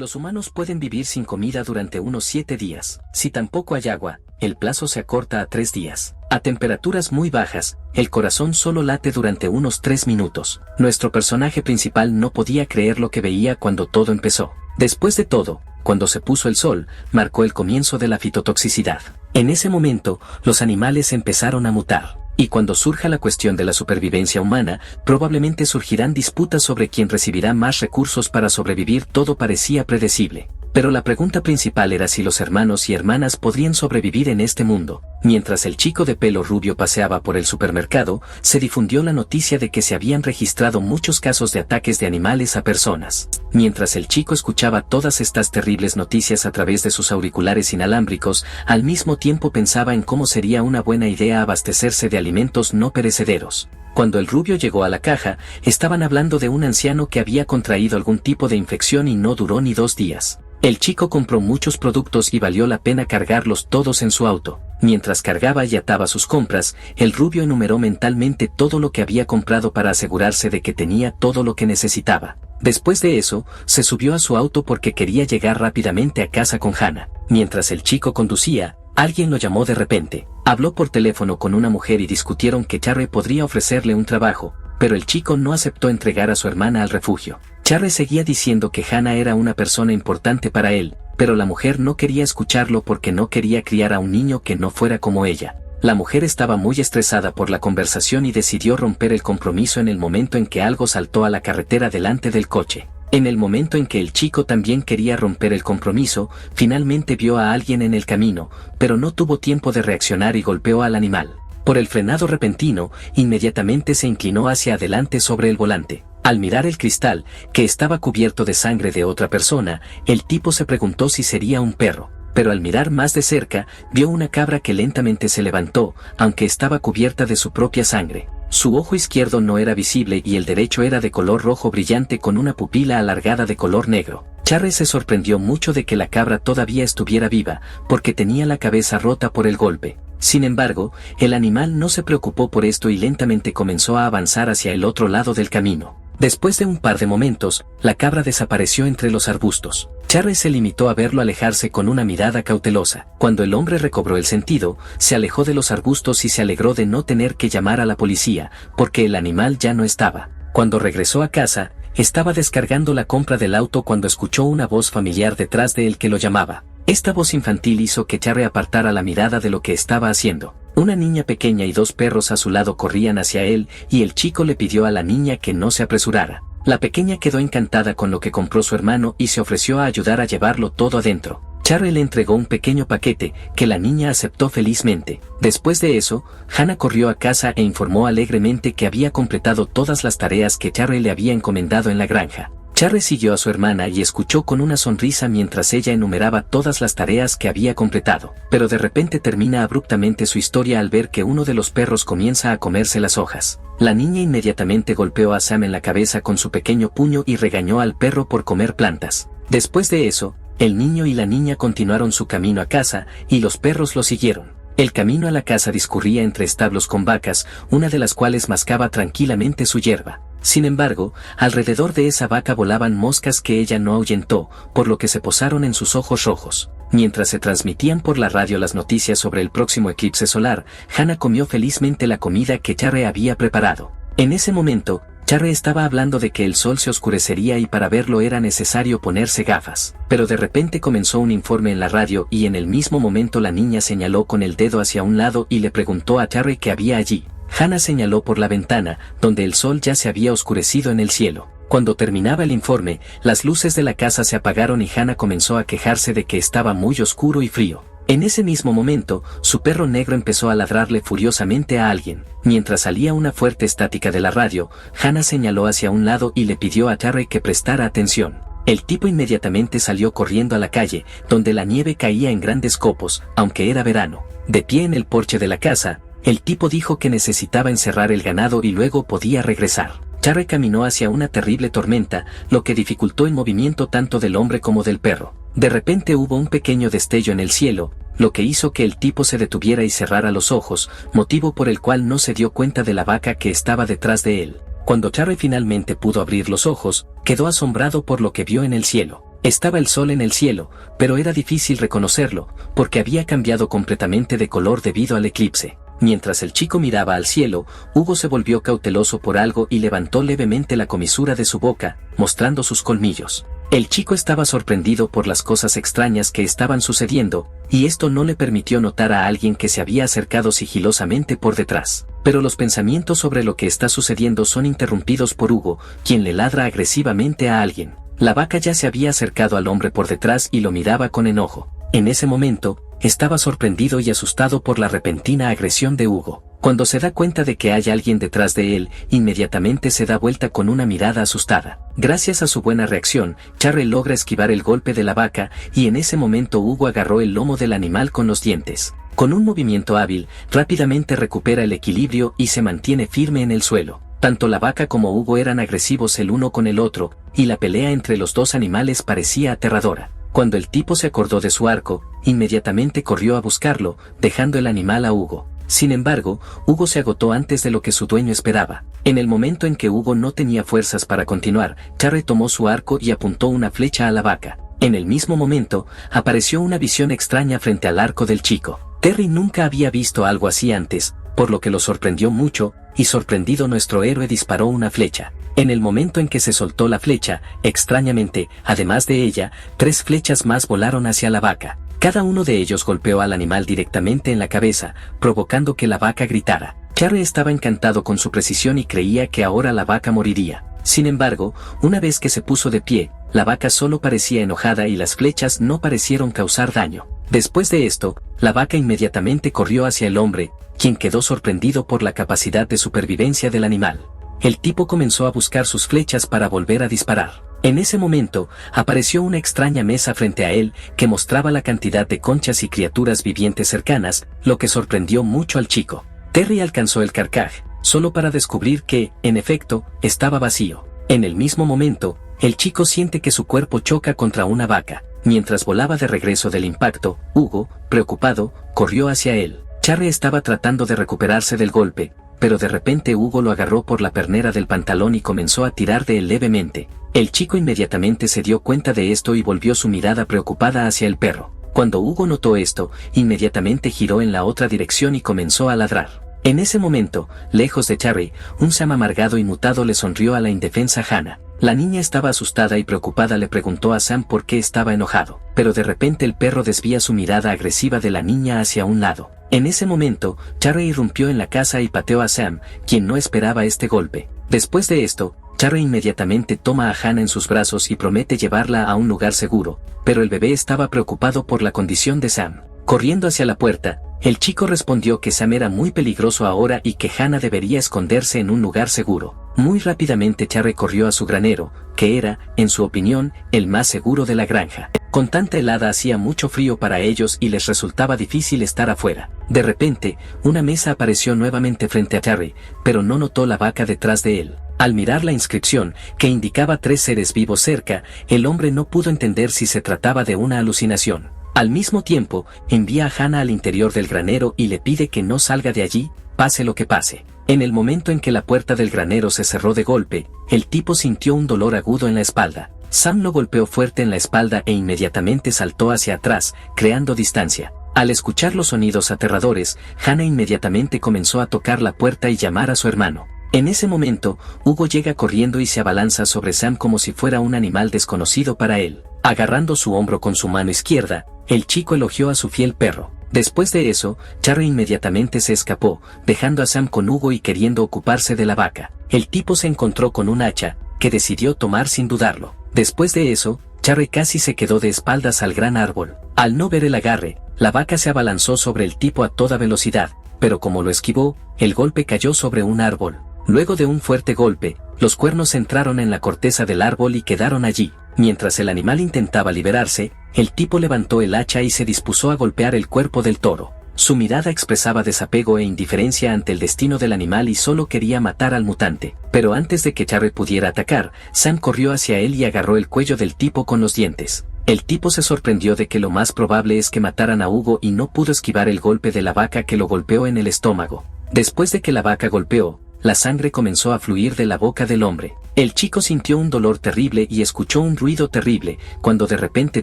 Los humanos pueden vivir sin comida durante unos 7 días. Si tampoco hay agua, el plazo se acorta a 3 días. A temperaturas muy bajas, el corazón solo late durante unos 3 minutos. Nuestro personaje principal no podía creer lo que veía cuando todo empezó. Después de todo, cuando se puso el sol, marcó el comienzo de la fitotoxicidad. En ese momento, los animales empezaron a mutar. Y cuando surja la cuestión de la supervivencia humana, probablemente surgirán disputas sobre quién recibirá más recursos para sobrevivir. Todo parecía predecible. Pero la pregunta principal era si los hermanos y hermanas podrían sobrevivir en este mundo. Mientras el chico de pelo rubio paseaba por el supermercado, se difundió la noticia de que se habían registrado muchos casos de ataques de animales a personas. Mientras el chico escuchaba todas estas terribles noticias a través de sus auriculares inalámbricos, al mismo tiempo pensaba en cómo sería una buena idea abastecerse de alimentos no perecederos. Cuando el rubio llegó a la caja, estaban hablando de un anciano que había contraído algún tipo de infección y no duró ni 2 días. El chico compró muchos productos y valió la pena cargarlos todos en su auto. Mientras cargaba y ataba sus compras, el rubio enumeró mentalmente todo lo que había comprado para asegurarse de que tenía todo lo que necesitaba. Después de eso, se subió a su auto porque quería llegar rápidamente a casa con Hannah. Mientras el chico conducía, alguien lo llamó de repente. Habló por teléfono con una mujer y discutieron que Charlie podría ofrecerle un trabajo, pero el chico no aceptó entregar a su hermana al refugio. Charlie seguía diciendo que Hannah era una persona importante para él, pero la mujer no quería escucharlo porque no quería criar a un niño que no fuera como ella. La mujer estaba muy estresada por la conversación y decidió romper el compromiso en el momento en que algo saltó a la carretera delante del coche. En el momento en que el chico también quería romper el compromiso, finalmente vio a alguien en el camino, pero no tuvo tiempo de reaccionar y golpeó al animal. Por el frenado repentino, inmediatamente se inclinó hacia adelante sobre el volante. Al mirar el cristal, que estaba cubierto de sangre de otra persona, el tipo se preguntó si sería un perro. Pero al mirar más de cerca, vio una cabra que lentamente se levantó, aunque estaba cubierta de su propia sangre. Su ojo izquierdo no era visible y el derecho era de color rojo brillante con una pupila alargada de color negro. Charlie se sorprendió mucho de que la cabra todavía estuviera viva, porque tenía la cabeza rota por el golpe. Sin embargo, el animal no se preocupó por esto y lentamente comenzó a avanzar hacia el otro lado del camino. Después de un par de momentos, la cabra desapareció entre los arbustos. Charlie se limitó a verlo alejarse con una mirada cautelosa. Cuando el hombre recobró el sentido, se alejó de los arbustos y se alegró de no tener que llamar a la policía, porque el animal ya no estaba. Cuando regresó a casa, estaba descargando la compra del auto cuando escuchó una voz familiar detrás de él que lo llamaba. Esta voz infantil hizo que Charlie apartara la mirada de lo que estaba haciendo. Una niña pequeña y 2 perros a su lado corrían hacia él, y el chico le pidió a la niña que no se apresurara. La pequeña quedó encantada con lo que compró su hermano y se ofreció a ayudar a llevarlo todo adentro. Charlie le entregó un pequeño paquete, que la niña aceptó felizmente. Después de eso, Hannah corrió a casa e informó alegremente que había completado todas las tareas que Charlie le había encomendado en la granja. Charlie siguió a su hermana y escuchó con una sonrisa mientras ella enumeraba todas las tareas que había completado. Pero de repente termina abruptamente su historia al ver que uno de los perros comienza a comerse las hojas. La niña inmediatamente golpeó a Sam en la cabeza con su pequeño puño y regañó al perro por comer plantas. Después de eso, el niño y la niña continuaron su camino a casa, y los perros lo siguieron. El camino a la casa discurría entre establos con vacas, una de las cuales mascaba tranquilamente su hierba. Sin embargo, alrededor de esa vaca volaban moscas que ella no ahuyentó, por lo que se posaron en sus ojos rojos. Mientras se transmitían por la radio las noticias sobre el próximo eclipse solar, Hannah comió felizmente la comida que Charlie había preparado. En ese momento, Charlie estaba hablando de que el sol se oscurecería y para verlo era necesario ponerse gafas. Pero de repente comenzó un informe en la radio y en el mismo momento la niña señaló con el dedo hacia un lado y le preguntó a Charlie qué había allí. Hannah señaló por la ventana, donde el sol ya se había oscurecido en el cielo. Cuando terminaba el informe, las luces de la casa se apagaron y Hannah comenzó a quejarse de que estaba muy oscuro y frío. En ese mismo momento, su perro negro empezó a ladrarle furiosamente a alguien. Mientras salía una fuerte estática de la radio, Hannah señaló hacia un lado y le pidió a Charlie que prestara atención. El tipo inmediatamente salió corriendo a la calle, donde la nieve caía en grandes copos, aunque era verano. De pie en el porche de la casa, el tipo dijo que necesitaba encerrar el ganado y luego podía regresar. Charlie caminó hacia una terrible tormenta, lo que dificultó el movimiento tanto del hombre como del perro. De repente hubo un pequeño destello en el cielo, lo que hizo que el tipo se detuviera y cerrara los ojos, motivo por el cual no se dio cuenta de la vaca que estaba detrás de él. Cuando Charlie finalmente pudo abrir los ojos, quedó asombrado por lo que vio en el cielo. Estaba el sol en el cielo, pero era difícil reconocerlo, porque había cambiado completamente de color debido al eclipse. Mientras el chico miraba al cielo, Hugo se volvió cauteloso por algo y levantó levemente la comisura de su boca, mostrando sus colmillos. El chico estaba sorprendido por las cosas extrañas que estaban sucediendo, y esto no le permitió notar a alguien que se había acercado sigilosamente por detrás. Pero los pensamientos sobre lo que está sucediendo son interrumpidos por Hugo, quien le ladra agresivamente a alguien. La vaca ya se había acercado al hombre por detrás y lo miraba con enojo. En ese momento, estaba sorprendido y asustado por la repentina agresión de Hugo. Cuando se da cuenta de que hay alguien detrás de él, inmediatamente se da vuelta con una mirada asustada. Gracias a su buena reacción, Charlie logra esquivar el golpe de la vaca, y en ese momento Hugo agarró el lomo del animal con los dientes. Con un movimiento hábil, rápidamente recupera el equilibrio y se mantiene firme en el suelo. Tanto la vaca como Hugo eran agresivos el uno con el otro, y la pelea entre los dos animales parecía aterradora. Cuando el tipo se acordó de su arco, inmediatamente corrió a buscarlo, dejando el animal a Hugo. Sin embargo, Hugo se agotó antes de lo que su dueño esperaba. En el momento en que Hugo no tenía fuerzas para continuar, Charlie tomó su arco y apuntó una flecha a la vaca. En el mismo momento, apareció una visión extraña frente al arco del chico. Terry nunca había visto algo así antes, por lo que lo sorprendió mucho, y sorprendido nuestro héroe disparó una flecha. En el momento en que se soltó la flecha, extrañamente, además de ella, 3 flechas más volaron hacia la vaca. Cada uno de ellos golpeó al animal directamente en la cabeza, provocando que la vaca gritara. Charlie estaba encantado con su precisión y creía que ahora la vaca moriría. Sin embargo, una vez que se puso de pie, la vaca solo parecía enojada y las flechas no parecieron causar daño. Después de esto, la vaca inmediatamente corrió hacia el hombre, quien quedó sorprendido por la capacidad de supervivencia del animal. El tipo comenzó a buscar sus flechas para volver a disparar. En ese momento, apareció una extraña mesa frente a él que mostraba la cantidad de conchas y criaturas vivientes cercanas, lo que sorprendió mucho al chico. Terry alcanzó el carcaj, solo para descubrir que, en efecto, estaba vacío. En el mismo momento, el chico siente que su cuerpo choca contra una vaca. Mientras volaba de regreso del impacto, Hugo, preocupado, corrió hacia él. Charlie estaba tratando de recuperarse del golpe, pero de repente Hugo lo agarró por la pernera del pantalón y comenzó a tirar de él levemente. El chico inmediatamente se dio cuenta de esto y volvió su mirada preocupada hacia el perro. Cuando Hugo notó esto, inmediatamente giró en la otra dirección y comenzó a ladrar. En ese momento, lejos de Charlie, un Sam amargado y mutado le sonrió a la indefensa Hannah. La niña estaba asustada y preocupada, le preguntó a Sam por qué estaba enojado, pero de repente el perro desvía su mirada agresiva de la niña hacia un lado. En ese momento, Charlie irrumpió en la casa y pateó a Sam, quien no esperaba este golpe. Después de esto, Charlie inmediatamente toma a Hannah en sus brazos y promete llevarla a un lugar seguro, pero el bebé estaba preocupado por la condición de Sam. Corriendo hacia la puerta, el chico respondió que Sam era muy peligroso ahora y que Hannah debería esconderse en un lugar seguro. Muy rápidamente Charlie corrió a su granero, que era, en su opinión, el más seguro de la granja. Con tanta helada hacía mucho frío para ellos y les resultaba difícil estar afuera. De repente, una mesa apareció nuevamente frente a Charlie, pero no notó la vaca detrás de él. Al mirar la inscripción, que indicaba 3 seres vivos cerca, el hombre no pudo entender si se trataba de una alucinación. Al mismo tiempo, envía a Hannah al interior del granero y le pide que no salga de allí, pase lo que pase. En el momento en que la puerta del granero se cerró de golpe, el tipo sintió un dolor agudo en la espalda. Sam lo golpeó fuerte en la espalda e inmediatamente saltó hacia atrás, creando distancia. Al escuchar los sonidos aterradores, Hannah inmediatamente comenzó a tocar la puerta y llamar a su hermano. En ese momento, Hugo llega corriendo y se abalanza sobre Sam como si fuera un animal desconocido para él. Agarrando su hombro con su mano izquierda, el chico elogió a su fiel perro. Después de eso, Charlie inmediatamente se escapó, dejando a Sam con Hugo y queriendo ocuparse de la vaca. El tipo se encontró con un hacha, que decidió tomar sin dudarlo. Después de eso, Charlie casi se quedó de espaldas al gran árbol. Al no ver el agarre, la vaca se abalanzó sobre el tipo a toda velocidad, pero como lo esquivó, el golpe cayó sobre un árbol. Luego de un fuerte golpe, los cuernos entraron en la corteza del árbol y quedaron allí. Mientras el animal intentaba liberarse, el tipo levantó el hacha y se dispuso a golpear el cuerpo del toro. Su mirada expresaba desapego e indiferencia ante el destino del animal y solo quería matar al mutante. Pero antes de que Charlie pudiera atacar, Sam corrió hacia él y agarró el cuello del tipo con los dientes. El tipo se sorprendió de que lo más probable es que mataran a Hugo y no pudo esquivar el golpe de la vaca que lo golpeó en el estómago. Después de que la vaca golpeó, la sangre comenzó a fluir de la boca del hombre. El chico sintió un dolor terrible y escuchó un ruido terrible, cuando de repente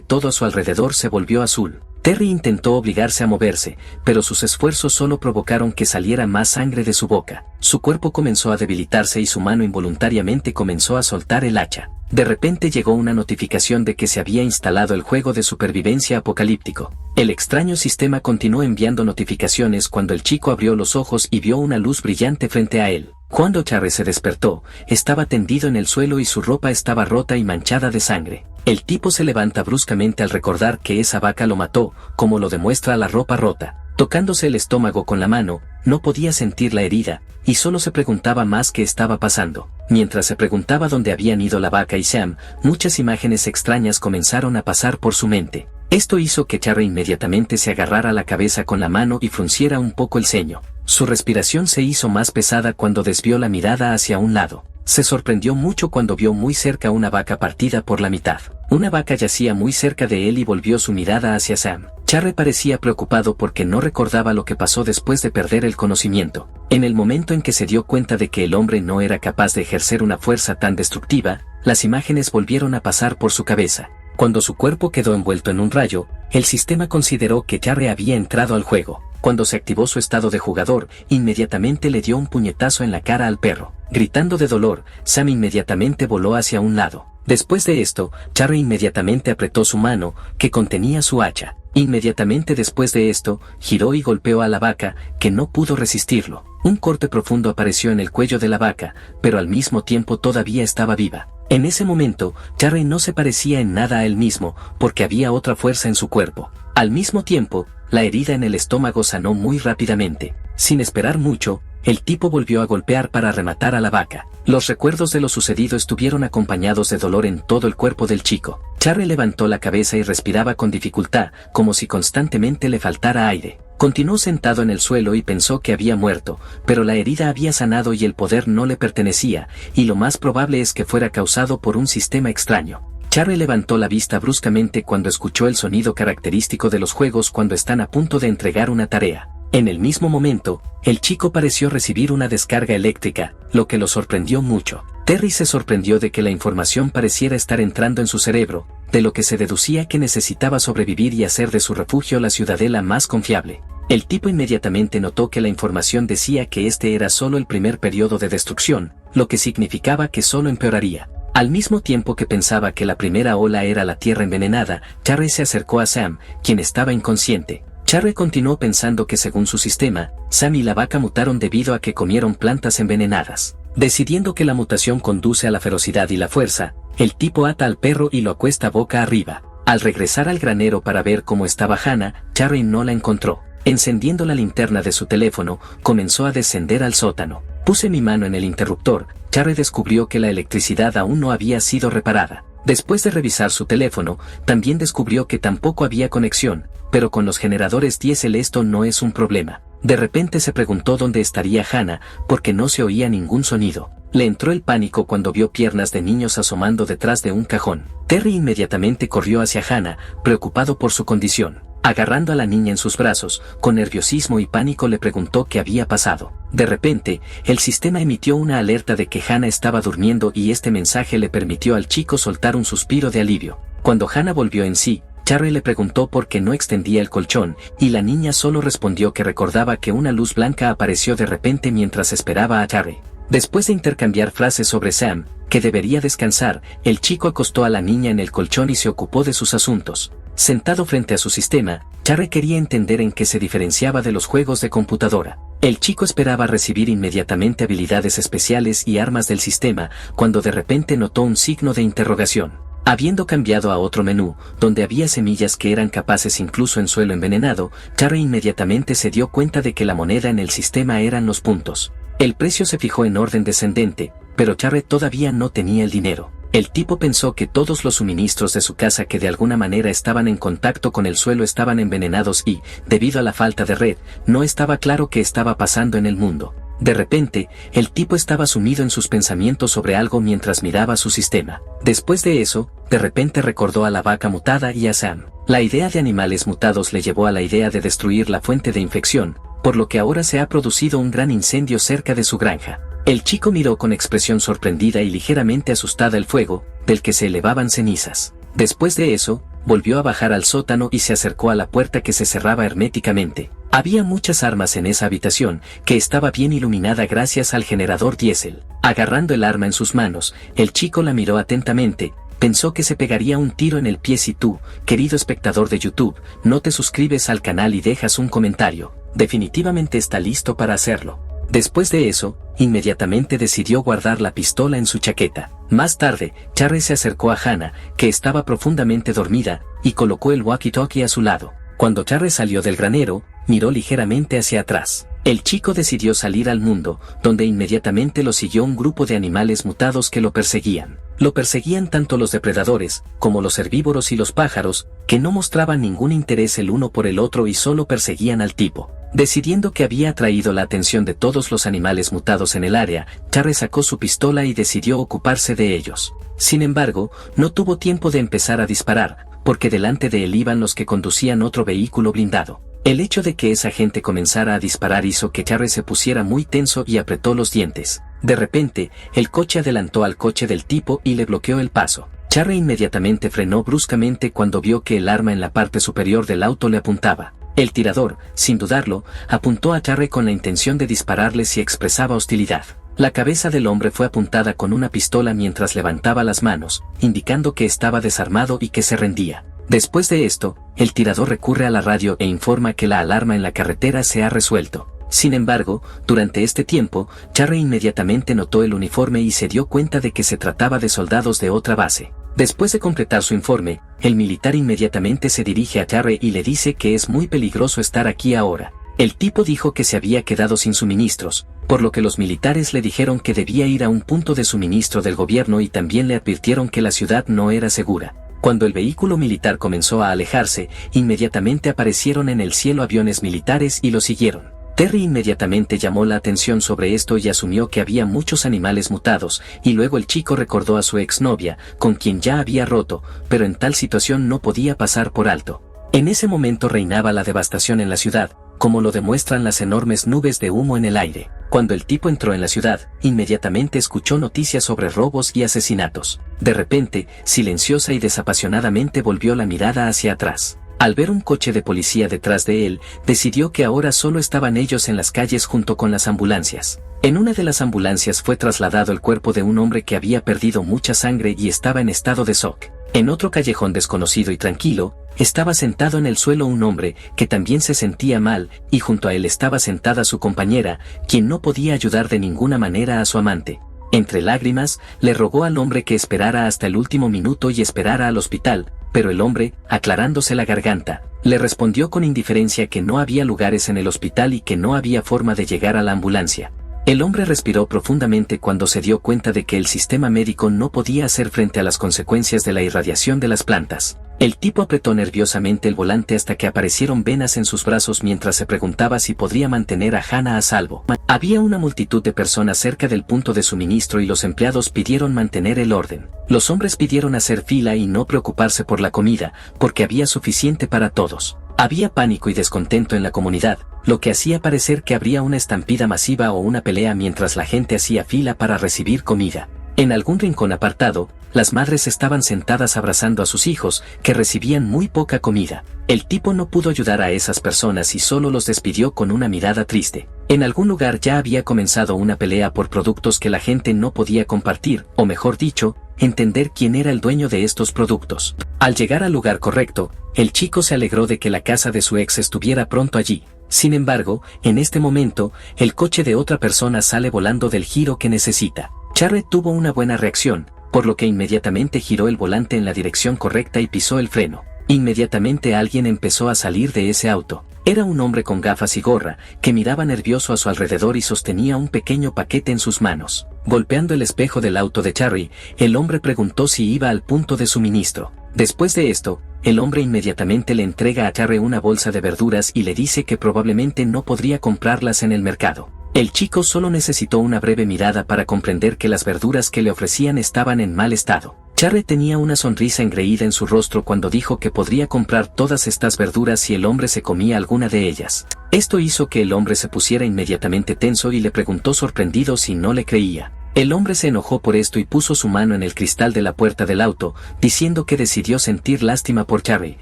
todo a su alrededor se volvió azul. Terry intentó obligarse a moverse, pero sus esfuerzos solo provocaron que saliera más sangre de su boca. Su cuerpo comenzó a debilitarse y su mano involuntariamente comenzó a soltar el hacha. De repente llegó una notificación de que se había instalado el juego de supervivencia apocalíptico. El extraño sistema continuó enviando notificaciones cuando el chico abrió los ojos y vio una luz brillante frente a él. Cuando Charlie se despertó, estaba tendido en el suelo y su ropa estaba rota y manchada de sangre. El tipo se levanta bruscamente al recordar que esa vaca lo mató, como lo demuestra la ropa rota. Tocándose el estómago con la mano, no podía sentir la herida, y solo se preguntaba más qué estaba pasando. Mientras se preguntaba dónde habían ido la vaca y Sam, muchas imágenes extrañas comenzaron a pasar por su mente. Esto hizo que Charlie inmediatamente se agarrara la cabeza con la mano y frunciera un poco el ceño. Su respiración se hizo más pesada cuando desvió la mirada hacia un lado. Se sorprendió mucho cuando vio muy cerca una vaca partida por la mitad. Una vaca yacía muy cerca de él y volvió su mirada hacia Sam. Charlie parecía preocupado porque no recordaba lo que pasó después de perder el conocimiento. En el momento en que se dio cuenta de que el hombre no era capaz de ejercer una fuerza tan destructiva, las imágenes volvieron a pasar por su cabeza. Cuando su cuerpo quedó envuelto en un rayo, el sistema consideró que Charlie había entrado al juego. Cuando se activó su estado de jugador, inmediatamente le dio un puñetazo en la cara al perro. Gritando de dolor, Sam inmediatamente voló hacia un lado. Después de esto, Charlie inmediatamente apretó su mano, que contenía su hacha. Inmediatamente después de esto, giró y golpeó a la vaca, que no pudo resistirlo. Un corte profundo apareció en el cuello de la vaca, pero al mismo tiempo todavía estaba viva. En ese momento, Charlie no se parecía en nada a él mismo, porque había otra fuerza en su cuerpo. Al mismo tiempo, la herida en el estómago sanó muy rápidamente. Sin esperar mucho, el tipo volvió a golpear para rematar a la vaca. Los recuerdos de lo sucedido estuvieron acompañados de dolor en todo el cuerpo del chico. Charlie levantó la cabeza y respiraba con dificultad, como si constantemente le faltara aire. Continuó sentado en el suelo y pensó que había muerto, pero la herida había sanado y el poder no le pertenecía, y lo más probable es que fuera causado por un sistema extraño. Charlie levantó la vista bruscamente cuando escuchó el sonido característico de los juegos cuando están a punto de entregar una tarea. En el mismo momento, el chico pareció recibir una descarga eléctrica, lo que lo sorprendió mucho. Terry se sorprendió de que la información pareciera estar entrando en su cerebro, de lo que se deducía que necesitaba sobrevivir y hacer de su refugio la ciudadela más confiable. El tipo inmediatamente notó que la información decía que este era solo el primer periodo de destrucción, lo que significaba que solo empeoraría. Al mismo tiempo que pensaba que la primera ola era la tierra envenenada, Charlie se acercó a Sam, quien estaba inconsciente. Charlie continuó pensando que según su sistema, Sam y la vaca mutaron debido a que comieron plantas envenenadas. Decidiendo que la mutación conduce a la ferocidad y la fuerza, el tipo ata al perro y lo acuesta boca arriba. Al regresar al granero para ver cómo estaba Hannah, Charlie no la encontró. Encendiendo la linterna de su teléfono, comenzó a descender al sótano. Puse mi mano en el interruptor. Charlie descubrió que la electricidad aún no había sido reparada. Después de revisar su teléfono, también descubrió que tampoco había conexión, pero con los generadores diésel esto no es un problema. De repente se preguntó dónde estaría Hannah, porque no se oía ningún sonido. Le entró el pánico cuando vio piernas de niños asomando detrás de un cajón. Terry inmediatamente corrió hacia Hannah, preocupado por su condición. Agarrando a la niña en sus brazos, con nerviosismo y pánico le preguntó qué había pasado. De repente, el sistema emitió una alerta de que Hannah estaba durmiendo y este mensaje le permitió al chico soltar un suspiro de alivio. Cuando Hannah volvió en sí, Charlie le preguntó por qué no extendía el colchón, y la niña solo respondió que recordaba que una luz blanca apareció de repente mientras esperaba a Charlie. Después de intercambiar frases sobre Sam, que debería descansar, el chico acostó a la niña en el colchón y se ocupó de sus asuntos. Sentado frente a su sistema, Charlie quería entender en qué se diferenciaba de los juegos de computadora. El chico esperaba recibir inmediatamente habilidades especiales y armas del sistema, cuando de repente notó un signo de interrogación. Habiendo cambiado a otro menú, donde había semillas que eran capaces incluso en suelo envenenado, Charlie inmediatamente se dio cuenta de que la moneda en el sistema eran los puntos. El precio se fijó en orden descendente, pero Charlie todavía no tenía el dinero. El tipo pensó que todos los suministros de su casa que de alguna manera estaban en contacto con el suelo estaban envenenados y, debido a la falta de red, no estaba claro qué estaba pasando en el mundo. De repente, el tipo estaba sumido en sus pensamientos sobre algo mientras miraba su sistema. Después de eso, de repente recordó a la vaca mutada y a Sam. La idea de animales mutados le llevó a la idea de destruir la fuente de infección, por lo que ahora se ha producido un gran incendio cerca de su granja. El chico miró con expresión sorprendida y ligeramente asustada el fuego, del que se elevaban cenizas. Después de eso, volvió a bajar al sótano y se acercó a la puerta que se cerraba herméticamente. Había muchas armas en esa habitación, que estaba bien iluminada gracias al generador diésel. Agarrando el arma en sus manos, el chico la miró atentamente. Pensó que se pegaría un tiro en el pie si tú, querido espectador de YouTube, no te suscribes al canal y dejas un comentario. Definitivamente está listo para hacerlo. Después de eso, inmediatamente decidió guardar la pistola en su chaqueta. Más tarde, Charry se acercó a Hannah, que estaba profundamente dormida, y colocó el walkie-talkie a su lado. Cuando Charry salió del granero, miró ligeramente hacia atrás. El chico decidió salir al mundo, donde inmediatamente lo siguió un grupo de animales mutados que lo perseguían. Lo perseguían tanto los depredadores, como los herbívoros y los pájaros, que no mostraban ningún interés el uno por el otro y solo perseguían al tipo. Decidiendo que había atraído la atención de todos los animales mutados en el área, Charry sacó su pistola y decidió ocuparse de ellos. Sin embargo, no tuvo tiempo de empezar a disparar, porque delante de él iban los que conducían otro vehículo blindado. El hecho de que esa gente comenzara a disparar hizo que Charry se pusiera muy tenso y apretó los dientes. De repente, el coche adelantó al coche del tipo y le bloqueó el paso. Charry inmediatamente frenó bruscamente cuando vio que el arma en la parte superior del auto le apuntaba. El tirador, sin dudarlo, apuntó a Charry con la intención de dispararle si expresaba hostilidad. La cabeza del hombre fue apuntada con una pistola mientras levantaba las manos, indicando que estaba desarmado y que se rendía. Después de esto, el tirador recurre a la radio e informa que la alarma en la carretera se ha resuelto. Sin embargo, durante este tiempo, Charry inmediatamente notó el uniforme y se dio cuenta de que se trataba de soldados de otra base. Después de completar su informe, el militar inmediatamente se dirige a Charry y le dice que es muy peligroso estar aquí ahora. El tipo dijo que se había quedado sin suministros, por lo que los militares le dijeron que debía ir a un punto de suministro del gobierno y también le advirtieron que la ciudad no era segura. Cuando el vehículo militar comenzó a alejarse, inmediatamente aparecieron en el cielo aviones militares y lo siguieron. Terry inmediatamente llamó la atención sobre esto y asumió que había muchos animales mutados, y luego el chico recordó a su exnovia, con quien ya había roto, pero en tal situación no podía pasar por alto. En ese momento reinaba la devastación en la ciudad, como lo demuestran las enormes nubes de humo en el aire. Cuando el tipo entró en la ciudad, inmediatamente escuchó noticias sobre robos y asesinatos. De repente, silenciosa y desapasionadamente volvió la mirada hacia atrás. Al ver un coche de policía detrás de él, decidió que ahora solo estaban ellos en las calles junto con las ambulancias. En una de las ambulancias fue trasladado el cuerpo de un hombre que había perdido mucha sangre y estaba en estado de shock. En otro callejón desconocido y tranquilo, estaba sentado en el suelo un hombre que también se sentía mal, y junto a él estaba sentada su compañera, quien no podía ayudar de ninguna manera a su amante. Entre lágrimas, le rogó al hombre que esperara hasta el último minuto y esperara al hospital, pero el hombre, aclarándose la garganta, le respondió con indiferencia que no había lugares en el hospital y que no había forma de llegar a la ambulancia. El hombre respiró profundamente cuando se dio cuenta de que el sistema médico no podía hacer frente a las consecuencias de la irradiación de las plantas. El tipo apretó nerviosamente el volante hasta que aparecieron venas en sus brazos mientras se preguntaba si podría mantener a Hannah a salvo. Había una multitud de personas cerca del punto de suministro y los empleados pidieron mantener el orden. Los hombres pidieron hacer fila y no preocuparse por la comida, porque había suficiente para todos. Había pánico y descontento en la comunidad, lo que hacía parecer que habría una estampida masiva o una pelea mientras la gente hacía fila para recibir comida. En algún rincón apartado, las madres estaban sentadas abrazando a sus hijos, que recibían muy poca comida. El tipo no pudo ayudar a esas personas y solo los despidió con una mirada triste. En algún lugar ya había comenzado una pelea por productos que la gente no podía compartir, o mejor dicho, entender quién era el dueño de estos productos. Al llegar al lugar correcto, el chico se alegró de que la casa de su ex estuviera pronto allí. Sin embargo, en este momento, el coche de otra persona sale volando del giro que necesita. Charry tuvo una buena reacción, por lo que inmediatamente giró el volante en la dirección correcta y pisó el freno. Inmediatamente alguien empezó a salir de ese auto. Era un hombre con gafas y gorra, que miraba nervioso a su alrededor y sostenía un pequeño paquete en sus manos. Golpeando el espejo del auto de Charry, el hombre preguntó si iba al punto de suministro. Después de esto, el hombre inmediatamente le entrega a Charry una bolsa de verduras y le dice que probablemente no podría comprarlas en el mercado. El chico solo necesitó una breve mirada para comprender que las verduras que le ofrecían estaban en mal estado. Charry tenía una sonrisa engreída en su rostro cuando dijo que podría comprar todas estas verduras si el hombre se comía alguna de ellas. Esto hizo que el hombre se pusiera inmediatamente tenso y le preguntó sorprendido si no le creía. El hombre se enojó por esto y puso su mano en el cristal de la puerta del auto, diciendo que decidió sentir lástima por Charry,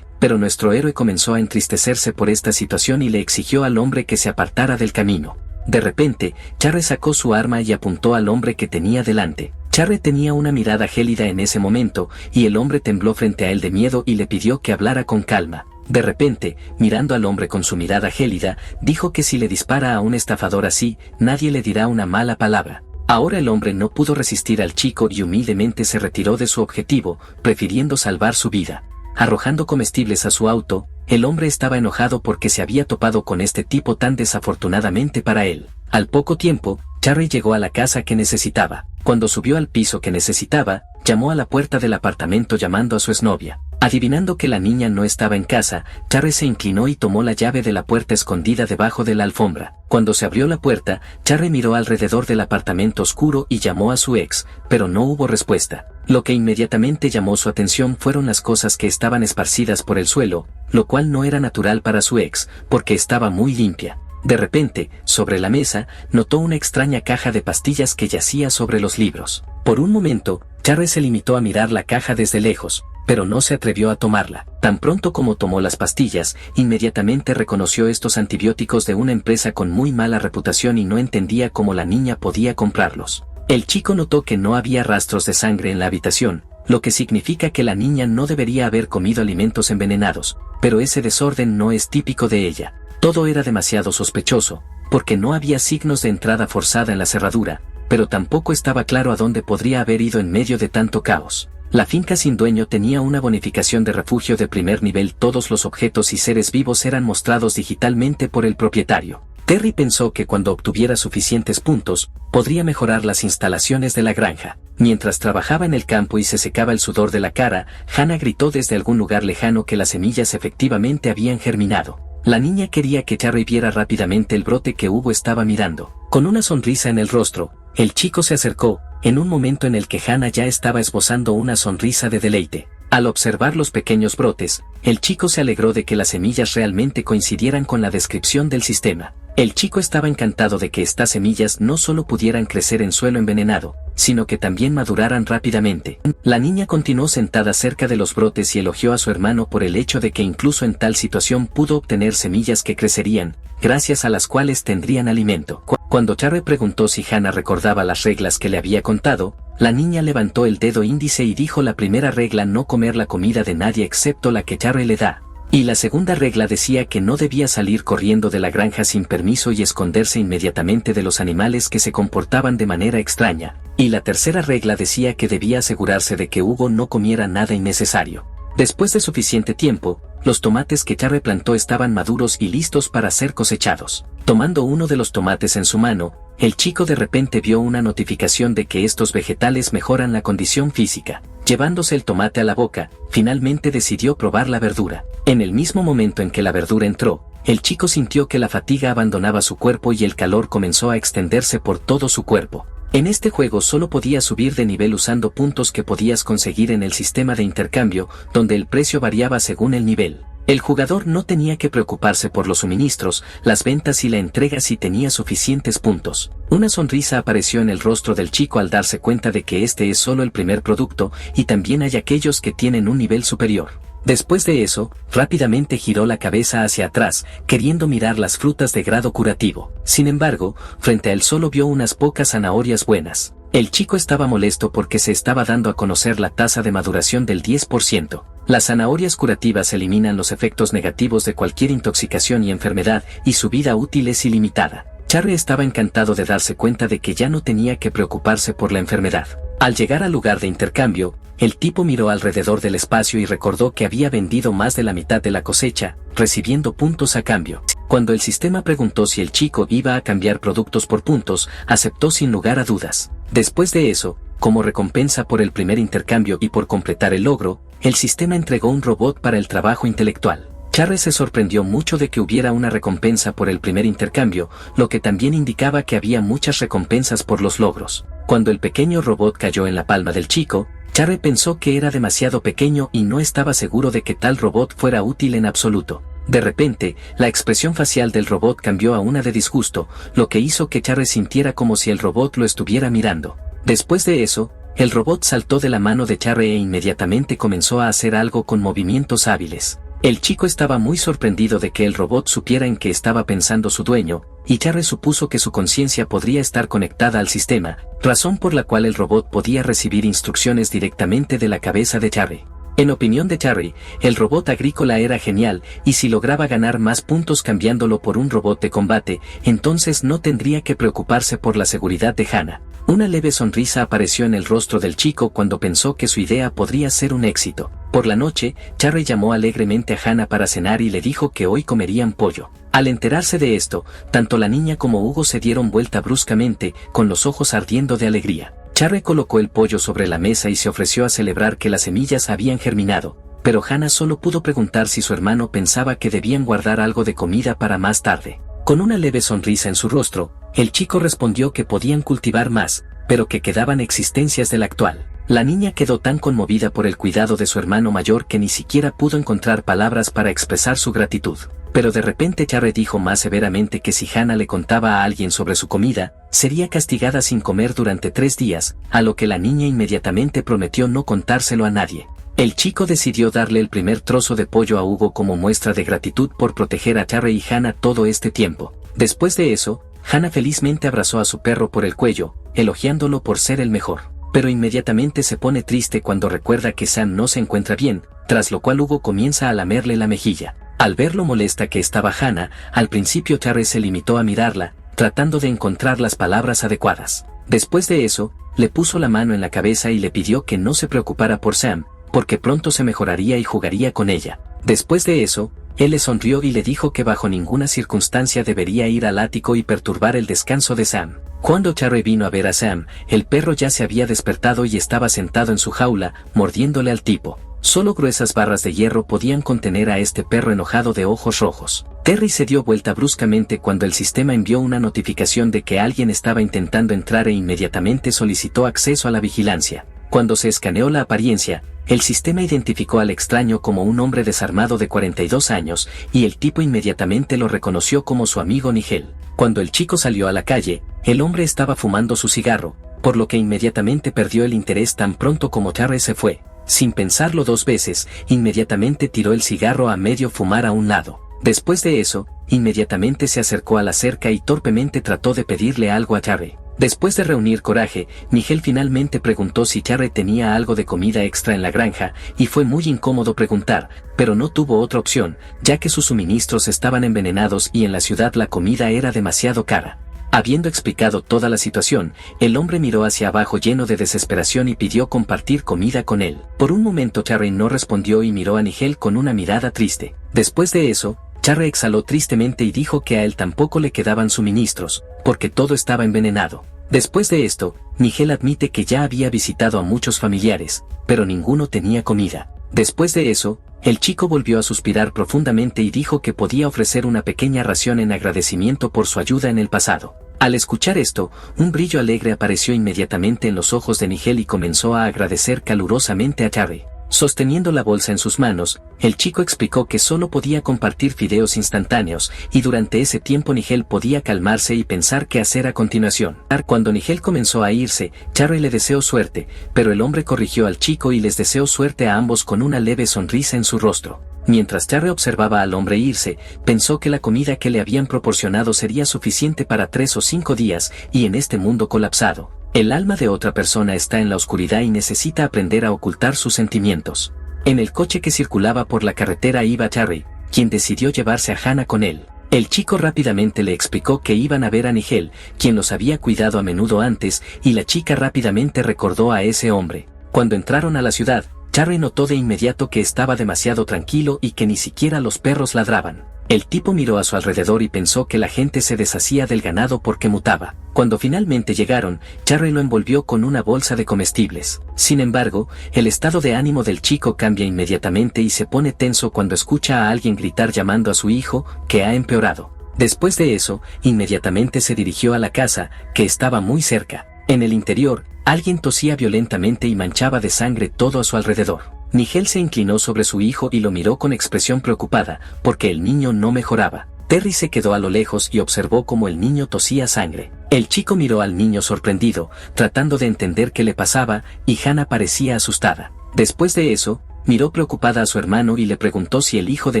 pero nuestro héroe comenzó a entristecerse por esta situación y le exigió al hombre que se apartara del camino. De repente, Charry sacó su arma y apuntó al hombre que tenía delante. Charry tenía una mirada gélida en ese momento, y el hombre tembló frente a él de miedo y le pidió que hablara con calma. De repente, mirando al hombre con su mirada gélida, dijo que si le dispara a un estafador así, nadie le dirá una mala palabra. Ahora el hombre no pudo resistir al chico y humildemente se retiró de su objetivo, prefiriendo salvar su vida. Arrojando comestibles a su auto, el hombre estaba enojado porque se había topado con este tipo tan desafortunadamente para él. Al poco tiempo, Charry llegó a la casa que necesitaba. Cuando subió al piso que necesitaba, llamó a la puerta del apartamento llamando a su exnovia. Adivinando que la niña no estaba en casa, Charry se inclinó y tomó la llave de la puerta escondida debajo de la alfombra. Cuando se abrió la puerta, Charry miró alrededor del apartamento oscuro y llamó a su ex, pero no hubo respuesta. Lo que inmediatamente llamó su atención fueron las cosas que estaban esparcidas por el suelo, lo cual no era natural para su ex, porque estaba muy limpia. De repente, sobre la mesa, notó una extraña caja de pastillas que yacía sobre los libros. Por un momento, Charry se limitó a mirar la caja desde lejos, pero no se atrevió a tomarla. Tan pronto como tomó las pastillas, inmediatamente reconoció estos antibióticos de una empresa con muy mala reputación y no entendía cómo la niña podía comprarlos. El chico notó que no había rastros de sangre en la habitación, lo que significa que la niña no debería haber comido alimentos envenenados, pero ese desorden no es típico de ella. Todo era demasiado sospechoso, porque no había signos de entrada forzada en la cerradura, pero tampoco estaba claro a dónde podría haber ido en medio de tanto caos. La finca sin dueño tenía una bonificación de refugio de primer nivel. Todos los objetos y seres vivos eran mostrados digitalmente por el propietario. Terry pensó que cuando obtuviera suficientes puntos, podría mejorar las instalaciones de la granja. Mientras trabajaba en el campo y se secaba el sudor de la cara, Hannah gritó desde algún lugar lejano que las semillas efectivamente habían germinado. La niña quería que Charry viera rápidamente el brote que Hugo estaba mirando. Con una sonrisa en el rostro, el chico se acercó, en un momento en el que Hannah ya estaba esbozando una sonrisa de deleite. Al observar los pequeños brotes, el chico se alegró de que las semillas realmente coincidieran con la descripción del sistema. El chico estaba encantado de que estas semillas no solo pudieran crecer en suelo envenenado, sino que también maduraran rápidamente. La niña continuó sentada cerca de los brotes y elogió a su hermano por el hecho de que incluso en tal situación pudo obtener semillas que crecerían, gracias a las cuales tendrían alimento. Cuando Charry preguntó si Hannah recordaba las reglas que le había contado, la niña levantó el dedo índice y dijo: la primera regla, no comer la comida de nadie excepto la que Charry le da. Y la segunda regla decía que no debía salir corriendo de la granja sin permiso y esconderse inmediatamente de los animales que se comportaban de manera extraña. Y la tercera regla decía que debía asegurarse de que Hugo no comiera nada innecesario. Después de suficiente tiempo, los tomates que Charry plantó estaban maduros y listos para ser cosechados. Tomando uno de los tomates en su mano, el chico de repente vio una notificación de que estos vegetales mejoran la condición física. Llevándose el tomate a la boca, finalmente decidió probar la verdura. En el mismo momento en que la verdura entró, el chico sintió que la fatiga abandonaba su cuerpo y el calor comenzó a extenderse por todo su cuerpo. En este juego solo podías subir de nivel usando puntos que podías conseguir en el sistema de intercambio, donde el precio variaba según el nivel. El jugador no tenía que preocuparse por los suministros, las ventas y la entrega si tenía suficientes puntos. Una sonrisa apareció en el rostro del chico al darse cuenta de que este es solo el primer producto, y también hay aquellos que tienen un nivel superior. Después de eso, rápidamente giró la cabeza hacia atrás, queriendo mirar las frutas de grado curativo. Sin embargo, frente a él solo vio unas pocas zanahorias buenas. El chico estaba molesto porque se estaba dando a conocer la tasa de maduración del 10%. Las zanahorias curativas eliminan los efectos negativos de cualquier intoxicación y enfermedad, y su vida útil es ilimitada. Charry estaba encantado de darse cuenta de que ya no tenía que preocuparse por la enfermedad. Al llegar al lugar de intercambio, el tipo miró alrededor del espacio y recordó que había vendido más de la mitad de la cosecha, recibiendo puntos a cambio. Cuando el sistema preguntó si el chico iba a cambiar productos por puntos, aceptó sin lugar a dudas. Después de eso, como recompensa por el primer intercambio y por completar el logro, el sistema entregó un robot para el trabajo intelectual. Charry se sorprendió mucho de que hubiera una recompensa por el primer intercambio, lo que también indicaba que había muchas recompensas por los logros. Cuando el pequeño robot cayó en la palma del chico, Charry pensó que era demasiado pequeño y no estaba seguro de que tal robot fuera útil en absoluto. De repente, la expresión facial del robot cambió a una de disgusto, lo que hizo que Charry sintiera como si el robot lo estuviera mirando. Después de eso, el robot saltó de la mano de Charry e inmediatamente comenzó a hacer algo con movimientos hábiles. El chico estaba muy sorprendido de que el robot supiera en qué estaba pensando su dueño, y Charry supuso que su conciencia podría estar conectada al sistema, razón por la cual el robot podía recibir instrucciones directamente de la cabeza de Charry. En opinión de Charry, el robot agrícola era genial, y si lograba ganar más puntos cambiándolo por un robot de combate, entonces no tendría que preocuparse por la seguridad de Hannah. Una leve sonrisa apareció en el rostro del chico cuando pensó que su idea podría ser un éxito. Por la noche, Charry llamó alegremente a Hannah para cenar y le dijo que hoy comerían pollo. Al enterarse de esto, tanto la niña como Hugo se dieron vuelta bruscamente, con los ojos ardiendo de alegría. Charry colocó el pollo sobre la mesa y se ofreció a celebrar que las semillas habían germinado, pero Hannah solo pudo preguntar si su hermano pensaba que debían guardar algo de comida para más tarde. Con una leve sonrisa en su rostro, el chico respondió que podían cultivar más, pero que quedaban existencias del actual. La niña quedó tan conmovida por el cuidado de su hermano mayor que ni siquiera pudo encontrar palabras para expresar su gratitud. Pero de repente Charry dijo más severamente que si Hannah le contaba a alguien sobre su comida, sería castigada sin comer durante 3 días, a lo que la niña inmediatamente prometió no contárselo a nadie. El chico decidió darle el primer trozo de pollo a Hugo como muestra de gratitud por proteger a Charry y Hannah todo este tiempo. Después de eso, Hannah felizmente abrazó a su perro por el cuello, elogiándolo por ser el mejor. Pero inmediatamente se pone triste cuando recuerda que Sam no se encuentra bien, tras lo cual Hugo comienza a lamerle la mejilla. Al ver lo molesta que estaba Hannah, al principio Charry se limitó a mirarla, tratando de encontrar las palabras adecuadas. Después de eso, le puso la mano en la cabeza y le pidió que no se preocupara por Sam, porque pronto se mejoraría y jugaría con ella. Después de eso, él le sonrió y le dijo que bajo ninguna circunstancia debería ir al ático y perturbar el descanso de Sam. Cuando Charry vino a ver a Sam, el perro ya se había despertado y estaba sentado en su jaula, mordiéndole al tipo. Solo gruesas barras de hierro podían contener a este perro enojado de ojos rojos. Terry se dio vuelta bruscamente cuando el sistema envió una notificación de que alguien estaba intentando entrar e inmediatamente solicitó acceso a la vigilancia. Cuando se escaneó la apariencia, el sistema identificó al extraño como un hombre desarmado de 42 años, y el tipo inmediatamente lo reconoció como su amigo Nigel. Cuando el chico salió a la calle, el hombre estaba fumando su cigarro, por lo que inmediatamente perdió el interés tan pronto como Charry se fue. Sin pensarlo 2 veces, inmediatamente tiró el cigarro a medio fumar a un lado. Después de eso, inmediatamente se acercó a la cerca y torpemente trató de pedirle algo a Charry. Después de reunir coraje, Nigel finalmente preguntó si Charry tenía algo de comida extra en la granja, y fue muy incómodo preguntar, pero no tuvo otra opción, ya que sus suministros estaban envenenados y en la ciudad la comida era demasiado cara. Habiendo explicado toda la situación, el hombre miró hacia abajo lleno de desesperación y pidió compartir comida con él. Por un momento Charry no respondió y miró a Nigel con una mirada triste. Después de eso, Charry exhaló tristemente y dijo que a él tampoco le quedaban suministros, porque todo estaba envenenado. Después de esto, Nigel admite que ya había visitado a muchos familiares, pero ninguno tenía comida. Después de eso, el chico volvió a suspirar profundamente y dijo que podía ofrecer una pequeña ración en agradecimiento por su ayuda en el pasado. Al escuchar esto, un brillo alegre apareció inmediatamente en los ojos de Nigel y comenzó a agradecer calurosamente a Charry. Sosteniendo la bolsa en sus manos, el chico explicó que solo podía compartir fideos instantáneos, y durante ese tiempo Nigel podía calmarse y pensar qué hacer a continuación. Cuando Nigel comenzó a irse, Charry le deseó suerte, pero el hombre corrigió al chico y les deseó suerte a ambos con una leve sonrisa en su rostro. Mientras Charry observaba al hombre irse, pensó que la comida que le habían proporcionado sería suficiente para 3 o 5 días, y en este mundo colapsado, el alma de otra persona está en la oscuridad y necesita aprender a ocultar sus sentimientos. En el coche que circulaba por la carretera iba Charry, quien decidió llevarse a Hannah con él. El chico rápidamente le explicó que iban a ver a Nigel, quien los había cuidado a menudo antes, y la chica rápidamente recordó a ese hombre. Cuando entraron a la ciudad, Charry notó de inmediato que estaba demasiado tranquilo y que ni siquiera los perros ladraban. El tipo miró a su alrededor y pensó que la gente se deshacía del ganado porque mutaba. Cuando finalmente llegaron, Charry lo envolvió con una bolsa de comestibles. Sin embargo, el estado de ánimo del chico cambia inmediatamente y se pone tenso cuando escucha a alguien gritar llamando a su hijo, que ha empeorado. Después de eso, inmediatamente se dirigió a la casa, que estaba muy cerca. En el interior, alguien tosía violentamente y manchaba de sangre todo a su alrededor. Nigel se inclinó sobre su hijo y lo miró con expresión preocupada, porque el niño no mejoraba. Terry se quedó a lo lejos y observó cómo el niño tosía sangre. El chico miró al niño sorprendido, tratando de entender qué le pasaba, y Hannah parecía asustada. Después de eso, miró preocupada a su hermano y le preguntó si el hijo de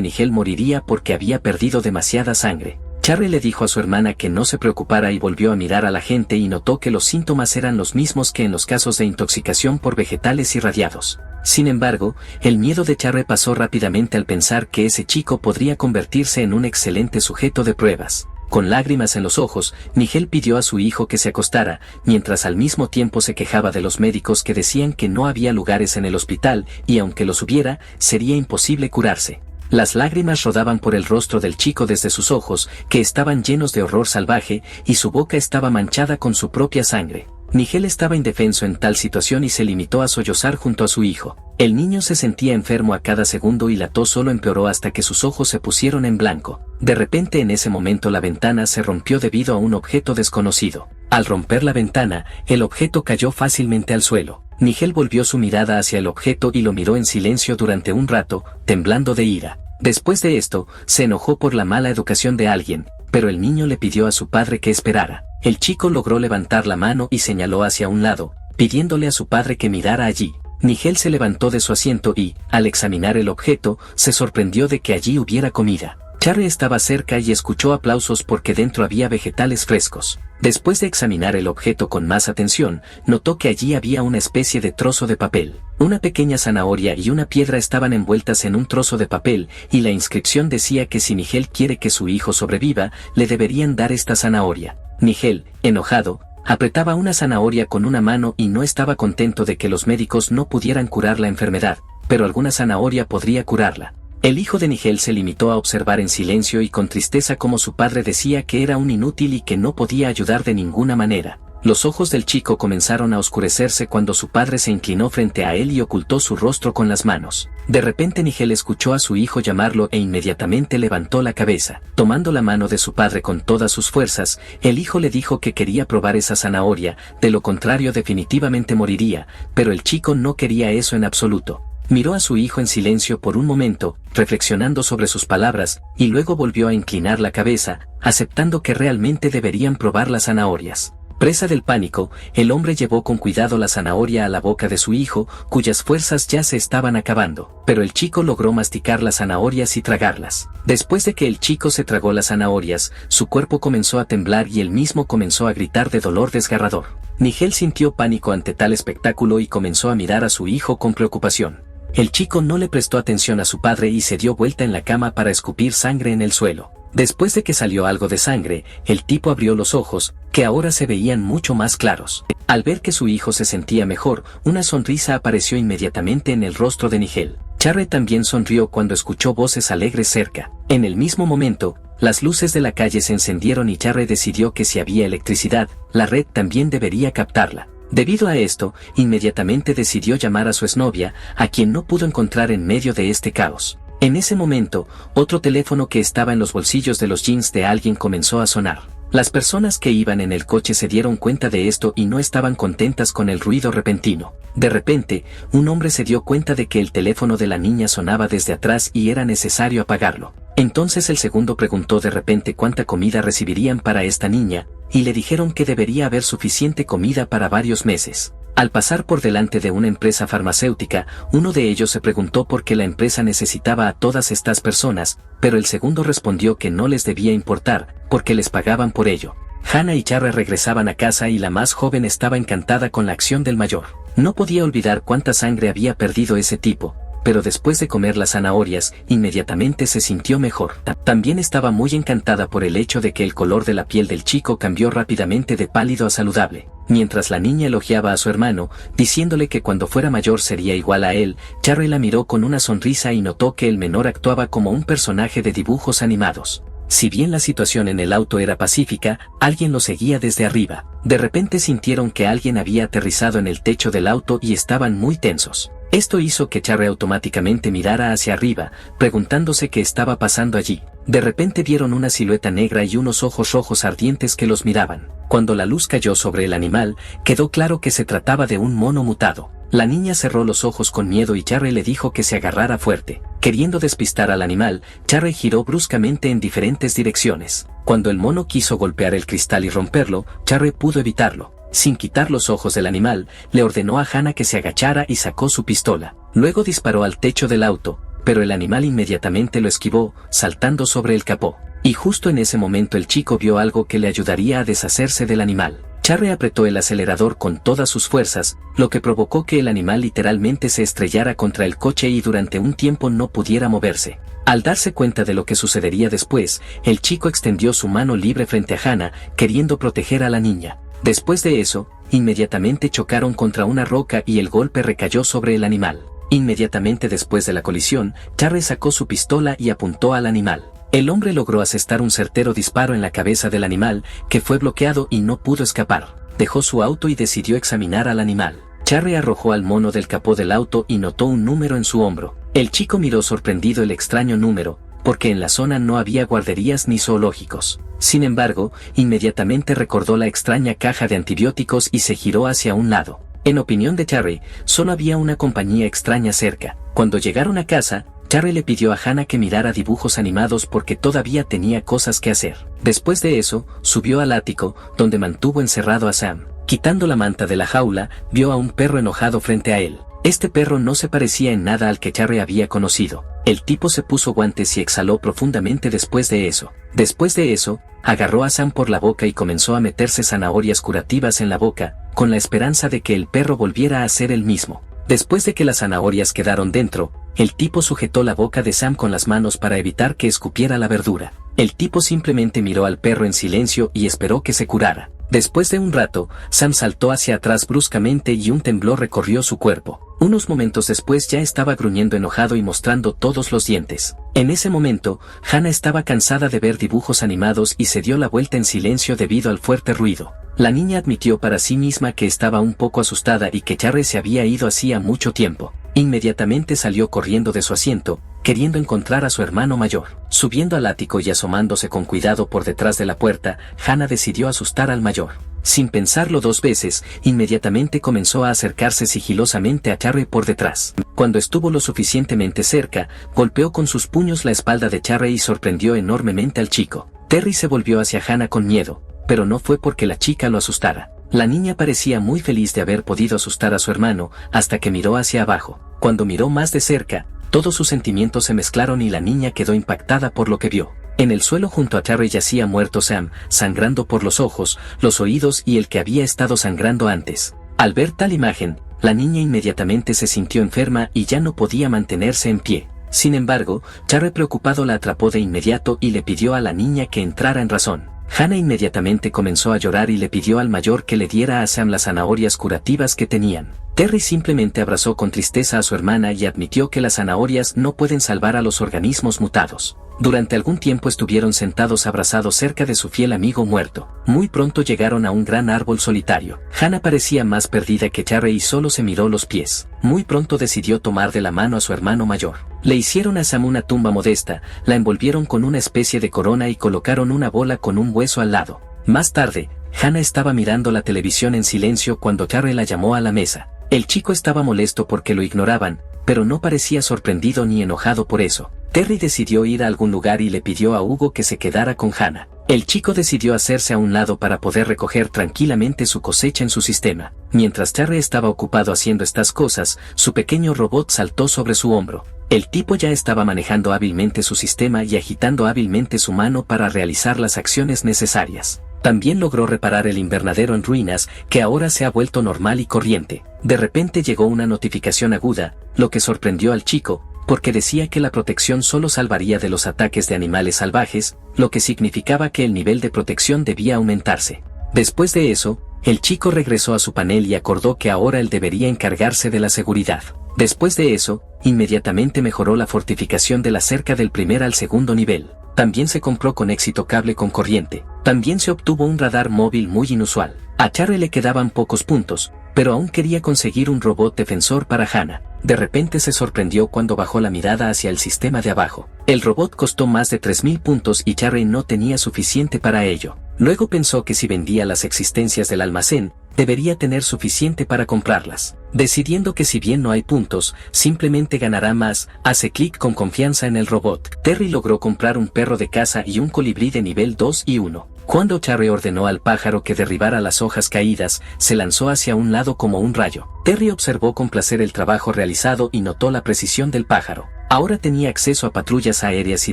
Nigel moriría porque había perdido demasiada sangre. Charlie le dijo a su hermana que no se preocupara y volvió a mirar a la gente y notó que los síntomas eran los mismos que en los casos de intoxicación por vegetales irradiados. Sin embargo, el miedo de Charlie pasó rápidamente al pensar que ese chico podría convertirse en un excelente sujeto de pruebas. Con lágrimas en los ojos, Nigel pidió a su hijo que se acostara, mientras al mismo tiempo se quejaba de los médicos que decían que no había lugares en el hospital y aunque los hubiera, sería imposible curarse. Las lágrimas rodaban por el rostro del chico desde sus ojos, que estaban llenos de horror salvaje, y su boca estaba manchada con su propia sangre. Nigel estaba indefenso en tal situación y se limitó a sollozar junto a su hijo. El niño se sentía enfermo a cada segundo y la tos solo empeoró hasta que sus ojos se pusieron en blanco. De repente en ese momento la ventana se rompió debido a un objeto desconocido. Al romper la ventana, el objeto cayó fácilmente al suelo. Nigel volvió su mirada hacia el objeto y lo miró en silencio durante un rato, temblando de ira. Después de esto, se enojó por la mala educación de alguien, pero el niño le pidió a su padre que esperara. El chico logró levantar la mano y señaló hacia un lado, pidiéndole a su padre que mirara allí. Nigel se levantó de su asiento y, al examinar el objeto, se sorprendió de que allí hubiera comida. Charlie estaba cerca y escuchó aplausos porque dentro había vegetales frescos. Después de examinar el objeto con más atención, notó que allí había una especie de trozo de papel. Una pequeña zanahoria y una piedra estaban envueltas en un trozo de papel, y la inscripción decía que si Nigel quiere que su hijo sobreviva, le deberían dar esta zanahoria. Nigel, enojado, apretaba una zanahoria con una mano y no estaba contento de que los médicos no pudieran curar la enfermedad, pero alguna zanahoria podría curarla. El hijo de Nigel se limitó a observar en silencio y con tristeza cómo su padre decía que era un inútil y que no podía ayudar de ninguna manera. Los ojos del chico comenzaron a oscurecerse cuando su padre se inclinó frente a él y ocultó su rostro con las manos. De repente Nigel escuchó a su hijo llamarlo e inmediatamente levantó la cabeza. Tomando la mano de su padre con todas sus fuerzas, el hijo le dijo que quería probar esa zanahoria, de lo contrario definitivamente moriría, pero el chico no quería eso en absoluto. Miró a su hijo en silencio por un momento, reflexionando sobre sus palabras, y luego volvió a inclinar la cabeza, aceptando que realmente deberían probar las zanahorias. Presa del pánico, el hombre llevó con cuidado la zanahoria a la boca de su hijo, cuyas fuerzas ya se estaban acabando, pero el chico logró masticar las zanahorias y tragarlas. Después de que el chico se tragó las zanahorias, su cuerpo comenzó a temblar y él mismo comenzó a gritar de dolor desgarrador. Nigel sintió pánico ante tal espectáculo y comenzó a mirar a su hijo con preocupación. El chico no le prestó atención a su padre y se dio vuelta en la cama para escupir sangre en el suelo. Después de que salió algo de sangre, el tipo abrió los ojos, que ahora se veían mucho más claros. Al ver que su hijo se sentía mejor, una sonrisa apareció inmediatamente en el rostro de Nigel. Charlie también sonrió cuando escuchó voces alegres cerca. En el mismo momento, las luces de la calle se encendieron y Charlie decidió que si había electricidad, la red también debería captarla. Debido a esto, inmediatamente decidió llamar a su exnovia, a quien no pudo encontrar en medio de este caos. En ese momento, otro teléfono que estaba en los bolsillos de los jeans de alguien comenzó a sonar. Las personas que iban en el coche se dieron cuenta de esto y no estaban contentas con el ruido repentino. De repente, un hombre se dio cuenta de que el teléfono de la niña sonaba desde atrás y era necesario apagarlo. Entonces el segundo preguntó de repente cuánta comida recibirían para esta niña, y le dijeron que debería haber suficiente comida para varios meses. Al pasar por delante de una empresa farmacéutica, uno de ellos se preguntó por qué la empresa necesitaba a todas estas personas, pero el segundo respondió que no les debía importar, porque les pagaban por ello. Hannah y Charlie regresaban a casa y la más joven estaba encantada con la acción del mayor. No podía olvidar cuánta sangre había perdido ese tipo, pero después de comer las zanahorias, inmediatamente se sintió mejor. También estaba muy encantada por el hecho de que el color de la piel del chico cambió rápidamente de pálido a saludable. Mientras la niña elogiaba a su hermano, diciéndole que cuando fuera mayor sería igual a él, Charlie la miró con una sonrisa y notó que el menor actuaba como un personaje de dibujos animados. Si bien la situación en el auto era pacífica, alguien lo seguía desde arriba. De repente sintieron que alguien había aterrizado en el techo del auto y estaban muy tensos. Esto hizo que Charry automáticamente mirara hacia arriba, preguntándose qué estaba pasando allí. De repente vieron una silueta negra y unos ojos rojos ardientes que los miraban. Cuando la luz cayó sobre el animal, quedó claro que se trataba de un mono mutado. La niña cerró los ojos con miedo y Charry le dijo que se agarrara fuerte. Queriendo despistar al animal, Charry giró bruscamente en diferentes direcciones. Cuando el mono quiso golpear el cristal y romperlo, Charry pudo evitarlo. Sin quitar los ojos del animal, le ordenó a Hannah que se agachara y sacó su pistola. Luego disparó al techo del auto, pero el animal inmediatamente lo esquivó, saltando sobre el capó. Y justo en ese momento el chico vio algo que le ayudaría a deshacerse del animal. Charry apretó el acelerador con todas sus fuerzas, lo que provocó que el animal literalmente se estrellara contra el coche y durante un tiempo no pudiera moverse. Al darse cuenta de lo que sucedería después, el chico extendió su mano libre frente a Hannah, queriendo proteger a la niña. Después de eso, inmediatamente chocaron contra una roca y el golpe recayó sobre el animal. Inmediatamente después de la colisión, Charry sacó su pistola y apuntó al animal. El hombre logró asestar un certero disparo en la cabeza del animal, que fue bloqueado y no pudo escapar. Dejó su auto y decidió examinar al animal. Charry arrojó al mono del capó del auto y notó un número en su hombro. El chico miró sorprendido el extraño número, porque en la zona no había guarderías ni zoológicos. Sin embargo, inmediatamente recordó la extraña caja de antibióticos y se giró hacia un lado. En opinión de Charry, solo había una compañía extraña cerca. Cuando llegaron a casa, Charry le pidió a Hannah que mirara dibujos animados porque todavía tenía cosas que hacer. Después de eso, subió al ático, donde mantuvo encerrado a Sam. Quitando la manta de la jaula, vio a un perro enojado frente a él. Este perro no se parecía en nada al que Charry había conocido. El tipo se puso guantes y exhaló profundamente después de eso. Después de eso, agarró a Sam por la boca y comenzó a meterse zanahorias curativas en la boca, con la esperanza de que el perro volviera a ser el mismo. Después de que las zanahorias quedaron dentro, el tipo sujetó la boca de Sam con las manos para evitar que escupiera la verdura. El tipo simplemente miró al perro en silencio y esperó que se curara. Después de un rato, Sam saltó hacia atrás bruscamente y un temblor recorrió su cuerpo. Unos momentos después ya estaba gruñendo enojado y mostrando todos los dientes. En ese momento, Hannah estaba cansada de ver dibujos animados y se dio la vuelta en silencio debido al fuerte ruido. La niña admitió para sí misma que estaba un poco asustada y que Charry se había ido hacía mucho tiempo. Inmediatamente salió corriendo de su asiento, queriendo encontrar a su hermano mayor. Subiendo al ático y asomándose con cuidado por detrás de la puerta, Hannah decidió asustar al mayor. Sin pensarlo dos veces, inmediatamente comenzó a acercarse sigilosamente a Charry por detrás. Cuando estuvo lo suficientemente cerca, golpeó con sus puños la espalda de Charry y sorprendió enormemente al chico. Terry se volvió hacia Hannah con miedo, pero no fue porque la chica lo asustara. La niña parecía muy feliz de haber podido asustar a su hermano, hasta que miró hacia abajo. Cuando miró más de cerca, todos sus sentimientos se mezclaron y la niña quedó impactada por lo que vio. En el suelo junto a Charry yacía muerto Sam, sangrando por los ojos, los oídos y el que había estado sangrando antes. Al ver tal imagen, la niña inmediatamente se sintió enferma y ya no podía mantenerse en pie. Sin embargo, Charry preocupado la atrapó de inmediato y le pidió a la niña que entrara en razón. Hannah inmediatamente comenzó a llorar y le pidió al mayor que le diera a Sam las zanahorias curativas que tenían. Terry simplemente abrazó con tristeza a su hermana y admitió que las zanahorias no pueden salvar a los organismos mutados. Durante algún tiempo estuvieron sentados abrazados cerca de su fiel amigo muerto. Muy pronto llegaron a un gran árbol solitario. Hannah parecía más perdida que Charry y solo se miró los pies. Muy pronto decidió tomar de la mano a su hermano mayor. Le hicieron a Sam una tumba modesta, la envolvieron con una especie de corona y colocaron una bola con un hueso al lado. Más tarde, Hannah estaba mirando la televisión en silencio cuando Charry la llamó a la mesa. El chico estaba molesto porque lo ignoraban, pero no parecía sorprendido ni enojado por eso. Terry decidió ir a algún lugar y le pidió a Hugo que se quedara con Hannah. El chico decidió hacerse a un lado para poder recoger tranquilamente su cosecha en su sistema. Mientras Charry estaba ocupado haciendo estas cosas, su pequeño robot saltó sobre su hombro. El tipo ya estaba manejando hábilmente su sistema y agitando hábilmente su mano para realizar las acciones necesarias. También logró reparar el invernadero en ruinas, que ahora se ha vuelto normal y corriente. De repente llegó una notificación aguda, lo que sorprendió al chico, porque decía que la protección solo salvaría de los ataques de animales salvajes, lo que significaba que el nivel de protección debía aumentarse. Después de eso, el chico regresó a su panel y acordó que ahora él debería encargarse de la seguridad. Después de eso, inmediatamente mejoró la fortificación de la cerca del primer al segundo nivel. También se compró con éxito cable con corriente. También se obtuvo un radar móvil muy inusual. A Charry le quedaban pocos puntos, pero aún quería conseguir un robot defensor para Hannah. De repente se sorprendió cuando bajó la mirada hacia el sistema de abajo. El robot costó más de 3.000 puntos y Charry no tenía suficiente para ello. Luego pensó que si vendía las existencias del almacén, debería tener suficiente para comprarlas. Decidiendo que si bien no hay puntos, simplemente ganará más, hace clic con confianza en el robot. Terry logró comprar un perro de caza y un colibrí de nivel 2 y 1. Cuando Charry ordenó al pájaro que derribara las hojas caídas, se lanzó hacia un lado como un rayo. Terry observó con placer el trabajo realizado y notó la precisión del pájaro. Ahora tenía acceso a patrullas aéreas y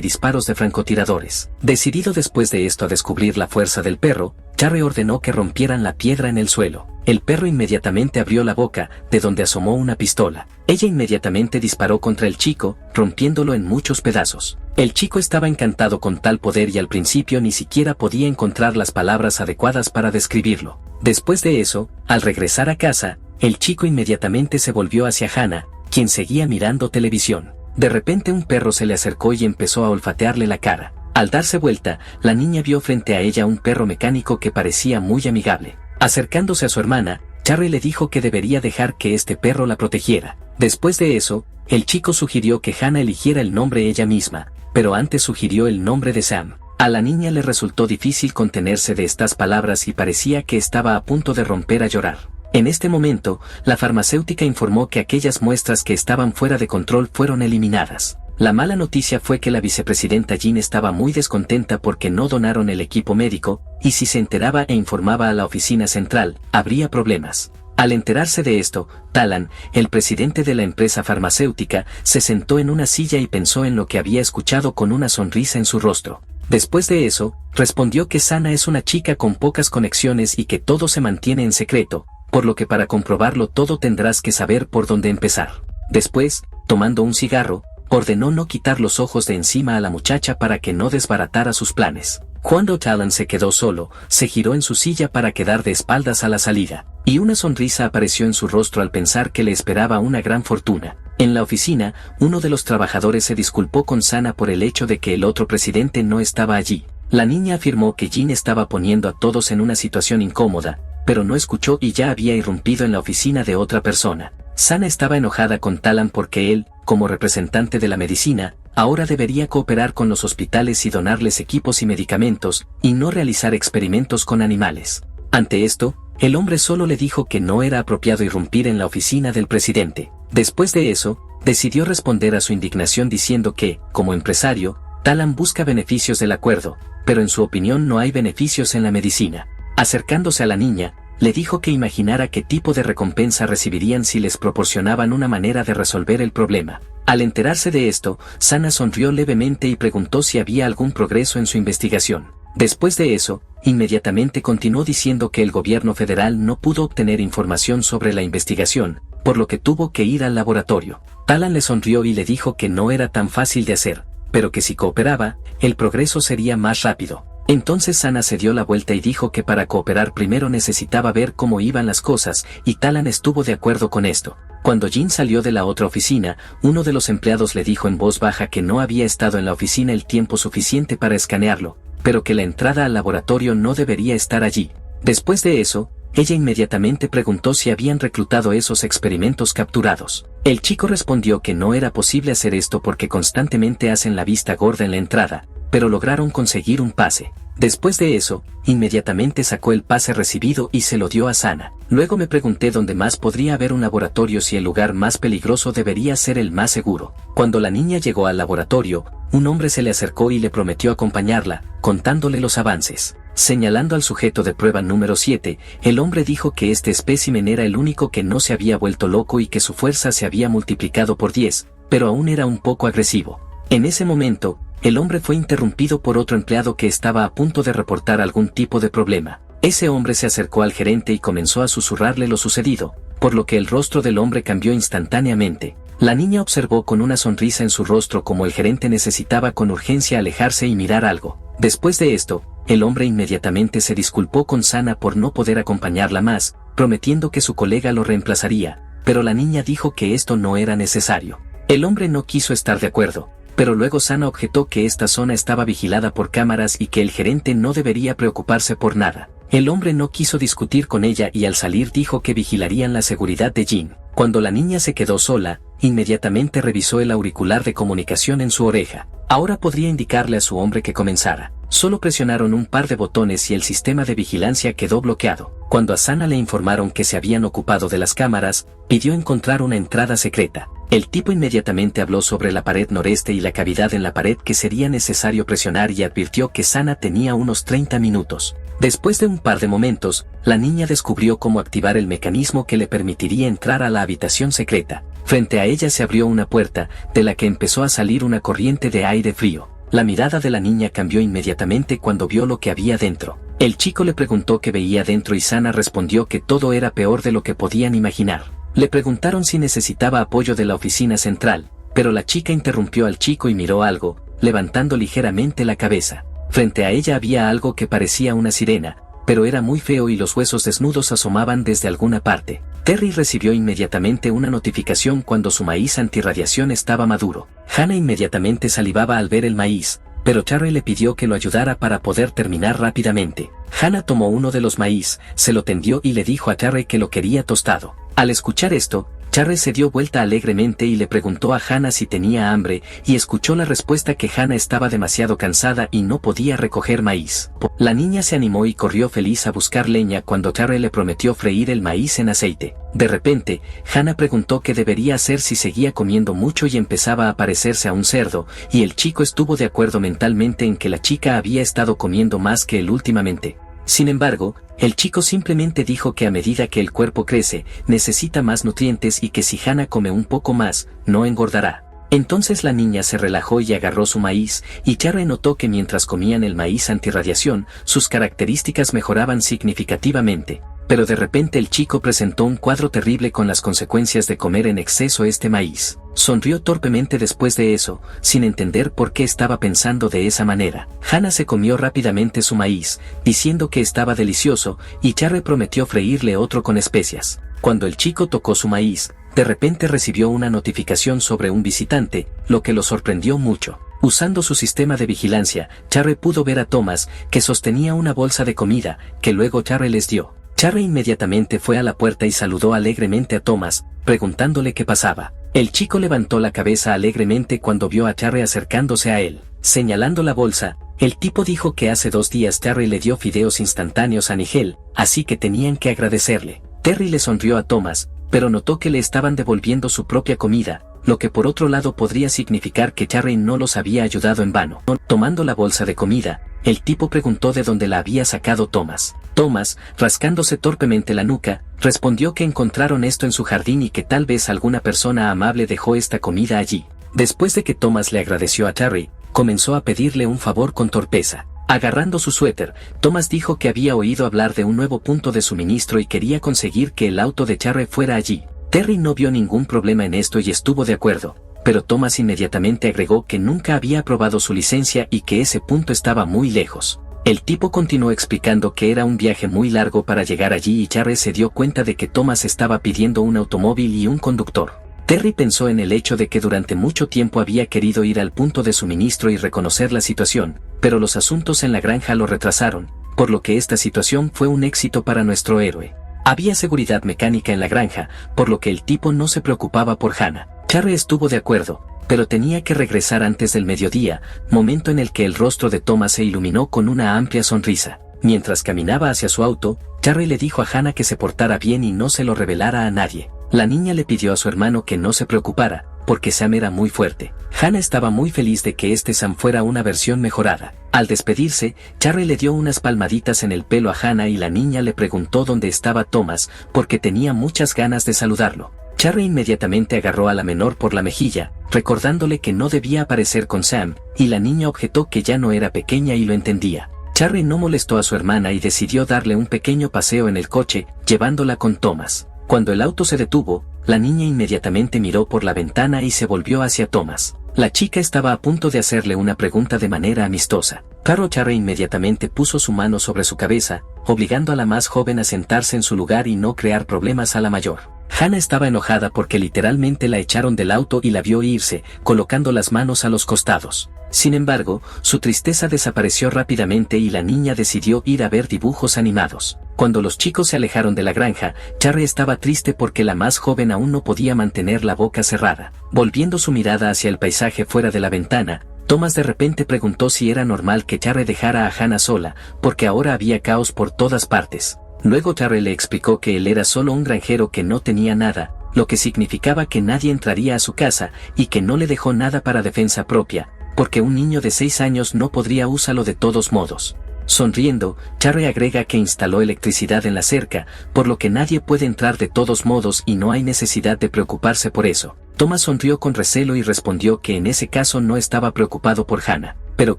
disparos de francotiradores. Decidido después de esto a descubrir la fuerza del perro, Charry ordenó que rompieran la piedra en el suelo. El perro inmediatamente abrió la boca, de donde asomó una pistola. Ella inmediatamente disparó contra el chico, rompiéndolo en muchos pedazos. El chico estaba encantado con tal poder y al principio ni siquiera podía encontrar las palabras adecuadas para describirlo. Después de eso, al regresar a casa, el chico inmediatamente se volvió hacia Hannah, quien seguía mirando televisión. De repente un perro se le acercó y empezó a olfatearle la cara. Al darse vuelta, la niña vio frente a ella un perro mecánico que parecía muy amigable. Acercándose a su hermana, Charry le dijo que debería dejar que este perro la protegiera. Después de eso, el chico sugirió que Hannah eligiera el nombre ella misma, pero antes sugirió el nombre de Sam. A la niña le resultó difícil contenerse de estas palabras y parecía que estaba a punto de romper a llorar. En este momento, la farmacéutica informó que aquellas muestras que estaban fuera de control fueron eliminadas. La mala noticia fue que la vicepresidenta Jean estaba muy descontenta porque no donaron el equipo médico, y si se enteraba e informaba a la oficina central, habría problemas. Al enterarse de esto, Talan, el presidente de la empresa farmacéutica, se sentó en una silla y pensó en lo que había escuchado con una sonrisa en su rostro. Después de eso, respondió que Sana es una chica con pocas conexiones y que todo se mantiene en secreto, por lo que para comprobarlo todo tendrás que saber por dónde empezar. Después, tomando un cigarro, ordenó no quitar los ojos de encima a la muchacha para que no desbaratara sus planes. Cuando Talan se quedó solo, se giró en su silla para quedar de espaldas a la salida, y una sonrisa apareció en su rostro al pensar que le esperaba una gran fortuna. En la oficina, uno de los trabajadores se disculpó con Sana por el hecho de que el otro presidente no estaba allí. La niña afirmó que Jean estaba poniendo a todos en una situación incómoda, pero no escuchó y ya había irrumpido en la oficina de otra persona. Sana estaba enojada con Talan porque él, como representante de la medicina, ahora debería cooperar con los hospitales y donarles equipos y medicamentos, y no realizar experimentos con animales. Ante esto, el hombre solo le dijo que no era apropiado irrumpir en la oficina del presidente. Después de eso, decidió responder a su indignación diciendo que, como empresario, Talan busca beneficios del acuerdo, pero en su opinión no hay beneficios en la medicina. Acercándose a la niña, le dijo que imaginara qué tipo de recompensa recibirían si les proporcionaban una manera de resolver el problema. Al enterarse de esto, Sana sonrió levemente y preguntó si había algún progreso en su investigación. Después de eso, inmediatamente continuó diciendo que el gobierno federal no pudo obtener información sobre la investigación, por lo que tuvo que ir al laboratorio. Talan le sonrió y le dijo que no era tan fácil de hacer, pero que si cooperaba, el progreso sería más rápido. Entonces Sana se dio la vuelta y dijo que para cooperar primero necesitaba ver cómo iban las cosas, y Talan estuvo de acuerdo con esto. Cuando Jean salió de la otra oficina, uno de los empleados le dijo en voz baja que no había estado en la oficina el tiempo suficiente para escanearlo, pero que la entrada al laboratorio no debería estar allí. Después de eso, ella inmediatamente preguntó si habían reclutado esos experimentos capturados. El chico respondió que no era posible hacer esto porque constantemente hacen la vista gorda en la entrada, pero lograron conseguir un pase. Después de eso, inmediatamente sacó el pase recibido y se lo dio a Sana. Luego me pregunté dónde más podría haber un laboratorio si el lugar más peligroso debería ser el más seguro. Cuando la niña llegó al laboratorio, un hombre se le acercó y le prometió acompañarla, contándole los avances. Señalando al sujeto de prueba número 7, el hombre dijo que este espécimen era el único que no se había vuelto loco y que su fuerza se había multiplicado por 10, pero aún era un poco agresivo. En ese momento, el hombre fue interrumpido por otro empleado que estaba a punto de reportar algún tipo de problema. Ese hombre se acercó al gerente y comenzó a susurrarle lo sucedido, por lo que el rostro del hombre cambió instantáneamente. La niña observó con una sonrisa en su rostro como el gerente necesitaba con urgencia alejarse y mirar algo. Después de esto, el hombre inmediatamente se disculpó con Sana por no poder acompañarla más, prometiendo que su colega lo reemplazaría, pero la niña dijo que esto no era necesario. El hombre no quiso estar de acuerdo, pero luego Sana objetó que esta zona estaba vigilada por cámaras y que el gerente no debería preocuparse por nada. El hombre no quiso discutir con ella y al salir dijo que vigilarían la seguridad de Jin. Cuando la niña se quedó sola, inmediatamente revisó el auricular de comunicación en su oreja. Ahora podría indicarle a su hombre que comenzara. Solo presionaron un par de botones y el sistema de vigilancia quedó bloqueado. Cuando a Sana le informaron que se habían ocupado de las cámaras, pidió encontrar una entrada secreta. El tipo inmediatamente habló sobre la pared noreste y la cavidad en la pared que sería necesario presionar y advirtió que Sana tenía unos 30 minutos. Después de un par de momentos, la niña descubrió cómo activar el mecanismo que le permitiría entrar a la habitación secreta. Frente a ella se abrió una puerta, de la que empezó a salir una corriente de aire frío. La mirada de la niña cambió inmediatamente cuando vio lo que había dentro. El chico le preguntó qué veía dentro y Sana respondió que todo era peor de lo que podían imaginar. Le preguntaron si necesitaba apoyo de la oficina central, pero la chica interrumpió al chico y miró algo, levantando ligeramente la cabeza. Frente a ella había algo que parecía una sirena, pero era muy feo y los huesos desnudos asomaban desde alguna parte. Terry recibió inmediatamente una notificación cuando su maíz antirradiación estaba maduro. Hannah inmediatamente salivaba al ver el maíz, pero Charlie le pidió que lo ayudara para poder terminar rápidamente. Hannah tomó uno de los maíz, se lo tendió y le dijo a Charlie que lo quería tostado. Al escuchar esto, Charlie se dio vuelta alegremente y le preguntó a Hannah si tenía hambre, y escuchó la respuesta que Hannah estaba demasiado cansada y no podía recoger maíz. La niña se animó y corrió feliz a buscar leña cuando Charlie le prometió freír el maíz en aceite. De repente, Hannah preguntó qué debería hacer si seguía comiendo mucho y empezaba a parecerse a un cerdo, y el chico estuvo de acuerdo mentalmente en que la chica había estado comiendo más que él últimamente. Sin embargo, el chico simplemente dijo que a medida que el cuerpo crece, necesita más nutrientes y que si Hannah come un poco más, no engordará. Entonces la niña se relajó y agarró su maíz, y Charlie notó que mientras comían el maíz antirradiación, sus características mejoraban significativamente. Pero de repente el chico presentó un cuadro terrible con las consecuencias de comer en exceso este maíz. Sonrió torpemente después de eso, sin entender por qué estaba pensando de esa manera. Hannah se comió rápidamente su maíz, diciendo que estaba delicioso, y Charlie prometió freírle otro con especias. Cuando el chico tocó su maíz, de repente recibió una notificación sobre un visitante, lo que lo sorprendió mucho. Usando su sistema de vigilancia, Charlie pudo ver a Thomas, que sostenía una bolsa de comida, que luego Charlie les dio. Charlie inmediatamente fue a la puerta y saludó alegremente a Thomas, preguntándole qué pasaba. El chico levantó la cabeza alegremente cuando vio a Charlie acercándose a él. Señalando la bolsa, el tipo dijo que hace 2 días Terry le dio fideos instantáneos a Nigel, así que tenían que agradecerle. Terry le sonrió a Thomas, pero notó que le estaban devolviendo su propia comida, lo que por otro lado podría significar que Charlie no los había ayudado en vano. Tomando la bolsa de comida, el tipo preguntó de dónde la había sacado Thomas. Thomas, rascándose torpemente la nuca, respondió que encontraron esto en su jardín y que tal vez alguna persona amable dejó esta comida allí. Después de que Thomas le agradeció a Terry, comenzó a pedirle un favor con torpeza. Agarrando su suéter, Thomas dijo que había oído hablar de un nuevo punto de suministro y quería conseguir que el auto de Charlie fuera allí. Terry no vio ningún problema en esto y estuvo de acuerdo, pero Thomas inmediatamente agregó que nunca había aprobado su licencia y que ese punto estaba muy lejos. El tipo continuó explicando que era un viaje muy largo para llegar allí y Charlie se dio cuenta de que Thomas estaba pidiendo un automóvil y un conductor. Terry pensó en el hecho de que durante mucho tiempo había querido ir al punto de suministro y reconocer la situación, pero los asuntos en la granja lo retrasaron, por lo que esta situación fue un éxito para nuestro héroe. Había seguridad mecánica en la granja, por lo que el tipo no se preocupaba por Hannah. Charlie estuvo de acuerdo, pero tenía que regresar antes del mediodía, momento en el que el rostro de Thomas se iluminó con una amplia sonrisa. Mientras caminaba hacia su auto, Charlie le dijo a Hannah que se portara bien y no se lo revelara a nadie. La niña le pidió a su hermano que no se preocupara, porque Sam era muy fuerte. Hannah estaba muy feliz de que este Sam fuera una versión mejorada. Al despedirse, Charlie le dio unas palmaditas en el pelo a Hannah y la niña le preguntó dónde estaba Thomas, porque tenía muchas ganas de saludarlo. Charlie inmediatamente agarró a la menor por la mejilla, recordándole que no debía aparecer con Sam, y la niña objetó que ya no era pequeña y lo entendía. Charlie no molestó a su hermana y decidió darle un pequeño paseo en el coche, llevándola con Thomas. Cuando el auto se detuvo, la niña inmediatamente miró por la ventana y se volvió hacia Thomas. La chica estaba a punto de hacerle una pregunta de manera amistosa. Pero Charlie inmediatamente puso su mano sobre su cabeza, obligando a la más joven a sentarse en su lugar y no crear problemas a la mayor. Hannah estaba enojada porque literalmente la echaron del auto y la vio irse, colocando las manos a los costados. Sin embargo, su tristeza desapareció rápidamente y la niña decidió ir a ver dibujos animados. Cuando los chicos se alejaron de la granja, Charry estaba triste porque la más joven aún no podía mantener la boca cerrada. Volviendo su mirada hacia el paisaje fuera de la ventana, Thomas de repente preguntó si era normal que Charry dejara a Hannah sola, porque ahora había caos por todas partes. Luego Charry le explicó que él era solo un granjero que no tenía nada, lo que significaba que nadie entraría a su casa y que no le dejó nada para defensa propia, porque un niño de 6 años no podría usarlo de todos modos. Sonriendo, Charry agrega que instaló electricidad en la cerca, por lo que nadie puede entrar de todos modos y no hay necesidad de preocuparse por eso. Thomas sonrió con recelo y respondió que en ese caso no estaba preocupado por Hannah, pero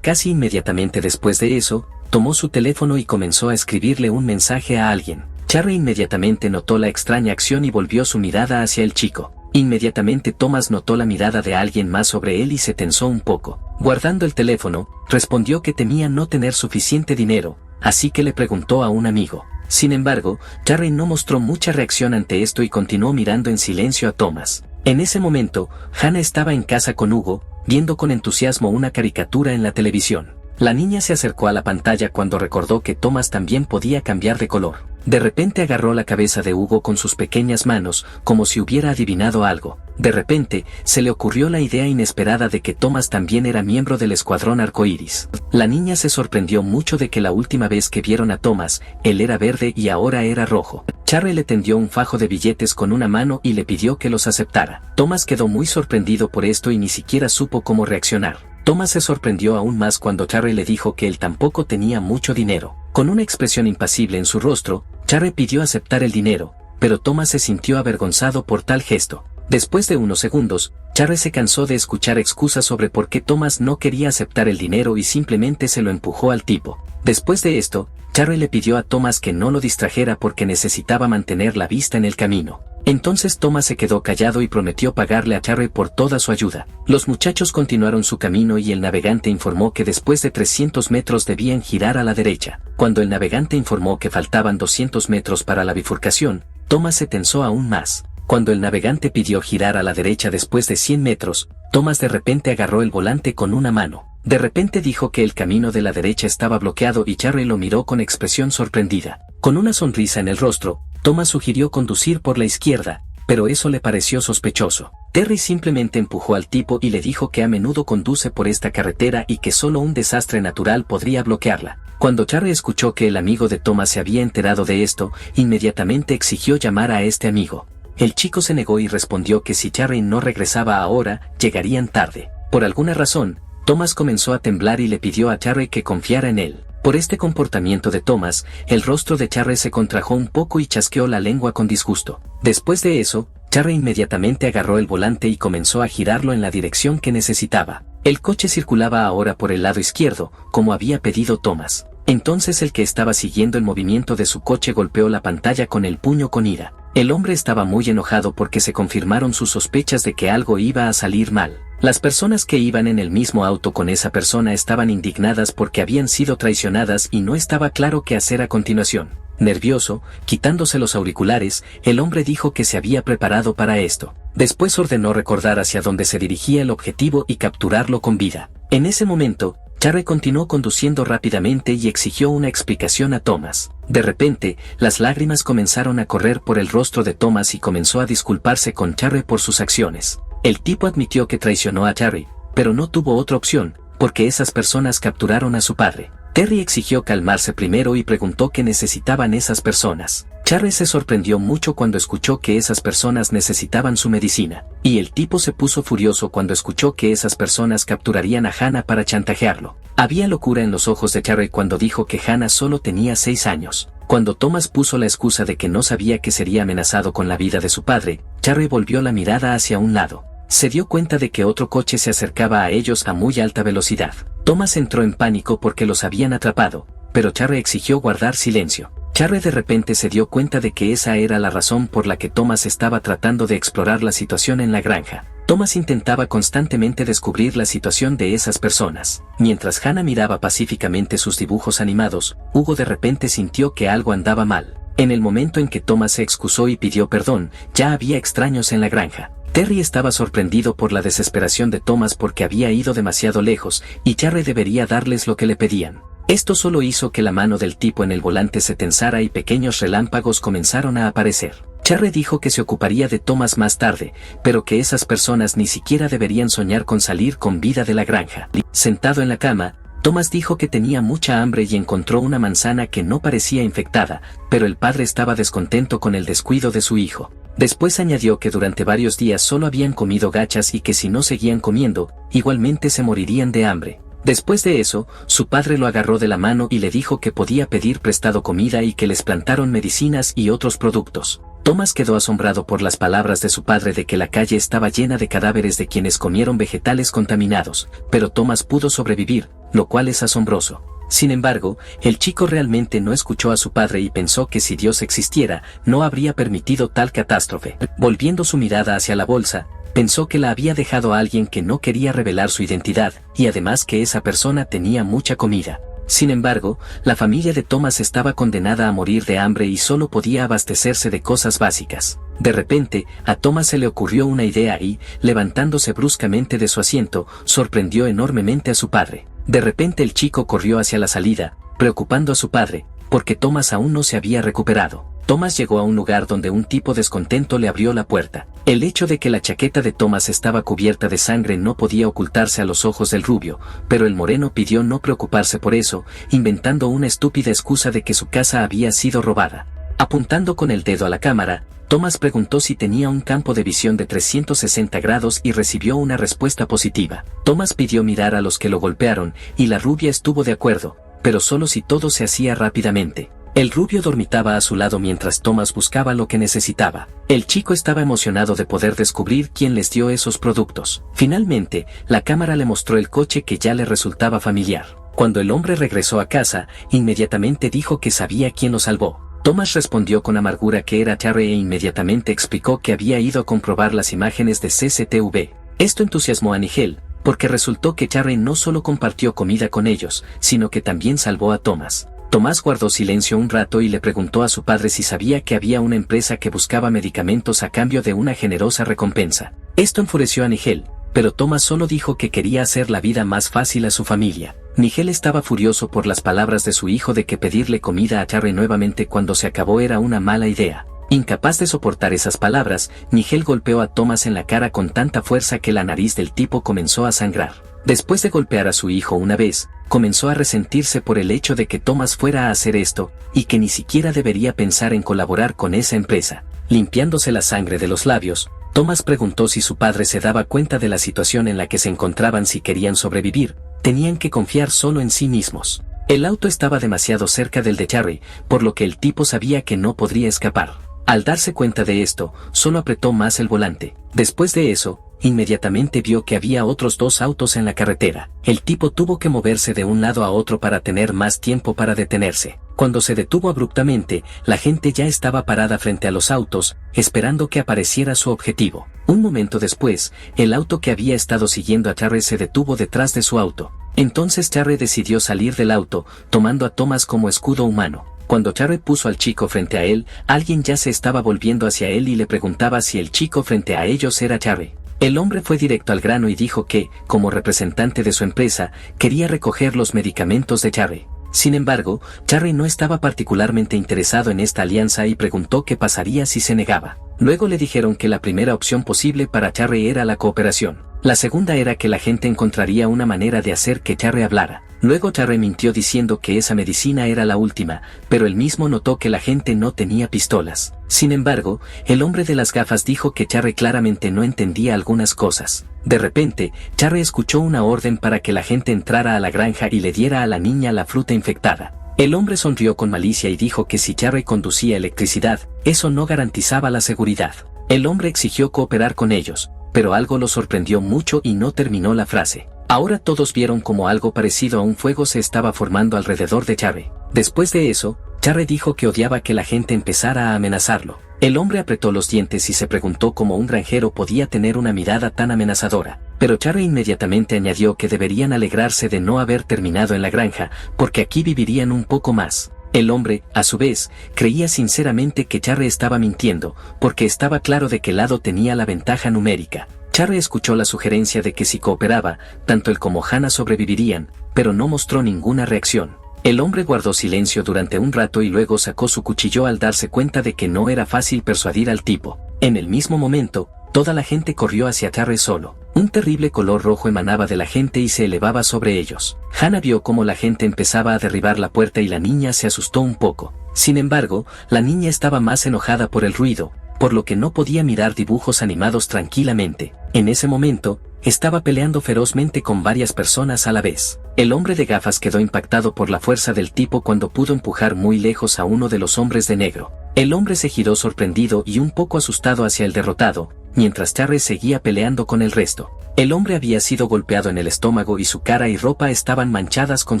casi inmediatamente después de eso, tomó su teléfono y comenzó a escribirle un mensaje a alguien. Charry inmediatamente notó la extraña acción y volvió su mirada hacia el chico. Inmediatamente Thomas notó la mirada de alguien más sobre él y se tensó un poco. Guardando el teléfono, respondió que temía no tener suficiente dinero, así que le preguntó a un amigo. Sin embargo, Charry no mostró mucha reacción ante esto y continuó mirando en silencio a Thomas. En ese momento, Hannah estaba en casa con Hugo, viendo con entusiasmo una caricatura en la televisión. La niña se acercó a la pantalla cuando recordó que Thomas también podía cambiar de color. De repente agarró la cabeza de Hugo con sus pequeñas manos, como si hubiera adivinado algo. De repente, se le ocurrió la idea inesperada de que Thomas también era miembro del escuadrón arcoíris. La niña se sorprendió mucho de que la última vez que vieron a Thomas, él era verde y ahora era rojo. Charry le tendió un fajo de billetes con una mano y le pidió que los aceptara. Thomas quedó muy sorprendido por esto y ni siquiera supo cómo reaccionar. Thomas se sorprendió aún más cuando Charry le dijo que él tampoco tenía mucho dinero. Con una expresión impasible en su rostro, Charry pidió aceptar el dinero, pero Thomas se sintió avergonzado por tal gesto. Después de unos segundos, Charry se cansó de escuchar excusas sobre por qué Thomas no quería aceptar el dinero y simplemente se lo empujó al tipo. Después de esto, Charry le pidió a Thomas que no lo distrajera porque necesitaba mantener la vista en el camino. Entonces Thomas se quedó callado y prometió pagarle a Charry por toda su ayuda. Los muchachos continuaron su camino y el navegante informó que después de 300 metros debían girar a la derecha. Cuando el navegante informó que faltaban 200 metros para la bifurcación, Thomas se tensó aún más. Cuando el navegante pidió girar a la derecha después de 100 metros, Thomas de repente agarró el volante con una mano. De repente dijo que el camino de la derecha estaba bloqueado y Charry lo miró con expresión sorprendida. Con una sonrisa en el rostro, Thomas sugirió conducir por la izquierda, pero eso le pareció sospechoso. Terry simplemente empujó al tipo y le dijo que a menudo conduce por esta carretera y que solo un desastre natural podría bloquearla. Cuando Charry escuchó que el amigo de Thomas se había enterado de esto, inmediatamente exigió llamar a este amigo. El chico se negó y respondió que si Charry no regresaba ahora, llegarían tarde. Por alguna razón, Thomas comenzó a temblar y le pidió a Charry que confiara en él. Por este comportamiento de Thomas, el rostro de Charry se contrajo un poco y chasqueó la lengua con disgusto. Después de eso, Charry inmediatamente agarró el volante y comenzó a girarlo en la dirección que necesitaba. El coche circulaba ahora por el lado izquierdo, como había pedido Thomas. Entonces el que estaba siguiendo el movimiento de su coche golpeó la pantalla con el puño con ira. El hombre estaba muy enojado porque se confirmaron sus sospechas de que algo iba a salir mal. Las personas que iban en el mismo auto con esa persona estaban indignadas porque habían sido traicionadas y no estaba claro qué hacer a continuación. Nervioso, quitándose los auriculares, el hombre dijo que se había preparado para esto. Después ordenó recordar hacia dónde se dirigía el objetivo y capturarlo con vida. En ese momento, Charry continuó conduciendo rápidamente y exigió una explicación a Thomas. De repente, las lágrimas comenzaron a correr por el rostro de Thomas y comenzó a disculparse con Charry por sus acciones. El tipo admitió que traicionó a Charry, pero no tuvo otra opción, porque esas personas capturaron a su padre. Terry exigió calmarse primero y preguntó qué necesitaban esas personas. Charry se sorprendió mucho cuando escuchó que esas personas necesitaban su medicina, y el tipo se puso furioso cuando escuchó que esas personas capturarían a Hannah para chantajearlo. Había locura en los ojos de Charry cuando dijo que Hannah solo tenía 6 años. Cuando Thomas puso la excusa de que no sabía que sería amenazado con la vida de su padre, Charry volvió la mirada hacia un lado. Se dio cuenta de que otro coche se acercaba a ellos a muy alta velocidad. Thomas entró en pánico porque los habían atrapado, pero Charry exigió guardar silencio. Charry de repente se dio cuenta de que esa era la razón por la que Thomas estaba tratando de explorar la situación en la granja. Thomas intentaba constantemente descubrir la situación de esas personas. Mientras Hannah miraba pacíficamente sus dibujos animados, Hugo de repente sintió que algo andaba mal. En el momento en que Thomas se excusó y pidió perdón, ya había extraños en la granja. Terry estaba sorprendido por la desesperación de Thomas porque había ido demasiado lejos, y Charlie debería darles lo que le pedían. Esto solo hizo que la mano del tipo en el volante se tensara y pequeños relámpagos comenzaron a aparecer. Charlie dijo que se ocuparía de Thomas más tarde, pero que esas personas ni siquiera deberían soñar con salir con vida de la granja. Sentado en la cama, Thomas dijo que tenía mucha hambre y encontró una manzana que no parecía infectada, pero el padre estaba descontento con el descuido de su hijo. Después añadió que durante varios días solo habían comido gachas y que si no seguían comiendo, igualmente se morirían de hambre. Después de eso, su padre lo agarró de la mano y le dijo que podía pedir prestado comida y que les plantaron medicinas y otros productos. Thomas quedó asombrado por las palabras de su padre de que la calle estaba llena de cadáveres de quienes comieron vegetales contaminados, pero Thomas pudo sobrevivir, lo cual es asombroso. Sin embargo, el chico realmente no escuchó a su padre y pensó que si Dios existiera, no habría permitido tal catástrofe. Volviendo su mirada hacia la bolsa, pensó que la había dejado a alguien que no quería revelar su identidad, y además que esa persona tenía mucha comida. Sin embargo, la familia de Thomas estaba condenada a morir de hambre y solo podía abastecerse de cosas básicas. De repente, a Thomas se le ocurrió una idea y, levantándose bruscamente de su asiento, sorprendió enormemente a su padre. De repente el chico corrió hacia la salida, preocupando a su padre, porque Thomas aún no se había recuperado. Thomas llegó a un lugar donde un tipo descontento le abrió la puerta. El hecho de que la chaqueta de Thomas estaba cubierta de sangre no podía ocultarse a los ojos del rubio, pero el moreno pidió no preocuparse por eso, inventando una estúpida excusa de que su casa había sido robada. Apuntando con el dedo a la cámara, Thomas preguntó si tenía un campo de visión de 360 grados y recibió una respuesta positiva. Thomas pidió mirar a los que lo golpearon, y la rubia estuvo de acuerdo, pero solo si todo se hacía rápidamente. El rubio dormitaba a su lado mientras Thomas buscaba lo que necesitaba. El chico estaba emocionado de poder descubrir quién les dio esos productos. Finalmente, la cámara le mostró el coche que ya le resultaba familiar. Cuando el hombre regresó a casa, inmediatamente dijo que sabía quién lo salvó. Thomas respondió con amargura que era Charlie e inmediatamente explicó que había ido a comprobar las imágenes de CCTV. Esto entusiasmó a Nigel, porque resultó que Charlie no solo compartió comida con ellos, sino que también salvó a Thomas. Tomás guardó silencio un rato y le preguntó a su padre si sabía que había una empresa que buscaba medicamentos a cambio de una generosa recompensa. Esto enfureció a Nigel, pero Tomás solo dijo que quería hacer la vida más fácil a su familia. Nigel estaba furioso por las palabras de su hijo de que pedirle comida a Charlie nuevamente cuando se acabó era una mala idea. Incapaz de soportar esas palabras, Nigel golpeó a Tomás en la cara con tanta fuerza que la nariz del tipo comenzó a sangrar. Después de golpear a su hijo una vez, comenzó a resentirse por el hecho de que Thomas fuera a hacer esto, y que ni siquiera debería pensar en colaborar con esa empresa. Limpiándose la sangre de los labios, Thomas preguntó si su padre se daba cuenta de la situación en la que se encontraban si querían sobrevivir. Tenían que confiar solo en sí mismos. El auto estaba demasiado cerca del de Charlie, por lo que el tipo sabía que no podría escapar. Al darse cuenta de esto, solo apretó más el volante. Después de eso, inmediatamente vio que había otros dos autos en la carretera. El tipo tuvo que moverse de un lado a otro para tener más tiempo para detenerse. Cuando se detuvo abruptamente, la gente ya estaba parada frente a los autos, esperando que apareciera su objetivo. Un momento después, el auto que había estado siguiendo a Charlie se detuvo detrás de su auto. Entonces Charlie decidió salir del auto, tomando a Thomas como escudo humano. Cuando Charlie puso al chico frente a él, alguien ya se estaba volviendo hacia él y le preguntaba si el chico frente a ellos era Charlie. El hombre fue directo al grano y dijo que, como representante de su empresa, quería recoger los medicamentos de Charlie. Sin embargo, Charlie no estaba particularmente interesado en esta alianza y preguntó qué pasaría si se negaba. Luego le dijeron que la primera opción posible para Charlie era la cooperación. La segunda era que la gente encontraría una manera de hacer que Charlie hablara. Luego Charlie mintió diciendo que esa medicina era la última, pero él mismo notó que la gente no tenía pistolas. Sin embargo, el hombre de las gafas dijo que Charlie claramente no entendía algunas cosas. De repente, Charlie escuchó una orden para que la gente entrara a la granja y le diera a la niña la fruta infectada. El hombre sonrió con malicia y dijo que si Charlie conducía electricidad, eso no garantizaba la seguridad. El hombre exigió cooperar con ellos, pero algo lo sorprendió mucho y no terminó la frase. Ahora todos vieron como algo parecido a un fuego se estaba formando alrededor de Charlie. Después de eso, Charlie dijo que odiaba que la gente empezara a amenazarlo. El hombre apretó los dientes y se preguntó cómo un granjero podía tener una mirada tan amenazadora. Pero Charlie inmediatamente añadió que deberían alegrarse de no haber terminado en la granja, porque aquí vivirían un poco más. El hombre, a su vez, creía sinceramente que Charry estaba mintiendo, porque estaba claro de que el lado tenía la ventaja numérica. Charry escuchó la sugerencia de que si cooperaba, tanto él como Hannah sobrevivirían, pero no mostró ninguna reacción. El hombre guardó silencio durante un rato y luego sacó su cuchillo al darse cuenta de que no era fácil persuadir al tipo. En el mismo momento, toda la gente corrió hacia Charry solo. Un terrible color rojo emanaba de la gente y se elevaba sobre ellos. Hannah vio cómo la gente empezaba a derribar la puerta y la niña se asustó un poco. Sin embargo, la niña estaba más enojada por el ruido, por lo que no podía mirar dibujos animados tranquilamente. En ese momento, estaba peleando ferozmente con varias personas a la vez. El hombre de gafas quedó impactado por la fuerza del tipo cuando pudo empujar muy lejos a uno de los hombres de negro. El hombre se giró sorprendido y un poco asustado hacia el derrotado, mientras Charry seguía peleando con el resto. El hombre había sido golpeado en el estómago y su cara y ropa estaban manchadas con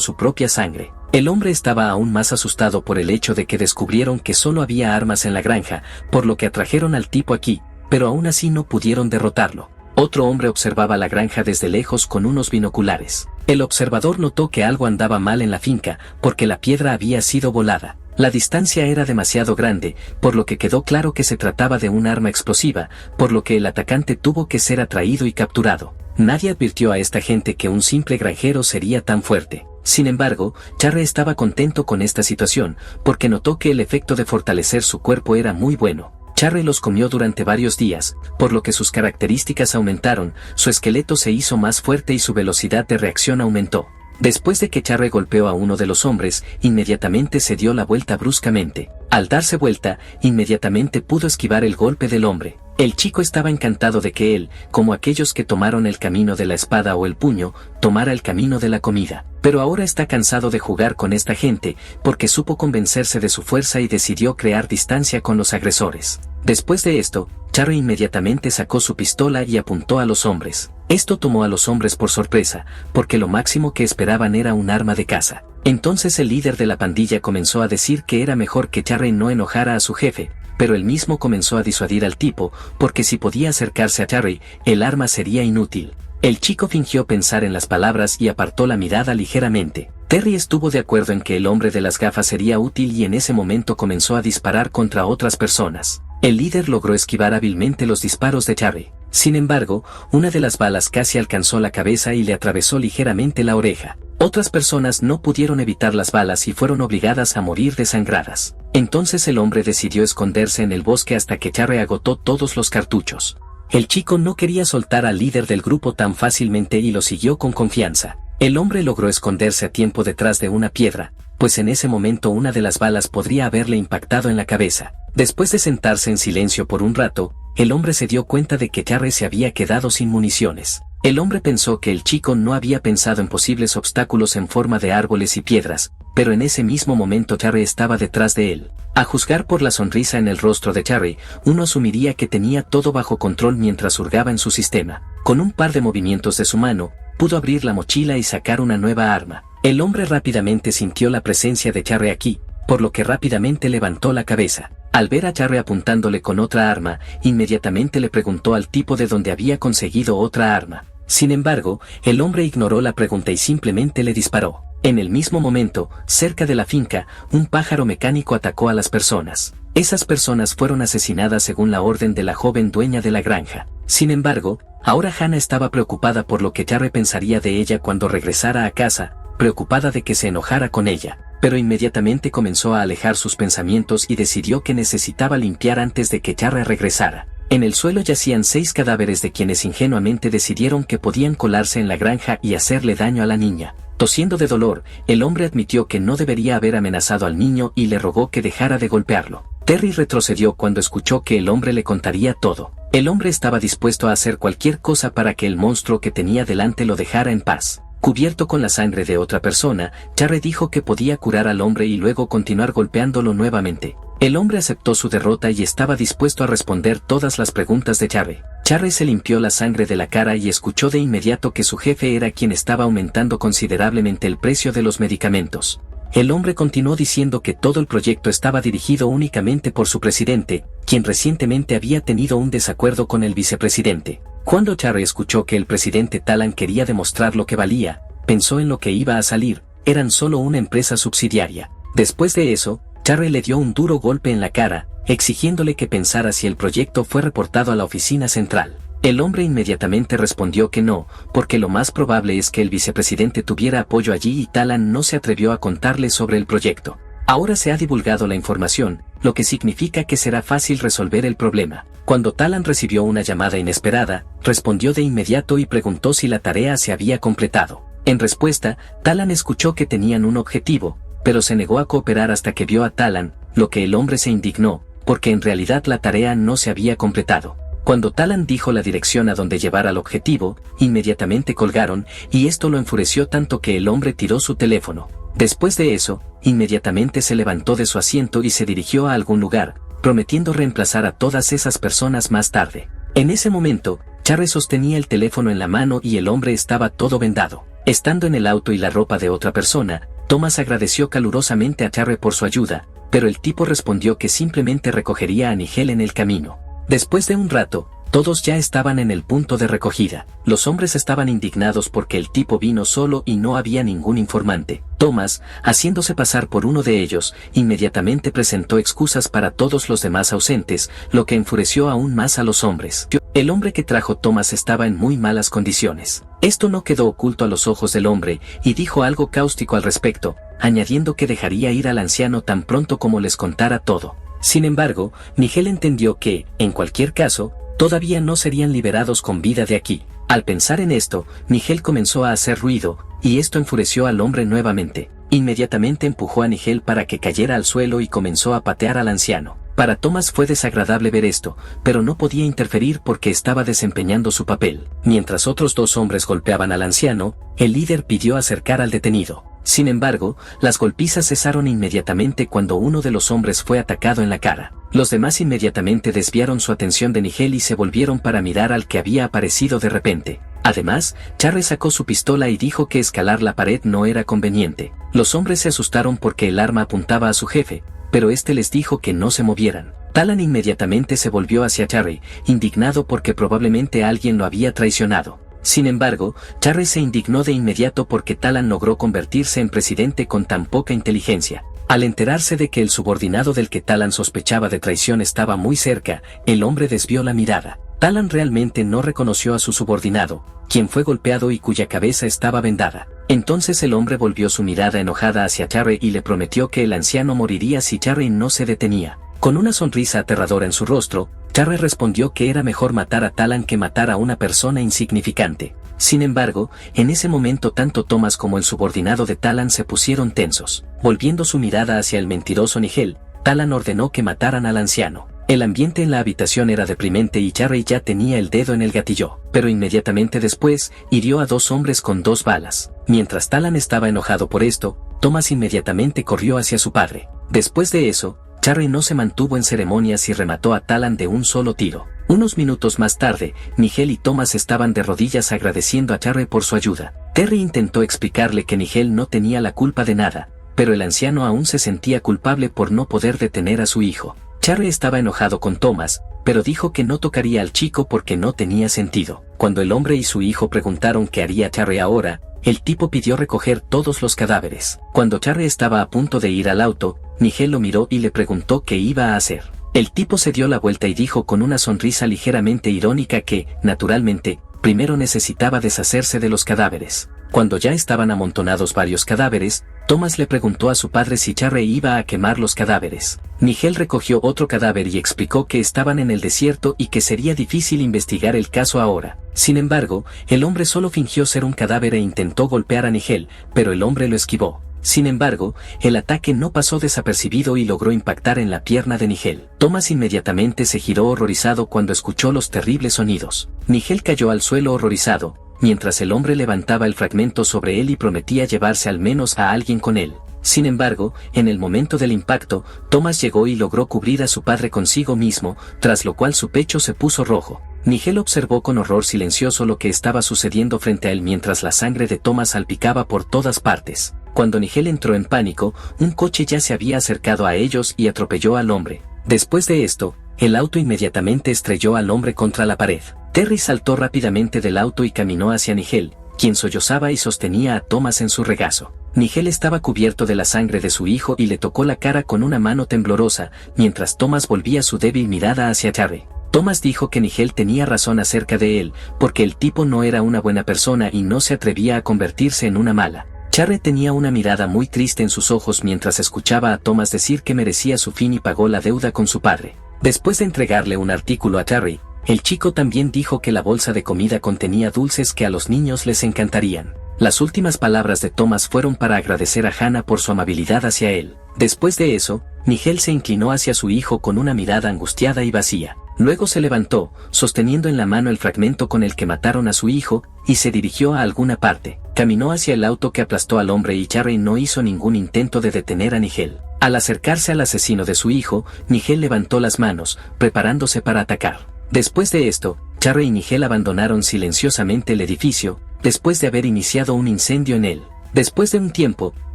su propia sangre. El hombre estaba aún más asustado por el hecho de que descubrieron que solo había armas en la granja, por lo que atrajeron al tipo aquí, pero aún así no pudieron derrotarlo. Otro hombre observaba la granja desde lejos con unos binoculares. El observador notó que algo andaba mal en la finca, porque la piedra había sido volada. La distancia era demasiado grande, por lo que quedó claro que se trataba de un arma explosiva, por lo que el atacante tuvo que ser atraído y capturado. Nadie advirtió a esta gente que un simple granjero sería tan fuerte. Sin embargo, Charry estaba contento con esta situación, porque notó que el efecto de fortalecer su cuerpo era muy bueno. Charry los comió durante varios días, por lo que sus características aumentaron, su esqueleto se hizo más fuerte y su velocidad de reacción aumentó. Después de que Charry golpeó a uno de los hombres, inmediatamente se dio la vuelta bruscamente. Al darse vuelta, inmediatamente pudo esquivar el golpe del hombre. El chico estaba encantado de que él, como aquellos que tomaron el camino de la espada o el puño, tomara el camino de la comida. Pero ahora está cansado de jugar con esta gente, porque supo convencerse de su fuerza y decidió crear distancia con los agresores. Después de esto, Charry inmediatamente sacó su pistola y apuntó a los hombres. Esto tomó a los hombres por sorpresa, porque lo máximo que esperaban era un arma de caza. Entonces el líder de la pandilla comenzó a decir que era mejor que Charry no enojara a su jefe, pero él mismo comenzó a disuadir al tipo, porque si podía acercarse a Charry, el arma sería inútil. El chico fingió pensar en las palabras y apartó la mirada ligeramente. Terry estuvo de acuerdo en que el hombre de las gafas sería útil y en ese momento comenzó a disparar contra otras personas. El líder logró esquivar hábilmente los disparos de Charry. Sin embargo, una de las balas casi alcanzó la cabeza y le atravesó ligeramente la oreja. Otras personas no pudieron evitar las balas y fueron obligadas a morir desangradas. Entonces el hombre decidió esconderse en el bosque hasta que Charry agotó todos los cartuchos. El chico no quería soltar al líder del grupo tan fácilmente y lo siguió con confianza. El hombre logró esconderse a tiempo detrás de una piedra, pues en ese momento una de las balas podría haberle impactado en la cabeza. Después de sentarse en silencio por un rato, el hombre se dio cuenta de que Charry se había quedado sin municiones. El hombre pensó que el chico no había pensado en posibles obstáculos en forma de árboles y piedras, pero en ese mismo momento Charry estaba detrás de él. A juzgar por la sonrisa en el rostro de Charry, uno asumiría que tenía todo bajo control mientras hurgaba en su sistema. Con un par de movimientos de su mano, pudo abrir la mochila y sacar una nueva arma. El hombre rápidamente sintió la presencia de Charry aquí, por lo que rápidamente levantó la cabeza. Al ver a Charry apuntándole con otra arma, inmediatamente le preguntó al tipo de dónde había conseguido otra arma. Sin embargo, el hombre ignoró la pregunta y simplemente le disparó. En el mismo momento, cerca de la finca, un pájaro mecánico atacó a las personas. Esas personas fueron asesinadas según la orden de la joven dueña de la granja. Sin embargo, ahora Hannah estaba preocupada por lo que Charry pensaría de ella cuando regresara a casa, preocupada de que se enojara con ella, pero inmediatamente comenzó a alejar sus pensamientos y decidió que necesitaba limpiar antes de que Charry regresara. En el suelo yacían 6 cadáveres de quienes ingenuamente decidieron que podían colarse en la granja y hacerle daño a la niña. Tosiendo de dolor, el hombre admitió que no debería haber amenazado al niño y le rogó que dejara de golpearlo. Terry retrocedió cuando escuchó que el hombre le contaría todo. El hombre estaba dispuesto a hacer cualquier cosa para que el monstruo que tenía delante lo dejara en paz. Cubierto con la sangre de otra persona, Charry dijo que podía curar al hombre y luego continuar golpeándolo nuevamente. El hombre aceptó su derrota y estaba dispuesto a responder todas las preguntas de Charry. Charry se limpió la sangre de la cara y escuchó de inmediato que su jefe era quien estaba aumentando considerablemente el precio de los medicamentos. El hombre continuó diciendo que todo el proyecto estaba dirigido únicamente por su presidente, quien recientemente había tenido un desacuerdo con el vicepresidente. Cuando Charry escuchó que el presidente Talan quería demostrar lo que valía, pensó en lo que iba a salir, eran solo una empresa subsidiaria. Después de eso, Charry le dio un duro golpe en la cara, exigiéndole que pensara si el proyecto fue reportado a la oficina central. El hombre inmediatamente respondió que no, porque lo más probable es que el vicepresidente tuviera apoyo allí y Talan no se atrevió a contarle sobre el proyecto. Ahora se ha divulgado la información, lo que significa que será fácil resolver el problema. Cuando Talan recibió una llamada inesperada, respondió de inmediato y preguntó si la tarea se había completado. En respuesta, Talan escuchó que tenían un objetivo, pero se negó a cooperar hasta que vio a Talan, lo que el hombre se indignó, porque en realidad la tarea no se había completado. Cuando Talan dijo la dirección a donde llevar al objetivo, inmediatamente colgaron, y esto lo enfureció tanto que el hombre tiró su teléfono. Después de eso, inmediatamente se levantó de su asiento y se dirigió a algún lugar, prometiendo reemplazar a todas esas personas más tarde. En ese momento, Charry sostenía el teléfono en la mano y el hombre estaba todo vendado. Estando en el auto y la ropa de otra persona, Thomas agradeció calurosamente a Charry por su ayuda, pero el tipo respondió que simplemente recogería a Nigel en el camino. Después de un rato, todos ya estaban en el punto de recogida. Los hombres estaban indignados porque el tipo vino solo y no había ningún informante. Thomas, haciéndose pasar por uno de ellos, inmediatamente presentó excusas para todos los demás ausentes, lo que enfureció aún más a los hombres. El hombre que trajo Thomas estaba en muy malas condiciones. Esto no quedó oculto a los ojos del hombre, y dijo algo cáustico al respecto, añadiendo que dejaría ir al anciano tan pronto como les contara todo. Sin embargo, Nigel entendió que, en cualquier caso, todavía no serían liberados con vida de aquí. Al pensar en esto, Nigel comenzó a hacer ruido, y esto enfureció al hombre nuevamente. Inmediatamente empujó a Nigel para que cayera al suelo y comenzó a patear al anciano. Para Thomas fue desagradable ver esto, pero no podía interferir porque estaba desempeñando su papel. Mientras otros dos hombres golpeaban al anciano, el líder pidió acercar al detenido. Sin embargo, las golpizas cesaron inmediatamente cuando uno de los hombres fue atacado en la cara. Los demás inmediatamente desviaron su atención de Nigel y se volvieron para mirar al que había aparecido de repente. Además, Charry sacó su pistola y dijo que escalar la pared no era conveniente. Los hombres se asustaron porque el arma apuntaba a su jefe, pero este les dijo que no se movieran. Talan inmediatamente se volvió hacia Charry, indignado porque probablemente alguien lo había traicionado. Sin embargo, Charry se indignó de inmediato porque Talan logró convertirse en presidente con tan poca inteligencia. Al enterarse de que el subordinado del que Talan sospechaba de traición estaba muy cerca, el hombre desvió la mirada. Talan realmente no reconoció a su subordinado, quien fue golpeado y cuya cabeza estaba vendada. Entonces el hombre volvió su mirada enojada hacia Charry y le prometió que el anciano moriría si Charry no se detenía. Con una sonrisa aterradora en su rostro, Charry respondió que era mejor matar a Talan que matar a una persona insignificante. Sin embargo, en ese momento tanto Thomas como el subordinado de Talan se pusieron tensos. Volviendo su mirada hacia el mentiroso Nigel, Talan ordenó que mataran al anciano. El ambiente en la habitación era deprimente y Charry ya tenía el dedo en el gatillo, pero inmediatamente después, hirió a dos hombres con 2 balas. Mientras Talan estaba enojado por esto, Thomas inmediatamente corrió hacia su padre. Después de eso, Charry no se mantuvo en ceremonias y remató a Talan de un solo tiro. Unos minutos más tarde, Nigel y Thomas estaban de rodillas agradeciendo a Charry por su ayuda. Terry intentó explicarle que Nigel no tenía la culpa de nada, pero el anciano aún se sentía culpable por no poder detener a su hijo. Charry estaba enojado con Thomas, pero dijo que no tocaría al chico porque no tenía sentido. Cuando el hombre y su hijo preguntaron qué haría Charry ahora, el tipo pidió recoger todos los cadáveres. Cuando Charry estaba a punto de ir al auto, Nigel lo miró y le preguntó qué iba a hacer. El tipo se dio la vuelta y dijo con una sonrisa ligeramente irónica que, naturalmente, primero necesitaba deshacerse de los cadáveres. Cuando ya estaban amontonados varios cadáveres, Thomas le preguntó a su padre si Charry iba a quemar los cadáveres. Nigel recogió otro cadáver y explicó que estaban en el desierto y que sería difícil investigar el caso ahora. Sin embargo, el hombre solo fingió ser un cadáver e intentó golpear a Nigel, pero el hombre lo esquivó. Sin embargo, el ataque no pasó desapercibido y logró impactar en la pierna de Nigel. Thomas inmediatamente se giró horrorizado cuando escuchó los terribles sonidos. Nigel cayó al suelo horrorizado, mientras el hombre levantaba el fragmento sobre él y prometía llevarse al menos a alguien con él. Sin embargo, en el momento del impacto, Thomas llegó y logró cubrir a su padre consigo mismo, tras lo cual su pecho se puso rojo. Nigel observó con horror silencioso lo que estaba sucediendo frente a él mientras la sangre de Thomas salpicaba por todas partes. Cuando Nigel entró en pánico, un coche ya se había acercado a ellos y atropelló al hombre. Después de esto, el auto inmediatamente estrelló al hombre contra la pared. Terry saltó rápidamente del auto y caminó hacia Nigel, quien sollozaba y sostenía a Thomas en su regazo. Nigel estaba cubierto de la sangre de su hijo y le tocó la cara con una mano temblorosa, mientras Thomas volvía su débil mirada hacia Charry. Thomas dijo que Nigel tenía razón acerca de él, porque el tipo no era una buena persona y no se atrevía a convertirse en una mala. Charry tenía una mirada muy triste en sus ojos mientras escuchaba a Thomas decir que merecía su fin y pagó la deuda con su padre. Después de entregarle un artículo a Charry, el chico también dijo que la bolsa de comida contenía dulces que a los niños les encantarían. Las últimas palabras de Thomas fueron para agradecer a Hannah por su amabilidad hacia él. Después de eso, Nigel se inclinó hacia su hijo con una mirada angustiada y vacía. Luego se levantó, sosteniendo en la mano el fragmento con el que mataron a su hijo, y se dirigió a alguna parte. Caminó hacia el auto que aplastó al hombre y Charry no hizo ningún intento de detener a Nigel. Al acercarse al asesino de su hijo, Nigel levantó las manos, preparándose para atacar. Después de esto, Charry y Nigel abandonaron silenciosamente el edificio, después de haber iniciado un incendio en él. Después de un tiempo,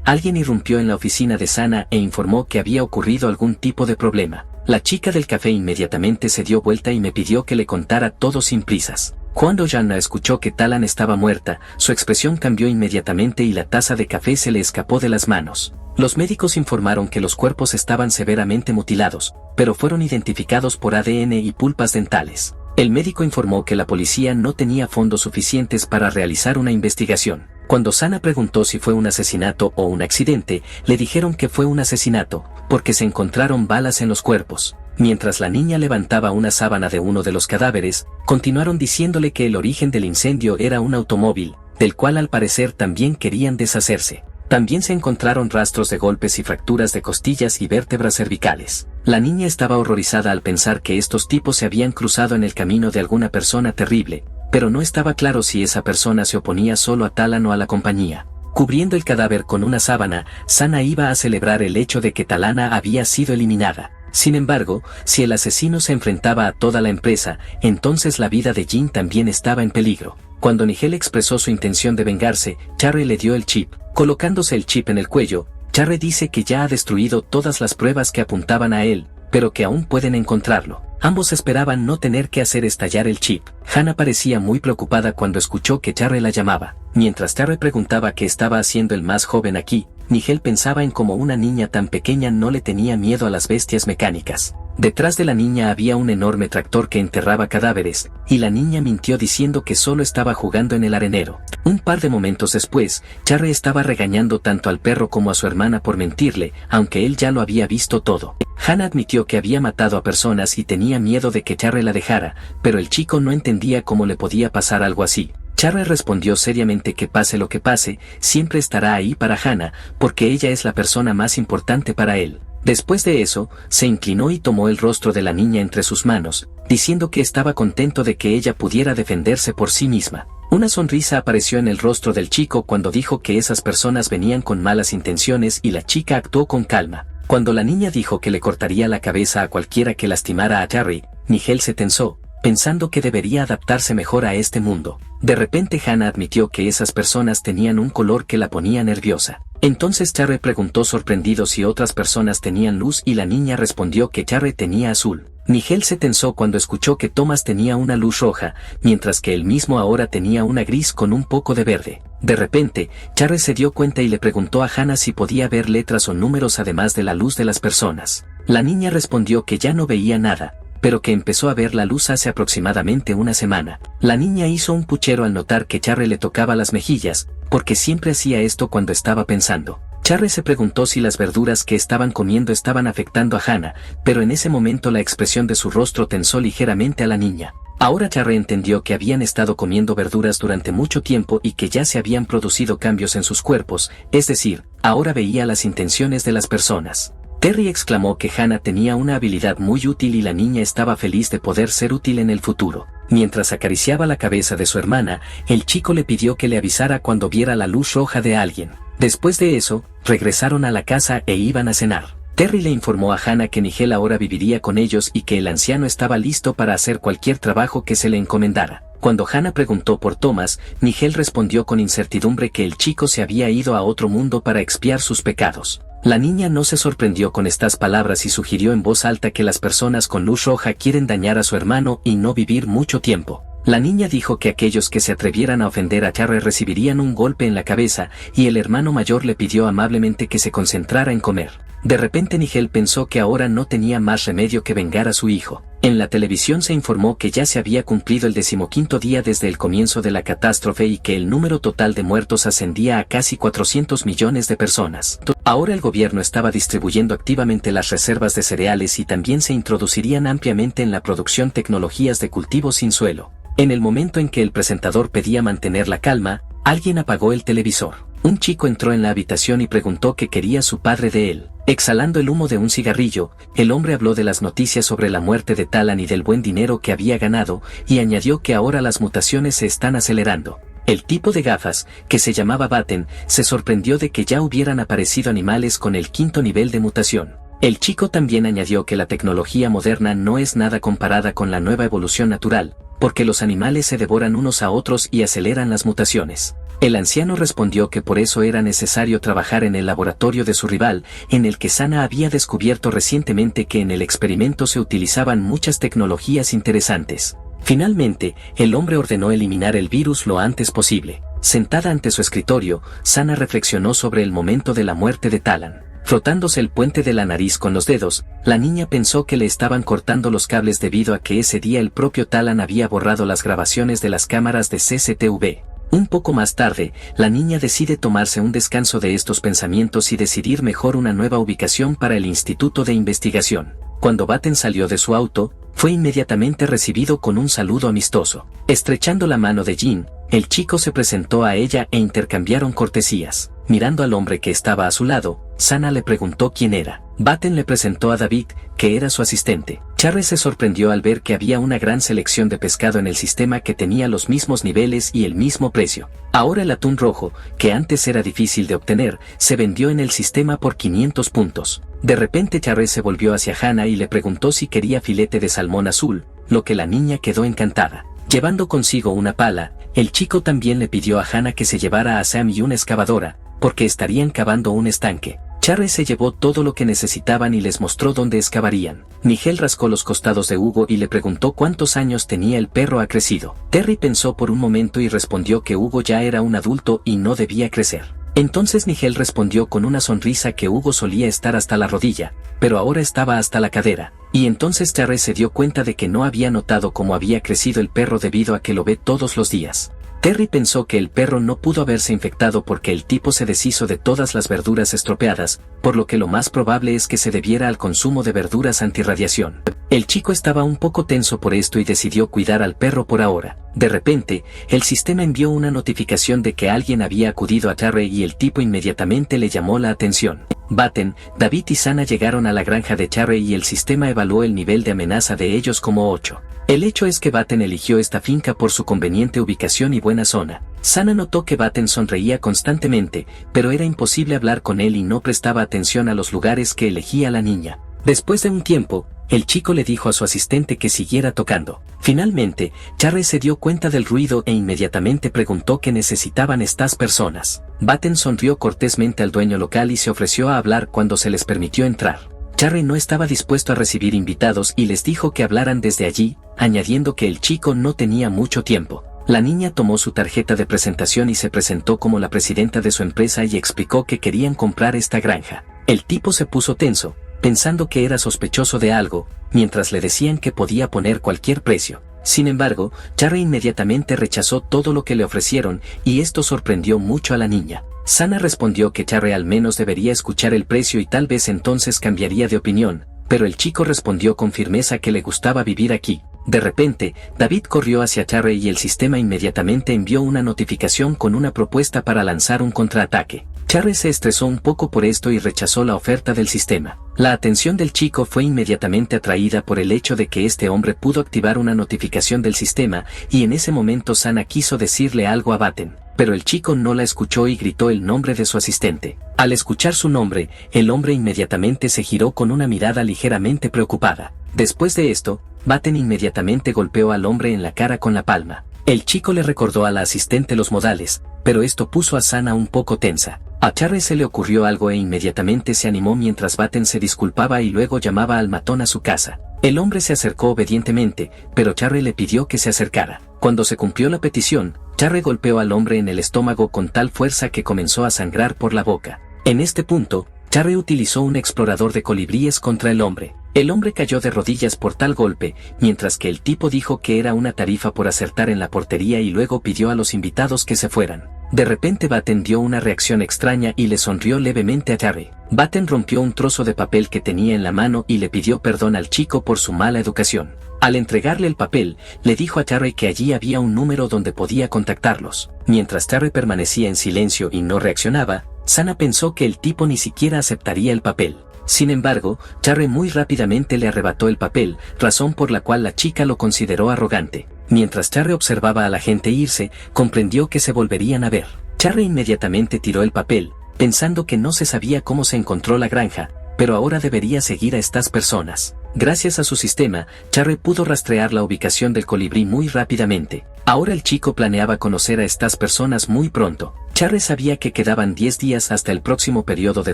alguien irrumpió en la oficina de Sana e informó que había ocurrido algún tipo de problema. La chica del café inmediatamente se dio vuelta y me pidió que le contara todo sin prisas. Cuando Jana escuchó que Talan estaba muerta, su expresión cambió inmediatamente y la taza de café se le escapó de las manos. Los médicos informaron que los cuerpos estaban severamente mutilados, pero fueron identificados por ADN y pulpas dentales. El médico informó que la policía no tenía fondos suficientes para realizar una investigación. Cuando Sana preguntó si fue un asesinato o un accidente, le dijeron que fue un asesinato, porque se encontraron balas en los cuerpos. Mientras la niña levantaba una sábana de uno de los cadáveres, continuaron diciéndole que el origen del incendio era un automóvil, del cual al parecer también querían deshacerse. También se encontraron rastros de golpes y fracturas de costillas y vértebras cervicales. La niña estaba horrorizada al pensar que estos tipos se habían cruzado en el camino de alguna persona terrible, pero no estaba claro si esa persona se oponía solo a Talan o a la compañía. Cubriendo el cadáver con una sábana, Sana iba a celebrar el hecho de que Talana había sido eliminada. Sin embargo, si el asesino se enfrentaba a toda la empresa, entonces la vida de Jin también estaba en peligro. Cuando Nigel expresó su intención de vengarse, Charry le dio el chip. Colocándose el chip en el cuello, Charry dice que ya ha destruido todas las pruebas que apuntaban a él, pero que aún pueden encontrarlo. Ambos esperaban no tener que hacer estallar el chip. Hannah parecía muy preocupada cuando escuchó que Charry la llamaba. Mientras Charry preguntaba qué estaba haciendo el más joven aquí, Nigel pensaba en cómo una niña tan pequeña no le tenía miedo a las bestias mecánicas. Detrás de la niña había un enorme tractor que enterraba cadáveres, y la niña mintió diciendo que solo estaba jugando en el arenero. Un par de momentos después, Charry estaba regañando tanto al perro como a su hermana por mentirle, aunque él ya lo había visto todo. Hannah admitió que había matado a personas y tenía miedo de que Charry la dejara, pero el chico no entendía cómo le podía pasar algo así. Charry respondió seriamente que pase lo que pase, siempre estará ahí para Hannah, porque ella es la persona más importante para él. Después de eso, se inclinó y tomó el rostro de la niña entre sus manos, diciendo que estaba contento de que ella pudiera defenderse por sí misma. Una sonrisa apareció en el rostro del chico cuando dijo que esas personas venían con malas intenciones y la chica actuó con calma. Cuando la niña dijo que le cortaría la cabeza a cualquiera que lastimara a Charry, Nigel se tensó, pensando que debería adaptarse mejor a este mundo. De repente Hannah admitió que esas personas tenían un color que la ponía nerviosa. Entonces Charry preguntó sorprendido si otras personas tenían luz y la niña respondió que Charry tenía azul. Nigel se tensó cuando escuchó que Thomas tenía una luz roja, mientras que él mismo ahora tenía una gris con un poco de verde. De repente, Charry se dio cuenta y le preguntó a Hannah si podía ver letras o números además de la luz de las personas. La niña respondió que ya no veía nada, pero que empezó a ver la luz hace aproximadamente una semana. La niña hizo un puchero al notar que Charry le tocaba las mejillas, porque siempre hacía esto cuando estaba pensando. Charry se preguntó si las verduras que estaban comiendo estaban afectando a Hannah, pero en ese momento la expresión de su rostro tensó ligeramente a la niña. Ahora Charry entendió que habían estado comiendo verduras durante mucho tiempo y que ya se habían producido cambios en sus cuerpos, es decir, ahora veía las intenciones de las personas. Terry exclamó que Hannah tenía una habilidad muy útil y la niña estaba feliz de poder ser útil en el futuro. Mientras acariciaba la cabeza de su hermana, el chico le pidió que le avisara cuando viera la luz roja de alguien. Después de eso, regresaron a la casa e iban a cenar. Terry le informó a Hannah que Nigel ahora viviría con ellos y que el anciano estaba listo para hacer cualquier trabajo que se le encomendara. Cuando Hannah preguntó por Thomas, Nigel respondió con incertidumbre que el chico se había ido a otro mundo para expiar sus pecados. La niña no se sorprendió con estas palabras y sugirió en voz alta que las personas con luz roja quieren dañar a su hermano y no vivir mucho tiempo. La niña dijo que aquellos que se atrevieran a ofender a Charry recibirían un golpe en la cabeza, y el hermano mayor le pidió amablemente que se concentrara en comer. De repente Nigel pensó que ahora no tenía más remedio que vengar a su hijo. En la televisión se informó que ya se había cumplido el 15º día desde el comienzo de la catástrofe y que el número total de muertos ascendía a casi 400 millones de personas. Ahora el gobierno estaba distribuyendo activamente las reservas de cereales y también se introducirían ampliamente en la producción tecnologías de cultivo sin suelo. En el momento en que el presentador pedía mantener la calma, alguien apagó el televisor. Un chico entró en la habitación y preguntó qué quería su padre de él. Exhalando el humo de un cigarrillo, el hombre habló de las noticias sobre la muerte de Talan y del buen dinero que había ganado, y añadió que ahora las mutaciones se están acelerando. El tipo de gafas, que se llamaba Batten, se sorprendió de que ya hubieran aparecido animales con el 5º nivel de mutación. El chico también añadió que la tecnología moderna no es nada comparada con la nueva evolución natural, porque los animales se devoran unos a otros y aceleran las mutaciones. El anciano respondió que por eso era necesario trabajar en el laboratorio de su rival, en el que Sana había descubierto recientemente que en el experimento se utilizaban muchas tecnologías interesantes. Finalmente, el hombre ordenó eliminar el virus lo antes posible. Sentada ante su escritorio, Sana reflexionó sobre el momento de la muerte de Talan. Frotándose el puente de la nariz con los dedos, la niña pensó que le estaban cortando los cables debido a que ese día el propio Talan había borrado las grabaciones de las cámaras de CCTV. Un poco más tarde, la niña decide tomarse un descanso de estos pensamientos y decidir mejor una nueva ubicación para el Instituto de Investigación. Cuando Batten salió de su auto, fue inmediatamente recibido con un saludo amistoso. Estrechando la mano de Jean, el chico se presentó a ella e intercambiaron cortesías. Mirando al hombre que estaba a su lado, Sana le preguntó quién era. Batten le presentó a David, que era su asistente. Charry se sorprendió al ver que había una gran selección de pescado en el sistema que tenía los mismos niveles y el mismo precio. Ahora el atún rojo, que antes era difícil de obtener, se vendió en el sistema por 500 puntos. De repente Charry se volvió hacia Hannah y le preguntó si quería filete de salmón azul, lo que la niña quedó encantada. Llevando consigo una pala, el chico también le pidió a Hannah que se llevara a Sam y una excavadora, porque estarían cavando un estanque. Charry se llevó todo lo que necesitaban y les mostró dónde excavarían. Nigel rascó los costados de Hugo y le preguntó cuántos años tenía el perro acrecido. Terry pensó por un momento y respondió que Hugo ya era un adulto y no debía crecer. Entonces Nigel respondió con una sonrisa que Hugo solía estar hasta la rodilla, pero ahora estaba hasta la cadera. Y entonces Charry se dio cuenta de que no había notado cómo había crecido el perro debido a que lo ve todos los días. Terry pensó que el perro no pudo haberse infectado porque el tipo se deshizo de todas las verduras estropeadas, por lo que lo más probable es que se debiera al consumo de verduras antirradiación. El chico estaba un poco tenso por esto y decidió cuidar al perro por ahora. De repente, el sistema envió una notificación de que alguien había acudido a Terry y el tipo inmediatamente le llamó la atención. Batten, David y Sana llegaron a la granja de Terry y el sistema evaluó el nivel de amenaza de ellos como 8. El hecho es que Batten eligió esta finca por su conveniente ubicación y buena zona. Sana notó que Batten sonreía constantemente, pero era imposible hablar con él y no prestaba atención a los lugares que elegía la niña. Después de un tiempo, el chico le dijo a su asistente que siguiera tocando. Finalmente, Charry se dio cuenta del ruido e inmediatamente preguntó qué necesitaban estas personas. Batten sonrió cortésmente al dueño local y se ofreció a hablar cuando se les permitió entrar. Charry no estaba dispuesto a recibir invitados y les dijo que hablaran desde allí, añadiendo que el chico no tenía mucho tiempo. La niña tomó su tarjeta de presentación y se presentó como la presidenta de su empresa y explicó que querían comprar esta granja. El tipo se puso tenso, pensando que era sospechoso de algo, mientras le decían que podía poner cualquier precio. Sin embargo, Charry inmediatamente rechazó todo lo que le ofrecieron y esto sorprendió mucho a la niña. Sana respondió que Charry al menos debería escuchar el precio y tal vez entonces cambiaría de opinión, pero el chico respondió con firmeza que le gustaba vivir aquí. De repente, David corrió hacia Charry y el sistema inmediatamente envió una notificación con una propuesta para lanzar un contraataque. Charry se estresó un poco por esto y rechazó la oferta del sistema. La atención del chico fue inmediatamente atraída por el hecho de que este hombre pudo activar una notificación del sistema, y en ese momento Sana quiso decirle algo a Batten, pero el chico no la escuchó y gritó el nombre de su asistente. Al escuchar su nombre, el hombre inmediatamente se giró con una mirada ligeramente preocupada. Después de esto, Batten inmediatamente golpeó al hombre en la cara con la palma. El chico le recordó a la asistente los modales, pero esto puso a Sana un poco tensa. A Charry se le ocurrió algo e inmediatamente se animó mientras Batten se disculpaba y luego llamaba al matón a su casa. El hombre se acercó obedientemente, pero Charry le pidió que se acercara. Cuando se cumplió la petición, Charry golpeó al hombre en el estómago con tal fuerza que comenzó a sangrar por la boca. En este punto, Charry utilizó un explorador de colibríes contra el hombre. El hombre cayó de rodillas por tal golpe, mientras que el tipo dijo que era una tarifa por acertar en la portería y luego pidió a los invitados que se fueran. De repente Batten dio una reacción extraña y le sonrió levemente a Charry. Batten rompió un trozo de papel que tenía en la mano y le pidió perdón al chico por su mala educación. Al entregarle el papel, le dijo a Charry que allí había un número donde podía contactarlos. Mientras Charry permanecía en silencio y no reaccionaba, Sana pensó que el tipo ni siquiera aceptaría el papel. Sin embargo, Charry muy rápidamente le arrebató el papel, razón por la cual la chica lo consideró arrogante. Mientras Charry observaba a la gente irse, comprendió que se volverían a ver. Charry inmediatamente tiró el papel, pensando que no se sabía cómo se encontró la granja, pero ahora debería seguir a estas personas. Gracias a su sistema, Charry pudo rastrear la ubicación del colibrí muy rápidamente. Ahora el chico planeaba conocer a estas personas muy pronto. Charry sabía que quedaban 10 días hasta el próximo periodo de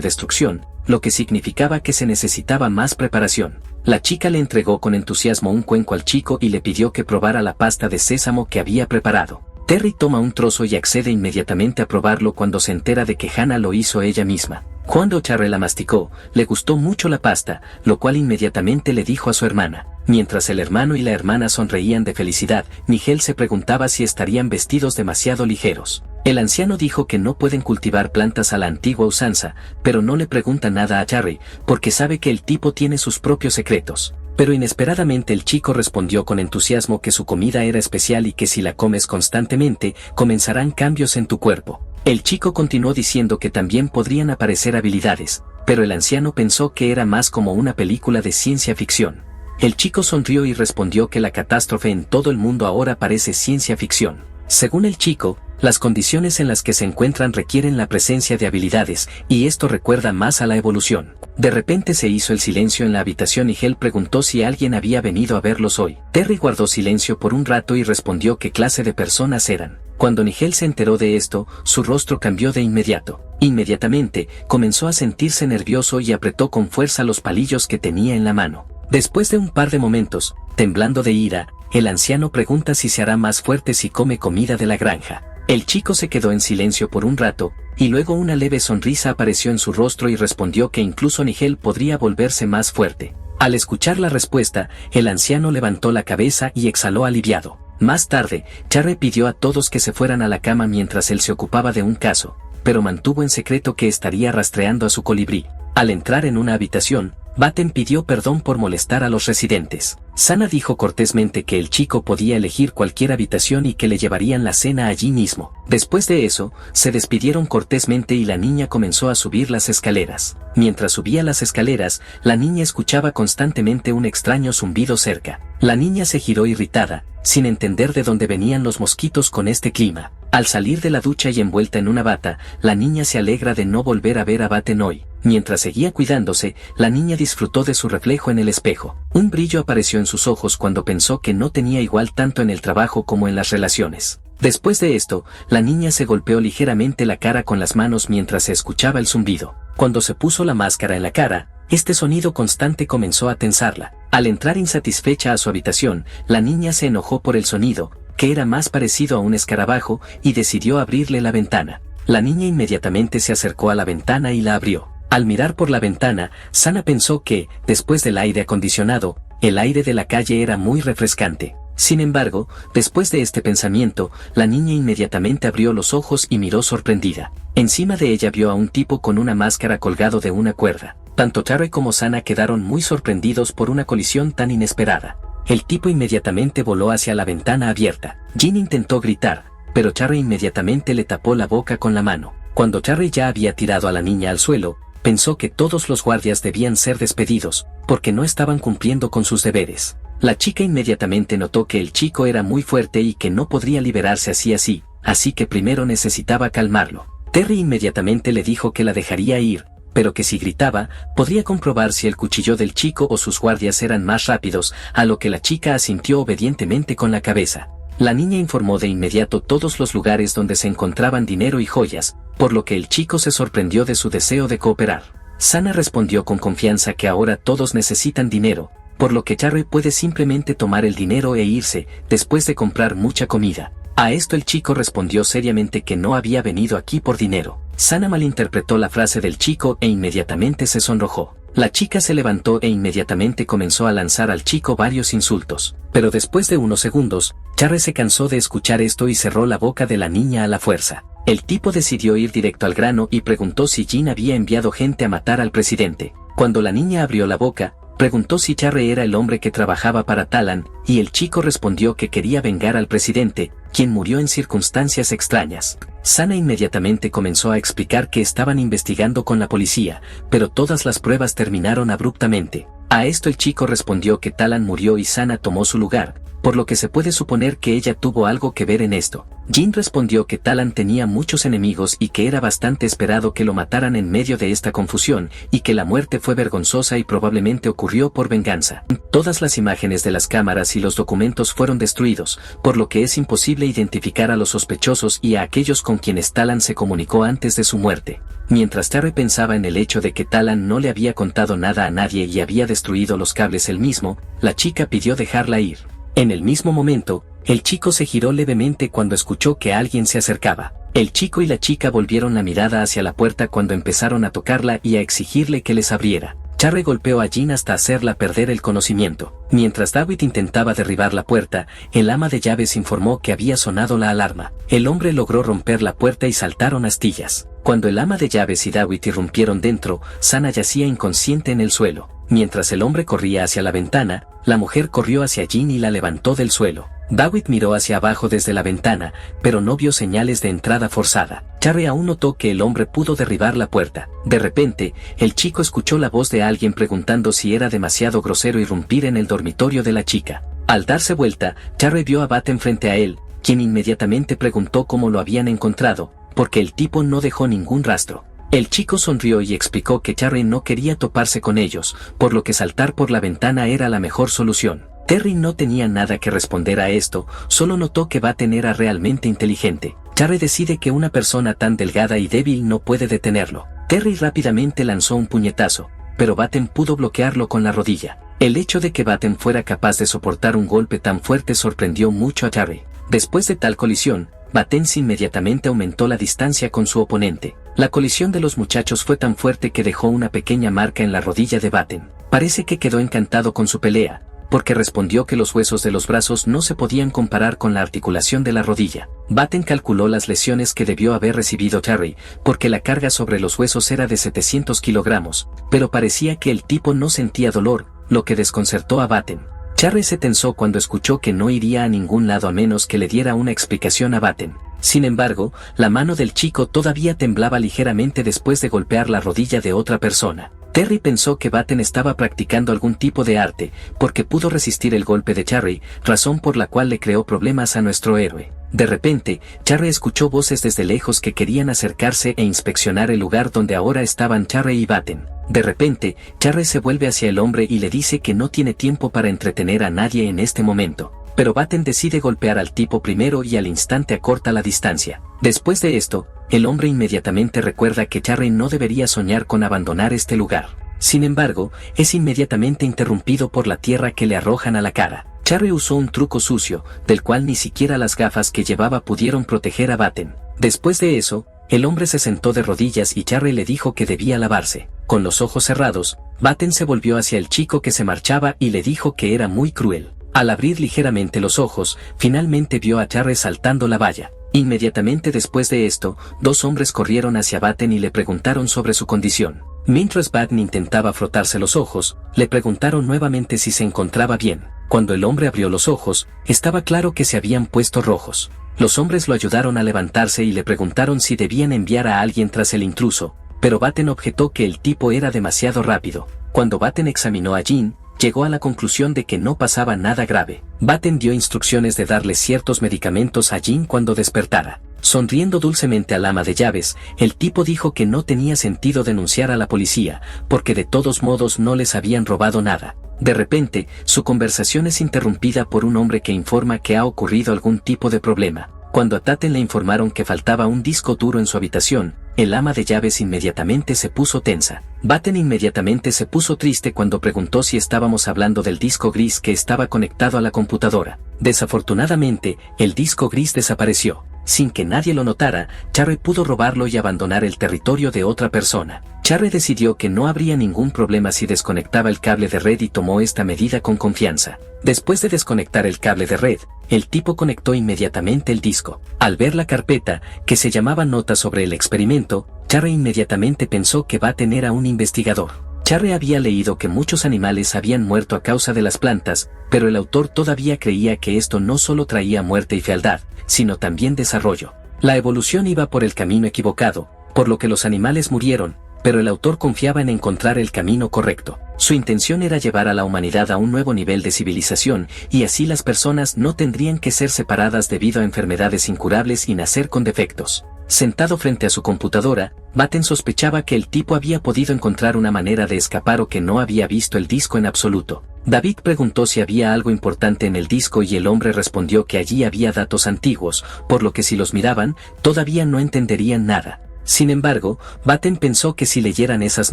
destrucción, lo que significaba que se necesitaba más preparación. La chica le entregó con entusiasmo un cuenco al chico y le pidió que probara la pasta de sésamo que había preparado. Terry toma un trozo y accede inmediatamente a probarlo cuando se entera de que Hannah lo hizo ella misma. Cuando Charry la masticó, le gustó mucho la pasta, lo cual inmediatamente le dijo a su hermana. Mientras el hermano y la hermana sonreían de felicidad, Nigel se preguntaba si estarían vestidos demasiado ligeros. El anciano dijo que no pueden cultivar plantas a la antigua usanza, pero no le pregunta nada a Charry, porque sabe que el tipo tiene sus propios secretos. Pero inesperadamente el chico respondió con entusiasmo que su comida era especial y que si la comes constantemente, comenzarán cambios en tu cuerpo. El chico continuó diciendo que también podrían aparecer habilidades, pero el anciano pensó que era más como una película de ciencia ficción. El chico sonrió y respondió que la catástrofe en todo el mundo ahora parece ciencia ficción. Según el chico, las condiciones en las que se encuentran requieren la presencia de habilidades, y esto recuerda más a la evolución. De repente se hizo el silencio en la habitación y Hel preguntó si alguien había venido a verlos hoy. Terry guardó silencio por un rato y respondió qué clase de personas eran. Cuando Nigel se enteró de esto, su rostro cambió de inmediato. Inmediatamente, comenzó a sentirse nervioso y apretó con fuerza los palillos que tenía en la mano. Después de un par de momentos, temblando de ira, el anciano pregunta si se hará más fuerte si come comida de la granja. El chico se quedó en silencio por un rato, y luego una leve sonrisa apareció en su rostro y respondió que incluso Nigel podría volverse más fuerte. Al escuchar la respuesta, el anciano levantó la cabeza y exhaló aliviado. Más tarde, Charry pidió a todos que se fueran a la cama mientras él se ocupaba de un caso, pero mantuvo en secreto que estaría rastreando a su colibrí. Al entrar en una habitación, Batten pidió perdón por molestar a los residentes. Sana dijo cortésmente que el chico podía elegir cualquier habitación y que le llevarían la cena allí mismo. Después de eso, se despidieron cortésmente y la niña comenzó a subir las escaleras. Mientras subía las escaleras, la niña escuchaba constantemente un extraño zumbido cerca. La niña se giró irritada, sin entender de dónde venían los mosquitos con este clima. Al salir de la ducha y envuelta en una bata, la niña se alegra de no volver a ver a Batten hoy. Mientras seguía cuidándose, la niña disfrutó de su reflejo en el espejo. Un brillo apareció en sus ojos cuando pensó que no tenía igual tanto en el trabajo como en las relaciones. Después de esto, la niña se golpeó ligeramente la cara con las manos mientras se escuchaba el zumbido. Cuando se puso la máscara en la cara, este sonido constante comenzó a tensarla. Al entrar insatisfecha a su habitación, la niña se enojó por el sonido, que era más parecido a un escarabajo, y decidió abrirle la ventana. La niña inmediatamente se acercó a la ventana y la abrió. Al mirar por la ventana, Sana pensó que, después del aire acondicionado, el aire de la calle era muy refrescante. Sin embargo, después de este pensamiento, la niña inmediatamente abrió los ojos y miró sorprendida. Encima de ella vio a un tipo con una máscara colgado de una cuerda. Tanto Charry como Sana quedaron muy sorprendidos por una colisión tan inesperada. El tipo inmediatamente voló hacia la ventana abierta. Jean intentó gritar, pero Charry inmediatamente le tapó la boca con la mano. Cuando Charry ya había tirado a la niña al suelo, pensó que todos los guardias debían ser despedidos, porque no estaban cumpliendo con sus deberes. La chica inmediatamente notó que el chico era muy fuerte y que no podría liberarse así que primero necesitaba calmarlo. Terry inmediatamente le dijo que la dejaría ir, pero que si gritaba, podría comprobar si el cuchillo del chico o sus guardias eran más rápidos, a lo que la chica asintió obedientemente con la cabeza. La niña informó de inmediato todos los lugares donde se encontraban dinero y joyas, por lo que el chico se sorprendió de su deseo de cooperar. Sana respondió con confianza que ahora todos necesitan dinero, por lo que Charry puede simplemente tomar el dinero e irse, después de comprar mucha comida. A esto el chico respondió seriamente que no había venido aquí por dinero. Sana malinterpretó la frase del chico e inmediatamente se sonrojó. La chica se levantó e inmediatamente comenzó a lanzar al chico varios insultos. Pero después de unos segundos, Charry se cansó de escuchar esto y cerró la boca de la niña a la fuerza. El tipo decidió ir directo al grano y preguntó si Jin había enviado gente a matar al presidente. Cuando la niña abrió la boca, preguntó si Charry era el hombre que trabajaba para Talan, y el chico respondió que quería vengar al presidente, quien murió en circunstancias extrañas. Sana inmediatamente comenzó a explicar que estaban investigando con la policía, pero todas las pruebas terminaron abruptamente. A esto el chico respondió que Talan murió y Sana tomó su lugar, por lo que se puede suponer que ella tuvo algo que ver en esto. Jin respondió que Talan tenía muchos enemigos y que era bastante esperado que lo mataran en medio de esta confusión, y que la muerte fue vergonzosa y probablemente ocurrió por venganza. Todas las imágenes de las cámaras y los documentos fueron destruidos, por lo que es imposible identificar a los sospechosos y a aquellos con quienes Talan se comunicó antes de su muerte. Mientras Charry pensaba en el hecho de que Talan no le había contado nada a nadie y había destruido los cables él mismo, la chica pidió dejarla ir. En el mismo momento, el chico se giró levemente cuando escuchó que alguien se acercaba. El chico y la chica volvieron la mirada hacia la puerta cuando empezaron a tocarla y a exigirle que les abriera. Charry golpeó a Jin hasta hacerla perder el conocimiento. Mientras David intentaba derribar la puerta, el ama de llaves informó que había sonado la alarma. El hombre logró romper la puerta y saltaron astillas. Cuando el ama de llaves y David irrumpieron dentro, Sana yacía inconsciente en el suelo. Mientras el hombre corría hacia la ventana, la mujer corrió hacia Jin y la levantó del suelo. David miró hacia abajo desde la ventana, pero no vio señales de entrada forzada. Charry aún notó que el hombre pudo derribar la puerta. De repente, el chico escuchó la voz de alguien preguntando si era demasiado grosero irrumpir en el dormitorio de la chica. Al darse vuelta, Charry vio a Batten frente a él, quien inmediatamente preguntó cómo lo habían encontrado, porque el tipo no dejó ningún rastro. El chico sonrió y explicó que Charry no quería toparse con ellos, por lo que saltar por la ventana era la mejor solución. Terry no tenía nada que responder a esto, solo notó que Batten era realmente inteligente. Charry decide que una persona tan delgada y débil no puede detenerlo. Terry rápidamente lanzó un puñetazo, pero Batten pudo bloquearlo con la rodilla. El hecho de que Batten fuera capaz de soportar un golpe tan fuerte sorprendió mucho a Charry. Después de tal colisión, Batten inmediatamente aumentó la distancia con su oponente. La colisión de los muchachos fue tan fuerte que dejó una pequeña marca en la rodilla de Batten. Parece que quedó encantado con su pelea, porque respondió que los huesos de los brazos no se podían comparar con la articulación de la rodilla. Batten calculó las lesiones que debió haber recibido Charry, porque la carga sobre los huesos era de 700 kilogramos, pero parecía que el tipo no sentía dolor, lo que desconcertó a Batten. Charry se tensó cuando escuchó que no iría a ningún lado a menos que le diera una explicación a Batten. Sin embargo, la mano del chico todavía temblaba ligeramente después de golpear la rodilla de otra persona. Terry pensó que Batten estaba practicando algún tipo de arte, porque pudo resistir el golpe de Charry, razón por la cual le creó problemas a nuestro héroe. De repente, Charry escuchó voces desde lejos que querían acercarse e inspeccionar el lugar donde ahora estaban Charry y Batten. De repente, Charry se vuelve hacia el hombre y le dice que no tiene tiempo para entretener a nadie en este momento. Pero Batten decide golpear al tipo primero y al instante acorta la distancia. Después de esto, el hombre inmediatamente recuerda que Charry no debería soñar con abandonar este lugar. Sin embargo, es inmediatamente interrumpido por la tierra que le arrojan a la cara. Charry usó un truco sucio, del cual ni siquiera las gafas que llevaba pudieron proteger a Batten. Después de eso, el hombre se sentó de rodillas y Charry le dijo que debía lavarse. Con los ojos cerrados, Batten se volvió hacia el chico que se marchaba y le dijo que era muy cruel. Al abrir ligeramente los ojos, finalmente vio a Charry saltando la valla. Inmediatamente después de esto, dos hombres corrieron hacia Batten y le preguntaron sobre su condición. Mientras Batten intentaba frotarse los ojos, le preguntaron nuevamente si se encontraba bien. Cuando el hombre abrió los ojos, estaba claro que se habían puesto rojos. Los hombres lo ayudaron a levantarse y le preguntaron si debían enviar a alguien tras el intruso, pero Batten objetó que el tipo era demasiado rápido. Cuando Batten examinó a Jin, llegó a la conclusión de que no pasaba nada grave. Batten dio instrucciones de darle ciertos medicamentos a Jin cuando despertara. Sonriendo dulcemente al ama de llaves, el tipo dijo que no tenía sentido denunciar a la policía, porque de todos modos no les habían robado nada. De repente, su conversación es interrumpida por un hombre que informa que ha ocurrido algún tipo de problema. Cuando a Taten le informaron que faltaba un disco duro en su habitación, el ama de llaves inmediatamente se puso tensa. Batten inmediatamente se puso triste cuando preguntó si estábamos hablando del disco gris que estaba conectado a la computadora. Desafortunadamente, el disco gris desapareció. Sin que nadie lo notara, Charre pudo robarlo y abandonar el territorio de otra persona. Charre decidió que no habría ningún problema si desconectaba el cable de red y tomó esta medida con confianza. Después de desconectar el cable de red, el tipo conectó inmediatamente el disco. Al ver la carpeta, que se llamaba Notas sobre el experimento, Charre inmediatamente pensó que Batten era un investigador. Charre había leído que muchos animales habían muerto a causa de las plantas, pero el autor todavía creía que esto no solo traía muerte y fealdad, sino también desarrollo. La evolución iba por el camino equivocado, por lo que los animales murieron, pero el autor confiaba en encontrar el camino correcto. Su intención era llevar a la humanidad a un nuevo nivel de civilización, y así las personas no tendrían que ser separadas debido a enfermedades incurables y nacer con defectos. Sentado frente a su computadora, Batten sospechaba que el tipo había podido encontrar una manera de escapar o que no había visto el disco en absoluto. David preguntó si había algo importante en el disco y el hombre respondió que allí había datos antiguos, por lo que si los miraban, todavía no entenderían nada. Sin embargo, Batten pensó que si leyeran esas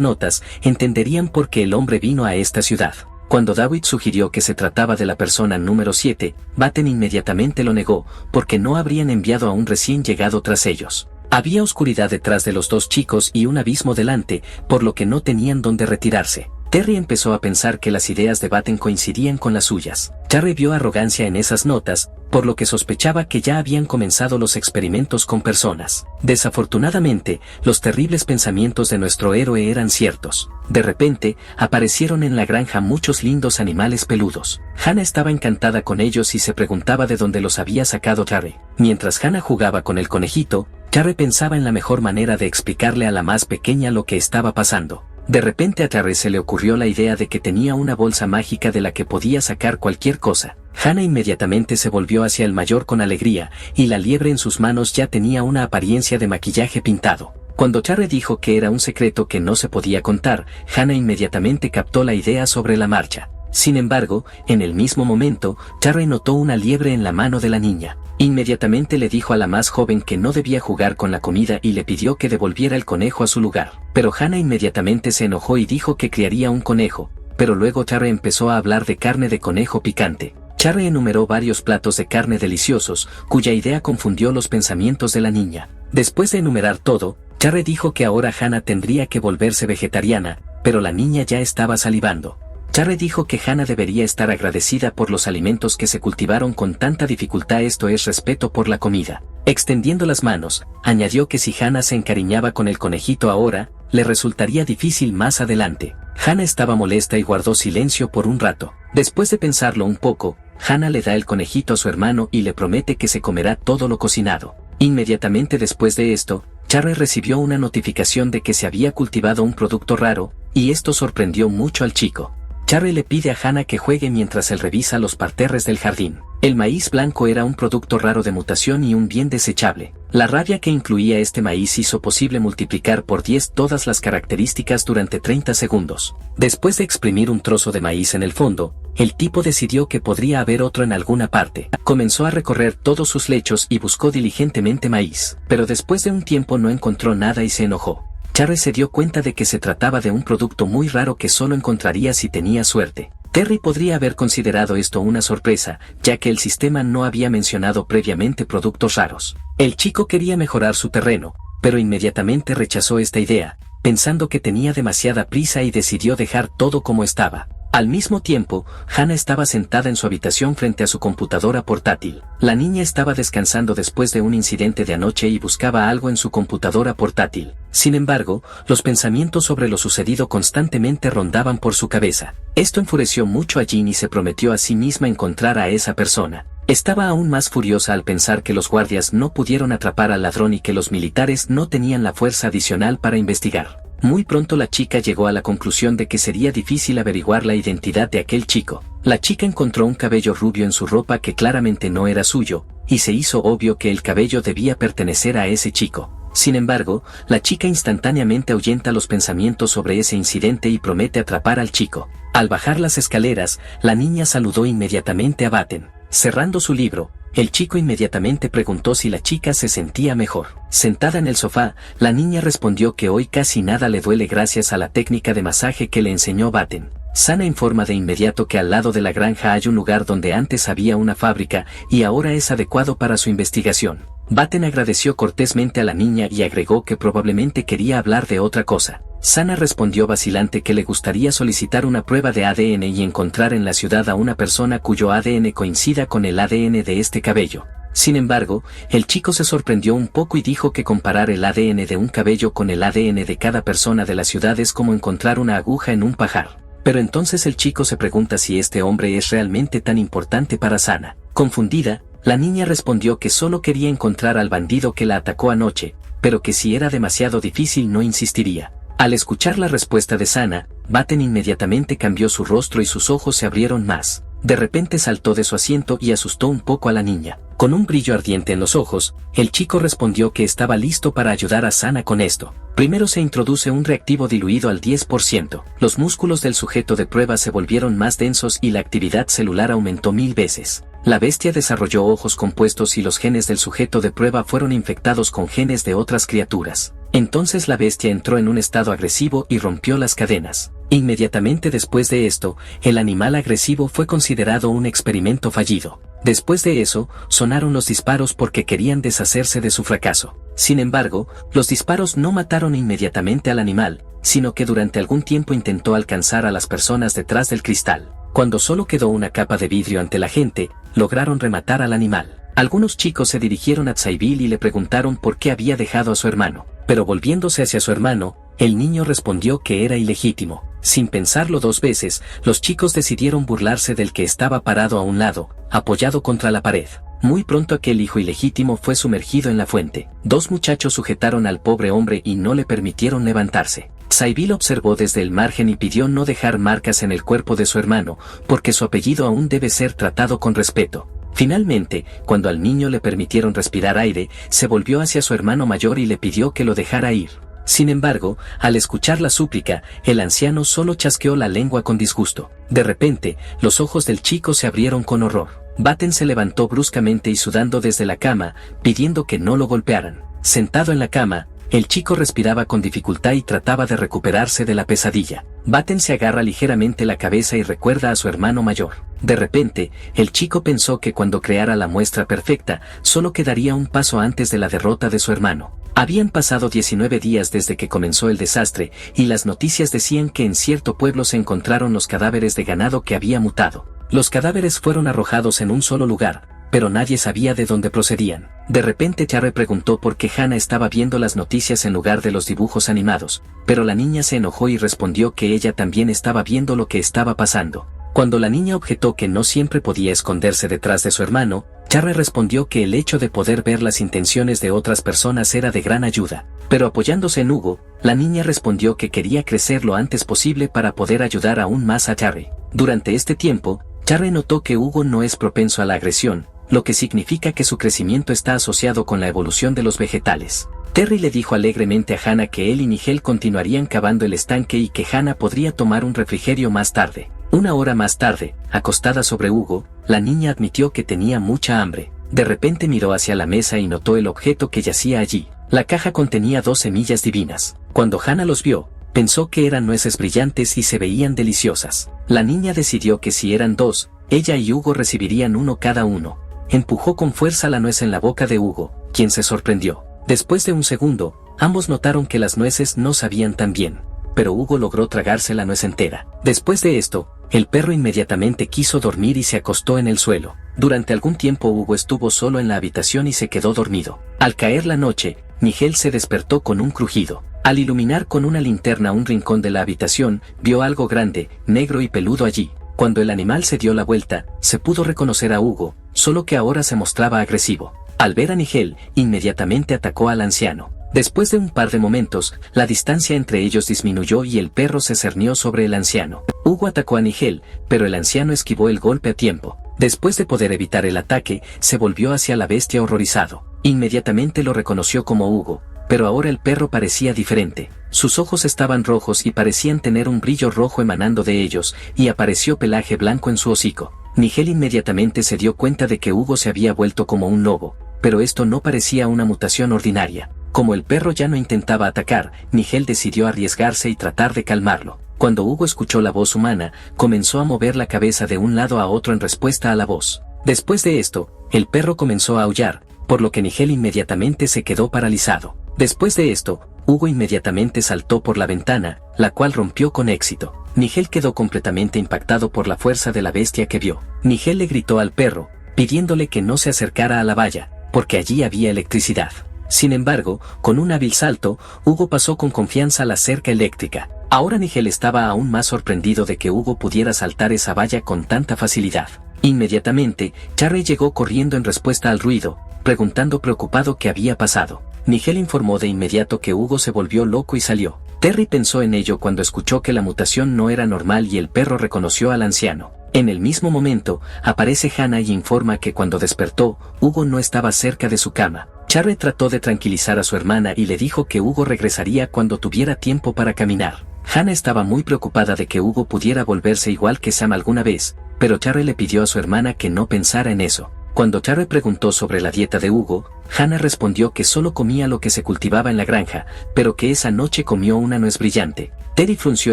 notas, entenderían por qué el hombre vino a esta ciudad. Cuando David sugirió que se trataba de la persona número 7, Batten inmediatamente lo negó, porque no habrían enviado a un recién llegado tras ellos. Había oscuridad detrás de los dos chicos y un abismo delante, por lo que no tenían dónde retirarse. Terry empezó a pensar que las ideas de Batten coincidían con las suyas. Charre vio arrogancia en esas notas, por lo que sospechaba que ya habían comenzado los experimentos con personas. Desafortunadamente, los terribles pensamientos de nuestro héroe eran ciertos. De repente, aparecieron en la granja muchos lindos animales peludos. Hannah estaba encantada con ellos y se preguntaba de dónde los había sacado Charre. Mientras Hannah jugaba con el conejito, Charre pensaba en la mejor manera de explicarle a la más pequeña lo que estaba pasando. De repente a Charre se le ocurrió la idea de que tenía una bolsa mágica de la que podía sacar cualquier cosa. Hannah inmediatamente se volvió hacia el mayor con alegría, y la liebre en sus manos ya tenía una apariencia de maquillaje pintado. Cuando Charre dijo que era un secreto que no se podía contar, Hannah inmediatamente captó la idea sobre la marcha. Sin embargo, en el mismo momento, Charre notó una liebre en la mano de la niña. Inmediatamente le dijo a la más joven que no debía jugar con la comida y le pidió que devolviera el conejo a su lugar. Pero Hannah inmediatamente se enojó y dijo que criaría un conejo, pero luego Charre empezó a hablar de carne de conejo picante. Charre enumeró varios platos de carne deliciosos, cuya idea confundió los pensamientos de la niña. Después de enumerar todo, Charre dijo que ahora Hannah tendría que volverse vegetariana, pero la niña ya estaba salivando. Charre dijo que Hannah debería estar agradecida por los alimentos que se cultivaron con tanta dificultad, esto es respeto por la comida. Extendiendo las manos, añadió que si Hannah se encariñaba con el conejito ahora, le resultaría difícil más adelante. Hannah estaba molesta y guardó silencio por un rato. Después de pensarlo un poco, Hannah le da el conejito a su hermano y le promete que se comerá todo lo cocinado. Inmediatamente después de esto, Charre recibió una notificación de que se había cultivado un producto raro, y esto sorprendió mucho al chico. Charre le pide a Hannah que juegue mientras él revisa los parterres del jardín. El maíz blanco era un producto raro de mutación y un bien desechable. La rabia que incluía este maíz hizo posible multiplicar por 10 todas las características durante 30 segundos. Después de exprimir un trozo de maíz en el fondo, el tipo decidió que podría haber otro en alguna parte. Comenzó a recorrer todos sus lechos y buscó diligentemente maíz, pero después de un tiempo no encontró nada y se enojó. Charre se dio cuenta de que se trataba de un producto muy raro que solo encontraría si tenía suerte. Terry podría haber considerado esto una sorpresa, ya que el sistema no había mencionado previamente productos raros. El chico quería mejorar su terreno, pero inmediatamente rechazó esta idea, pensando que tenía demasiada prisa y decidió dejar todo como estaba. Al mismo tiempo, Hannah estaba sentada en su habitación frente a su computadora portátil. La niña estaba descansando después de un incidente de anoche y buscaba algo en su computadora portátil. Sin embargo, los pensamientos sobre lo sucedido constantemente rondaban por su cabeza. Esto enfureció mucho a Jean y se prometió a sí misma encontrar a esa persona. Estaba aún más furiosa al pensar que los guardias no pudieron atrapar al ladrón y que los militares no tenían la fuerza adicional para investigar. Muy pronto la chica llegó a la conclusión de que sería difícil averiguar la identidad de aquel chico. La chica encontró un cabello rubio en su ropa que claramente no era suyo, y se hizo obvio que el cabello debía pertenecer a ese chico. Sin embargo, la chica instantáneamente ahuyenta los pensamientos sobre ese incidente y promete atrapar al chico. Al bajar las escaleras, la niña saludó inmediatamente a Batten. Cerrando su libro, el chico inmediatamente preguntó si la chica se sentía mejor. Sentada en el sofá, la niña respondió que hoy casi nada le duele gracias a la técnica de masaje que le enseñó Batten. Sana informa de inmediato que al lado de la granja hay un lugar donde antes había una fábrica y ahora es adecuado para su investigación. Batten agradeció cortésmente a la niña y agregó que probablemente quería hablar de otra cosa. Sana respondió vacilante que le gustaría solicitar una prueba de ADN y encontrar en la ciudad a una persona cuyo ADN coincida con el ADN de este cabello. Sin embargo, el chico se sorprendió un poco y dijo que comparar el ADN de un cabello con el ADN de cada persona de la ciudad es como encontrar una aguja en un pajar. Pero entonces el chico se pregunta si este hombre es realmente tan importante para Sana. Confundida, la niña respondió que solo quería encontrar al bandido que la atacó anoche, pero que si era demasiado difícil no insistiría. Al escuchar la respuesta de Sana, Batten inmediatamente cambió su rostro y sus ojos se abrieron más. De repente saltó de su asiento y asustó un poco a la niña. Con un brillo ardiente en los ojos, el chico respondió que estaba listo para ayudar a Sana con esto. Primero se introduce un reactivo diluido al 10%. Los músculos del sujeto de prueba se volvieron más densos y la actividad celular aumentó 1000 veces. La bestia desarrolló ojos compuestos y los genes del sujeto de prueba fueron infectados con genes de otras criaturas. Entonces la bestia entró en un estado agresivo y rompió las cadenas. Inmediatamente después de esto, el animal agresivo fue considerado un experimento fallido. Después de eso, sonaron los disparos porque querían deshacerse de su fracaso. Sin embargo, los disparos no mataron inmediatamente al animal, sino que durante algún tiempo intentó alcanzar a las personas detrás del cristal. Cuando solo quedó una capa de vidrio ante la gente, lograron rematar al animal. Algunos chicos se dirigieron a Tsaibil y le preguntaron por qué había dejado a su hermano, pero volviéndose hacia su hermano, el niño respondió que era ilegítimo. Sin pensarlo dos veces, los chicos decidieron burlarse del que estaba parado a un lado, apoyado contra la pared. Muy pronto aquel hijo ilegítimo fue sumergido en la fuente. Dos muchachos sujetaron al pobre hombre y no le permitieron levantarse. Tsaibil observó desde el margen y pidió no dejar marcas en el cuerpo de su hermano, porque su apellido aún debe ser tratado con respeto. Finalmente, cuando al niño le permitieron respirar aire, se volvió hacia su hermano mayor y le pidió que lo dejara ir. Sin embargo, al escuchar la súplica, el anciano solo chasqueó la lengua con disgusto. De repente, los ojos del chico se abrieron con horror. Batten se levantó bruscamente y sudando desde la cama, pidiendo que no lo golpearan. Sentado en la cama, el chico respiraba con dificultad y trataba de recuperarse de la pesadilla. Batten se agarra ligeramente la cabeza y recuerda a su hermano mayor. De repente, el chico pensó que cuando creara la muestra perfecta, solo quedaría un paso antes de la derrota de su hermano. Habían pasado 19 días desde que comenzó el desastre, y las noticias decían que en cierto pueblo se encontraron los cadáveres de ganado que había mutado. Los cadáveres fueron arrojados en un solo lugar, pero nadie sabía de dónde procedían. De repente Charre preguntó por qué Hannah estaba viendo las noticias en lugar de los dibujos animados, pero la niña se enojó y respondió que ella también estaba viendo lo que estaba pasando. Cuando la niña objetó que no siempre podía esconderse detrás de su hermano, Charre respondió que el hecho de poder ver las intenciones de otras personas era de gran ayuda. Pero apoyándose en Hugo, la niña respondió que quería crecer lo antes posible para poder ayudar aún más a Charre. Durante este tiempo, Charre notó que Hugo no es propenso a la agresión, lo que significa que su crecimiento está asociado con la evolución de los vegetales. Terry le dijo alegremente a Hannah que él y Nigel continuarían cavando el estanque y que Hannah podría tomar un refrigerio más tarde. Una hora más tarde, acostada sobre Hugo, la niña admitió que tenía mucha hambre. De repente miró hacia la mesa y notó el objeto que yacía allí. La caja contenía 2 semillas divinas. Cuando Hannah los vio, pensó que eran nueces brillantes y se veían deliciosas. La niña decidió que si eran 2, ella y Hugo recibirían uno cada uno. Empujó con fuerza la nuez en la boca de Hugo, quien se sorprendió. Después de un segundo, ambos notaron que las nueces no sabían tan bien, pero Hugo logró tragarse la nuez entera. Después de esto, el perro inmediatamente quiso dormir y se acostó en el suelo. Durante algún tiempo Hugo estuvo solo en la habitación y se quedó dormido. Al caer la noche, Nigel se despertó con un crujido. Al iluminar con una linterna un rincón de la habitación, vio algo grande, negro y peludo allí. Cuando el animal se dio la vuelta, se pudo reconocer a Hugo, solo que ahora se mostraba agresivo. Al ver a Nigel, inmediatamente atacó al anciano. Después de un par de momentos, la distancia entre ellos disminuyó y el perro se cernió sobre el anciano. Hugo atacó a Nigel, pero el anciano esquivó el golpe a tiempo. Después de poder evitar el ataque, se volvió hacia la bestia horrorizado. Inmediatamente lo reconoció como Hugo, pero ahora el perro parecía diferente. Sus ojos estaban rojos y parecían tener un brillo rojo emanando de ellos, y apareció pelaje blanco en su hocico. Nigel inmediatamente se dio cuenta de que Hugo se había vuelto como un lobo, pero esto no parecía una mutación ordinaria. Como el perro ya no intentaba atacar, Nigel decidió arriesgarse y tratar de calmarlo. Cuando Hugo escuchó la voz humana, comenzó a mover la cabeza de un lado a otro en respuesta a la voz. Después de esto, el perro comenzó a aullar, por lo que Nigel inmediatamente se quedó paralizado. Después de esto, Hugo inmediatamente saltó por la ventana, la cual rompió con éxito. Nigel quedó completamente impactado por la fuerza de la bestia que vio. Nigel le gritó al perro, pidiéndole que no se acercara a la valla, porque allí había electricidad. Sin embargo, con un hábil salto, Hugo pasó con confianza la cerca eléctrica. Ahora Nigel estaba aún más sorprendido de que Hugo pudiera saltar esa valla con tanta facilidad. Inmediatamente, Charlie llegó corriendo en respuesta al ruido, preguntando preocupado qué había pasado. Nigel informó de inmediato que Hugo se volvió loco y salió. Terry pensó en ello cuando escuchó que la mutación no era normal y el perro reconoció al anciano. En el mismo momento, aparece Hannah y informa que cuando despertó, Hugo no estaba cerca de su cama. Charlie trató de tranquilizar a su hermana y le dijo que Hugo regresaría cuando tuviera tiempo para caminar. Hannah estaba muy preocupada de que Hugo pudiera volverse igual que Sam alguna vez, pero Charlie le pidió a su hermana que no pensara en eso. Cuando Charlie preguntó sobre la dieta de Hugo, Hannah respondió que solo comía lo que se cultivaba en la granja, pero que esa noche comió una nuez brillante. Teddy frunció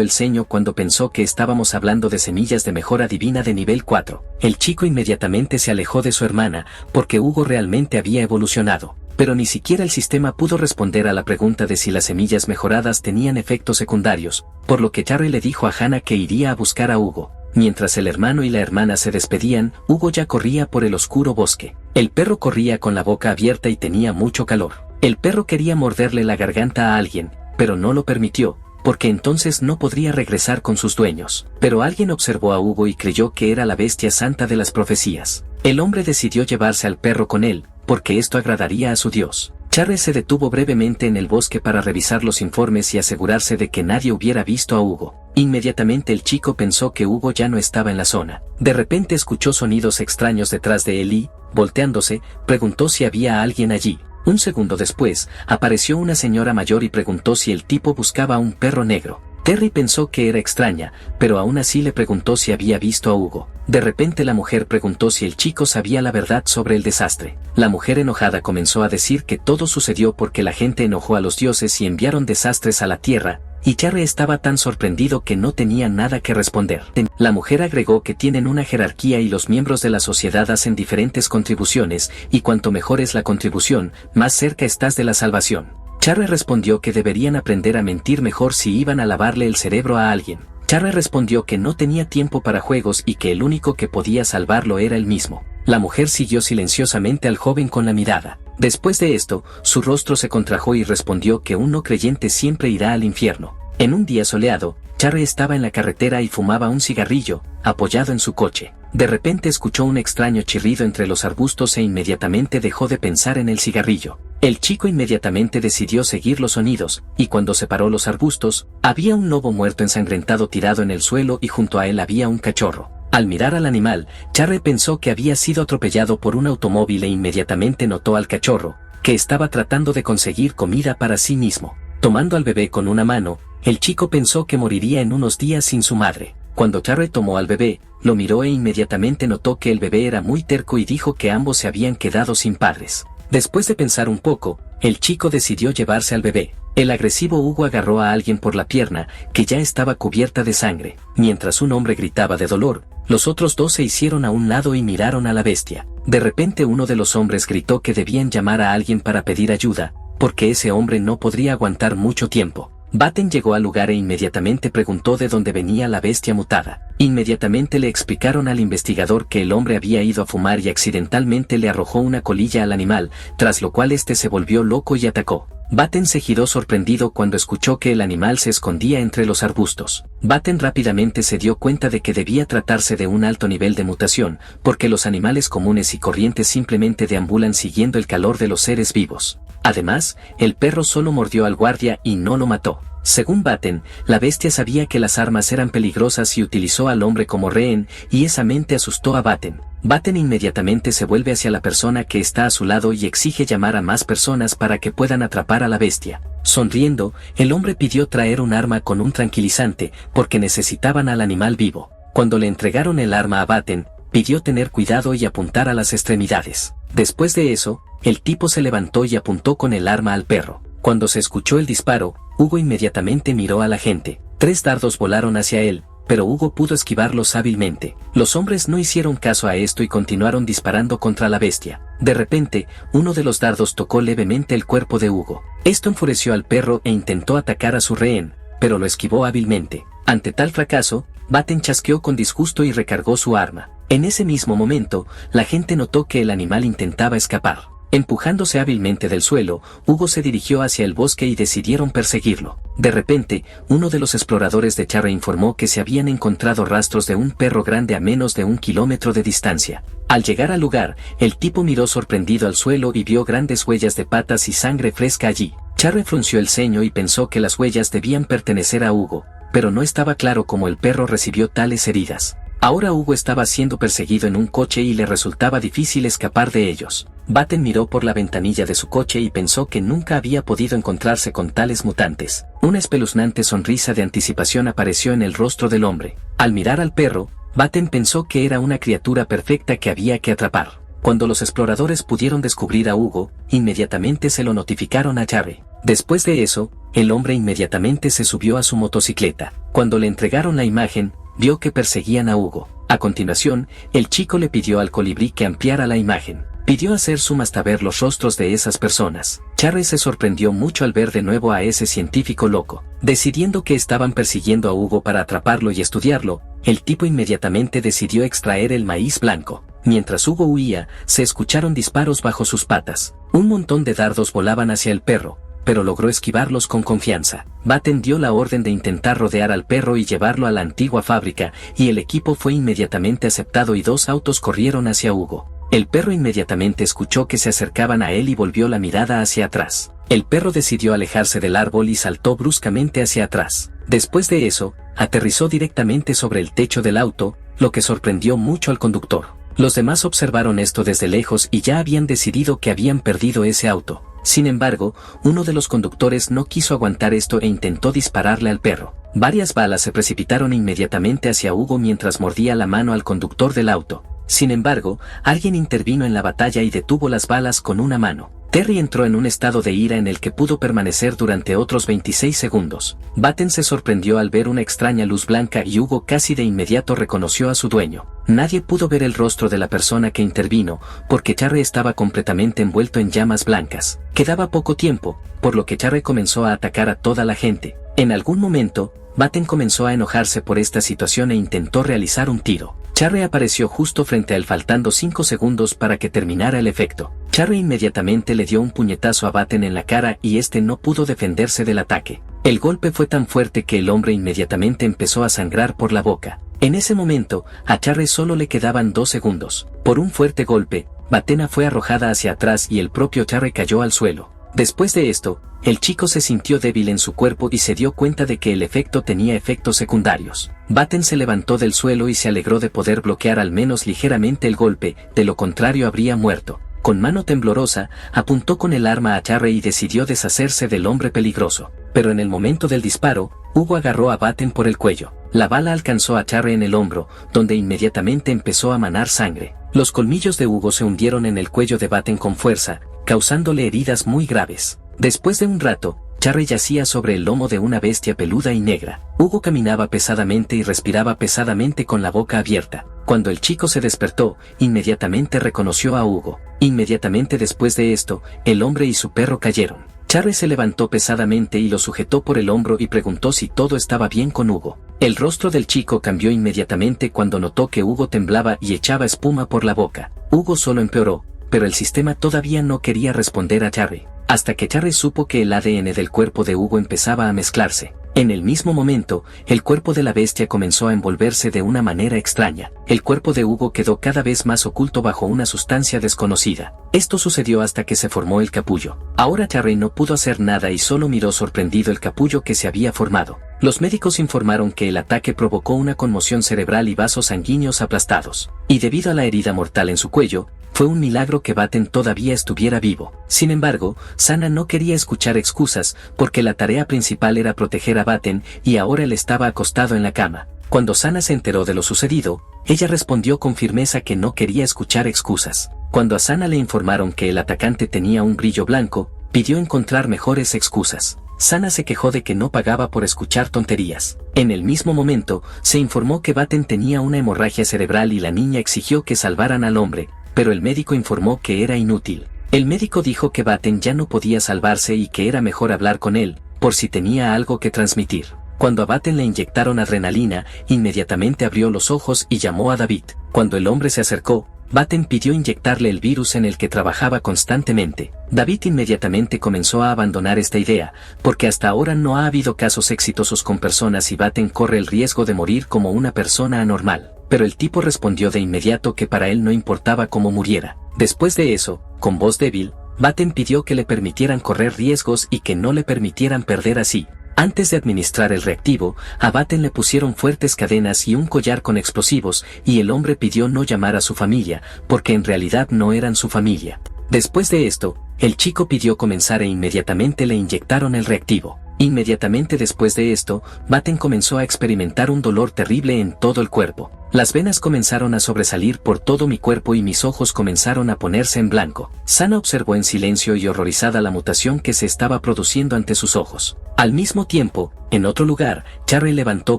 el ceño cuando pensó que estábamos hablando de semillas de mejora divina de nivel 4. El chico inmediatamente se alejó de su hermana, porque Hugo realmente había evolucionado. Pero ni siquiera el sistema pudo responder a la pregunta de si las semillas mejoradas tenían efectos secundarios, por lo que Charlie le dijo a Hannah que iría a buscar a Hugo. Mientras el hermano y la hermana se despedían, Hugo ya corría por el oscuro bosque. El perro corría con la boca abierta y tenía mucho calor. El perro quería morderle la garganta a alguien, pero no lo permitió, porque entonces no podría regresar con sus dueños. Pero alguien observó a Hugo y creyó que era la bestia santa de las profecías. El hombre decidió llevarse al perro con él, porque esto agradaría a su dios. Charles se detuvo brevemente en el bosque para revisar los informes y asegurarse de que nadie hubiera visto a Hugo. Inmediatamente el chico pensó que Hugo ya no estaba en la zona. De repente escuchó sonidos extraños detrás de él y, volteándose, preguntó si había alguien allí. Un segundo después, apareció una señora mayor y preguntó si el tipo buscaba a un perro negro. Terry pensó que era extraña, pero aún así le preguntó si había visto a Hugo. De repente la mujer preguntó si el chico sabía la verdad sobre el desastre. La mujer enojada comenzó a decir que todo sucedió porque la gente enojó a los dioses y enviaron desastres a la tierra, y Charlie estaba tan sorprendido que no tenía nada que responder. La mujer agregó que tienen una jerarquía y los miembros de la sociedad hacen diferentes contribuciones, y cuanto mejor es la contribución, más cerca estás de la salvación. Charlie respondió que deberían aprender a mentir mejor si iban a lavarle el cerebro a alguien. Charlie respondió que no tenía tiempo para juegos y que el único que podía salvarlo era él mismo. La mujer siguió silenciosamente al joven con la mirada. Después de esto, su rostro se contrajo y respondió que un no creyente siempre irá al infierno. En un día soleado, Charlie estaba en la carretera y fumaba un cigarrillo, apoyado en su coche. De repente escuchó un extraño chirrido entre los arbustos e inmediatamente dejó de pensar en el cigarrillo. El chico inmediatamente decidió seguir los sonidos, y cuando separó los arbustos, había un lobo muerto ensangrentado tirado en el suelo y junto a él había un cachorro. Al mirar al animal, Charlie pensó que había sido atropellado por un automóvil e inmediatamente notó al cachorro, que estaba tratando de conseguir comida para sí mismo. Tomando al bebé con una mano, el chico pensó que moriría en unos días sin su madre. Cuando Charlie tomó al bebé, lo miró e inmediatamente notó que el bebé era muy terco y dijo que ambos se habían quedado sin padres. Después de pensar un poco, el chico decidió llevarse al bebé. El agresivo Hugo agarró a alguien por la pierna, que ya estaba cubierta de sangre. Mientras un hombre gritaba de dolor, los otros dos se hicieron a un lado y miraron a la bestia. De repente uno de los hombres gritó que debían llamar a alguien para pedir ayuda, porque ese hombre no podría aguantar mucho tiempo. Batten llegó al lugar e inmediatamente preguntó de dónde venía la bestia mutada. Inmediatamente le explicaron al investigador que el hombre había ido a fumar y accidentalmente le arrojó una colilla al animal, tras lo cual este se volvió loco y atacó. Batten se giró sorprendido cuando escuchó que el animal se escondía entre los arbustos. Batten rápidamente se dio cuenta de que debía tratarse de un alto nivel de mutación, porque los animales comunes y corrientes simplemente deambulan siguiendo el calor de los seres vivos. Además, el perro solo mordió al guardia y no lo mató. Según Batten, la bestia sabía que las armas eran peligrosas y utilizó al hombre como rehén, y esa mente asustó a Batten. Batten inmediatamente se vuelve hacia la persona que está a su lado y exige llamar a más personas para que puedan atrapar a la bestia. Sonriendo, el hombre pidió traer un arma con un tranquilizante, porque necesitaban al animal vivo. Cuando le entregaron el arma a Batten, pidió tener cuidado y apuntar a las extremidades. Después de eso, el tipo se levantó y apuntó con el arma al perro. Cuando se escuchó el disparo, Hugo inmediatamente miró a la gente. 3 dardos volaron hacia él, pero Hugo pudo esquivarlos hábilmente. Los hombres no hicieron caso a esto y continuaron disparando contra la bestia. De repente, uno de los dardos tocó levemente el cuerpo de Hugo. Esto enfureció al perro e intentó atacar a su rehén, pero lo esquivó hábilmente. Ante tal fracaso, Batten chasqueó con disgusto y recargó su arma. En ese mismo momento, la gente notó que el animal intentaba escapar. Empujándose hábilmente del suelo, Hugo se dirigió hacia el bosque y decidieron perseguirlo. De repente, uno de los exploradores de Charre informó que se habían encontrado rastros de un perro grande a menos de 1 kilómetro de distancia. Al llegar al lugar, el tipo miró sorprendido al suelo y vio grandes huellas de patas y sangre fresca allí. Charre frunció el ceño y pensó que las huellas debían pertenecer a Hugo, pero no estaba claro cómo el perro recibió tales heridas. Ahora Hugo estaba siendo perseguido en un coche y le resultaba difícil escapar de ellos. Batten miró por la ventanilla de su coche y pensó que nunca había podido encontrarse con tales mutantes. Una espeluznante sonrisa de anticipación apareció en el rostro del hombre. Al mirar al perro, Batten pensó que era una criatura perfecta que había que atrapar. Cuando los exploradores pudieron descubrir a Hugo, inmediatamente se lo notificaron a Charre. Después de eso, el hombre inmediatamente se subió a su motocicleta. Cuando le entregaron la imagen, vio que perseguían a Hugo. A continuación, el chico le pidió al colibrí que ampliara la imagen. Pidió hacer zoom hasta ver los rostros de esas personas. Charre se sorprendió mucho al ver de nuevo a ese científico loco. Decidiendo que estaban persiguiendo a Hugo para atraparlo y estudiarlo, el tipo inmediatamente decidió extraer el maíz blanco. Mientras Hugo huía, se escucharon disparos bajo sus patas. Un montón de dardos volaban hacia el perro, pero logró esquivarlos con confianza. Batten dio la orden de intentar rodear al perro y llevarlo a la antigua fábrica, y el equipo fue inmediatamente aceptado y 2 autos corrieron hacia Hugo. El perro inmediatamente escuchó que se acercaban a él y volvió la mirada hacia atrás. El perro decidió alejarse del árbol y saltó bruscamente hacia atrás. Después de eso, aterrizó directamente sobre el techo del auto, lo que sorprendió mucho al conductor. Los demás observaron esto desde lejos y ya habían decidido que habían perdido ese auto. Sin embargo, uno de los conductores no quiso aguantar esto e intentó dispararle al perro. Varias balas se precipitaron inmediatamente hacia Hugo mientras mordía la mano al conductor del auto. Sin embargo, alguien intervino en la batalla y detuvo las balas con una mano. Terry entró en un estado de ira en el que pudo permanecer durante otros 26 segundos. Batten se sorprendió al ver una extraña luz blanca y Hugo casi de inmediato reconoció a su dueño. Nadie pudo ver el rostro de la persona que intervino, porque Charre estaba completamente envuelto en llamas blancas. Quedaba poco tiempo, por lo que Charre comenzó a atacar a toda la gente. En algún momento, Batten comenzó a enojarse por esta situación e intentó realizar un tiro. Charre apareció justo frente a él faltando 5 segundos para que terminara el efecto. Charre inmediatamente le dio un puñetazo a Batten en la cara y este no pudo defenderse del ataque. El golpe fue tan fuerte que el hombre inmediatamente empezó a sangrar por la boca. En ese momento, a Charre solo le quedaban 2 segundos. Por un fuerte golpe, Batten fue arrojada hacia atrás y el propio Charre cayó al suelo. Después de esto, el chico se sintió débil en su cuerpo y se dio cuenta de que el efecto tenía efectos secundarios. Batten se levantó del suelo y se alegró de poder bloquear al menos ligeramente el golpe, de lo contrario habría muerto. Con mano temblorosa, apuntó con el arma a Charre y decidió deshacerse del hombre peligroso. Pero en el momento del disparo, Hugo agarró a Batten por el cuello. La bala alcanzó a Charre en el hombro, donde inmediatamente empezó a manar sangre. Los colmillos de Hugo se hundieron en el cuello de Batten con fuerza, causándole heridas muy graves. Después de un rato, Charre yacía sobre el lomo de una bestia peluda y negra. Hugo caminaba pesadamente y respiraba pesadamente con la boca abierta. Cuando el chico se despertó, inmediatamente reconoció a Hugo. Inmediatamente después de esto, el hombre y su perro cayeron. Charre se levantó pesadamente y lo sujetó por el hombro y preguntó si todo estaba bien con Hugo. El rostro del chico cambió inmediatamente cuando notó que Hugo temblaba y echaba espuma por la boca. Hugo solo empeoró, pero el sistema todavía no quería responder a Charre, hasta que Charre supo que el ADN del cuerpo de Hugo empezaba a mezclarse. En el mismo momento, el cuerpo de la bestia comenzó a envolverse de una manera extraña. el cuerpo de Hugo quedó cada vez más oculto bajo una sustancia desconocida. Esto sucedió hasta que se formó el capullo. Ahora Charry no pudo hacer nada y solo miró sorprendido el capullo que se había formado. Los médicos informaron que el ataque provocó una conmoción cerebral y vasos sanguíneos aplastados. Y debido a la herida mortal en su cuello, fue un milagro que Batten todavía estuviera vivo. Sin embargo, Sana no quería escuchar excusas, porque la tarea principal era proteger a Batten y ahora él estaba acostado en la cama. Cuando Sana se enteró de lo sucedido, ella respondió con firmeza que no quería escuchar excusas. Cuando a Sana le informaron que el atacante tenía un brillo blanco, pidió encontrar mejores excusas. Sana se quejó de que no pagaba por escuchar tonterías. En el mismo momento, se informó que Batten tenía una hemorragia cerebral y la niña exigió que salvaran al hombre, pero el médico informó que era inútil. El médico dijo que Batten ya no podía salvarse y que era mejor hablar con él, por si tenía algo que transmitir. Cuando a Batten le inyectaron adrenalina, inmediatamente abrió los ojos y llamó a David. Cuando el hombre se acercó, Batten pidió inyectarle el virus en el que trabajaba constantemente. David inmediatamente comenzó a abandonar esta idea, porque hasta ahora no ha habido casos exitosos con personas y Batten corre el riesgo de morir como una persona anormal. Pero el tipo respondió de inmediato que para él no importaba cómo muriera. Después de eso, con voz débil, Batten pidió que le permitieran correr riesgos y que no le permitieran perder así. Antes de administrar el reactivo, a Batten le pusieron fuertes cadenas y un collar con explosivos, y el hombre pidió no llamar a su familia, porque en realidad no eran su familia. Después de esto, el chico pidió comenzar e inmediatamente le inyectaron el reactivo. Inmediatamente después de esto, Batten comenzó a experimentar un dolor terrible en todo el cuerpo. Las venas comenzaron a sobresalir por todo mi cuerpo y mis ojos comenzaron a ponerse en blanco. Sana observó en silencio y horrorizada la mutación que se estaba produciendo ante sus ojos. Al mismo tiempo, en otro lugar, Charry levantó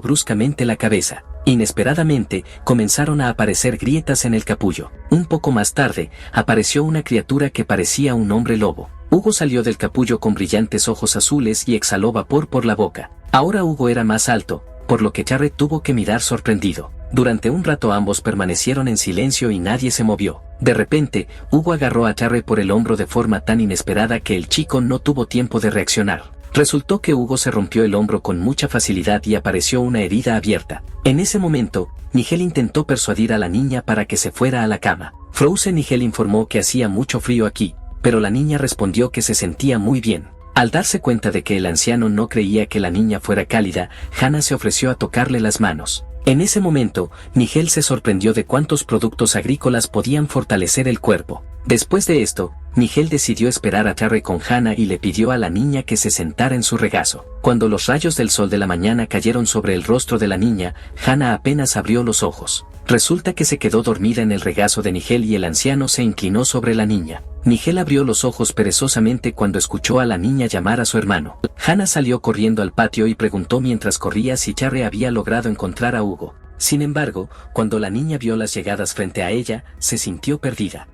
bruscamente la cabeza. Inesperadamente, comenzaron a aparecer grietas en el capullo. Un poco más tarde, apareció una criatura que parecía un hombre lobo. Hugo salió del capullo con brillantes ojos azules y exhaló vapor por la boca. Ahora Hugo era más alto, por lo que Charry tuvo que mirar sorprendido. Durante un rato ambos permanecieron en silencio y nadie se movió. De repente, Hugo agarró a Charry por el hombro de forma tan inesperada que el chico no tuvo tiempo de reaccionar. Resultó que Hugo se rompió el hombro con mucha facilidad y apareció una herida abierta. En ese momento, Nigel intentó persuadir a la niña para que se fuera a la cama. Frozen Nigel informó que hacía mucho frío aquí, pero la niña respondió que se sentía muy bien. Al darse cuenta de que el anciano no creía que la niña fuera cálida, Hannah se ofreció a tocarle las manos. En ese momento, Nigel se sorprendió de cuántos productos agrícolas podían fortalecer el cuerpo. Después de esto, Nigel decidió esperar a Charry con Hannah y le pidió a la niña que se sentara en su regazo. Cuando los rayos del sol de la mañana cayeron sobre el rostro de la niña, Hannah apenas abrió los ojos. Resulta que se quedó dormida en el regazo de Nigel y el anciano se inclinó sobre la niña. Nigel abrió los ojos perezosamente cuando escuchó a la niña llamar a su hermano. Hannah salió corriendo al patio y preguntó mientras corría si Charry había logrado encontrar a Hugo. Sin embargo, cuando la niña vio las llegadas frente a ella, se sintió perdida.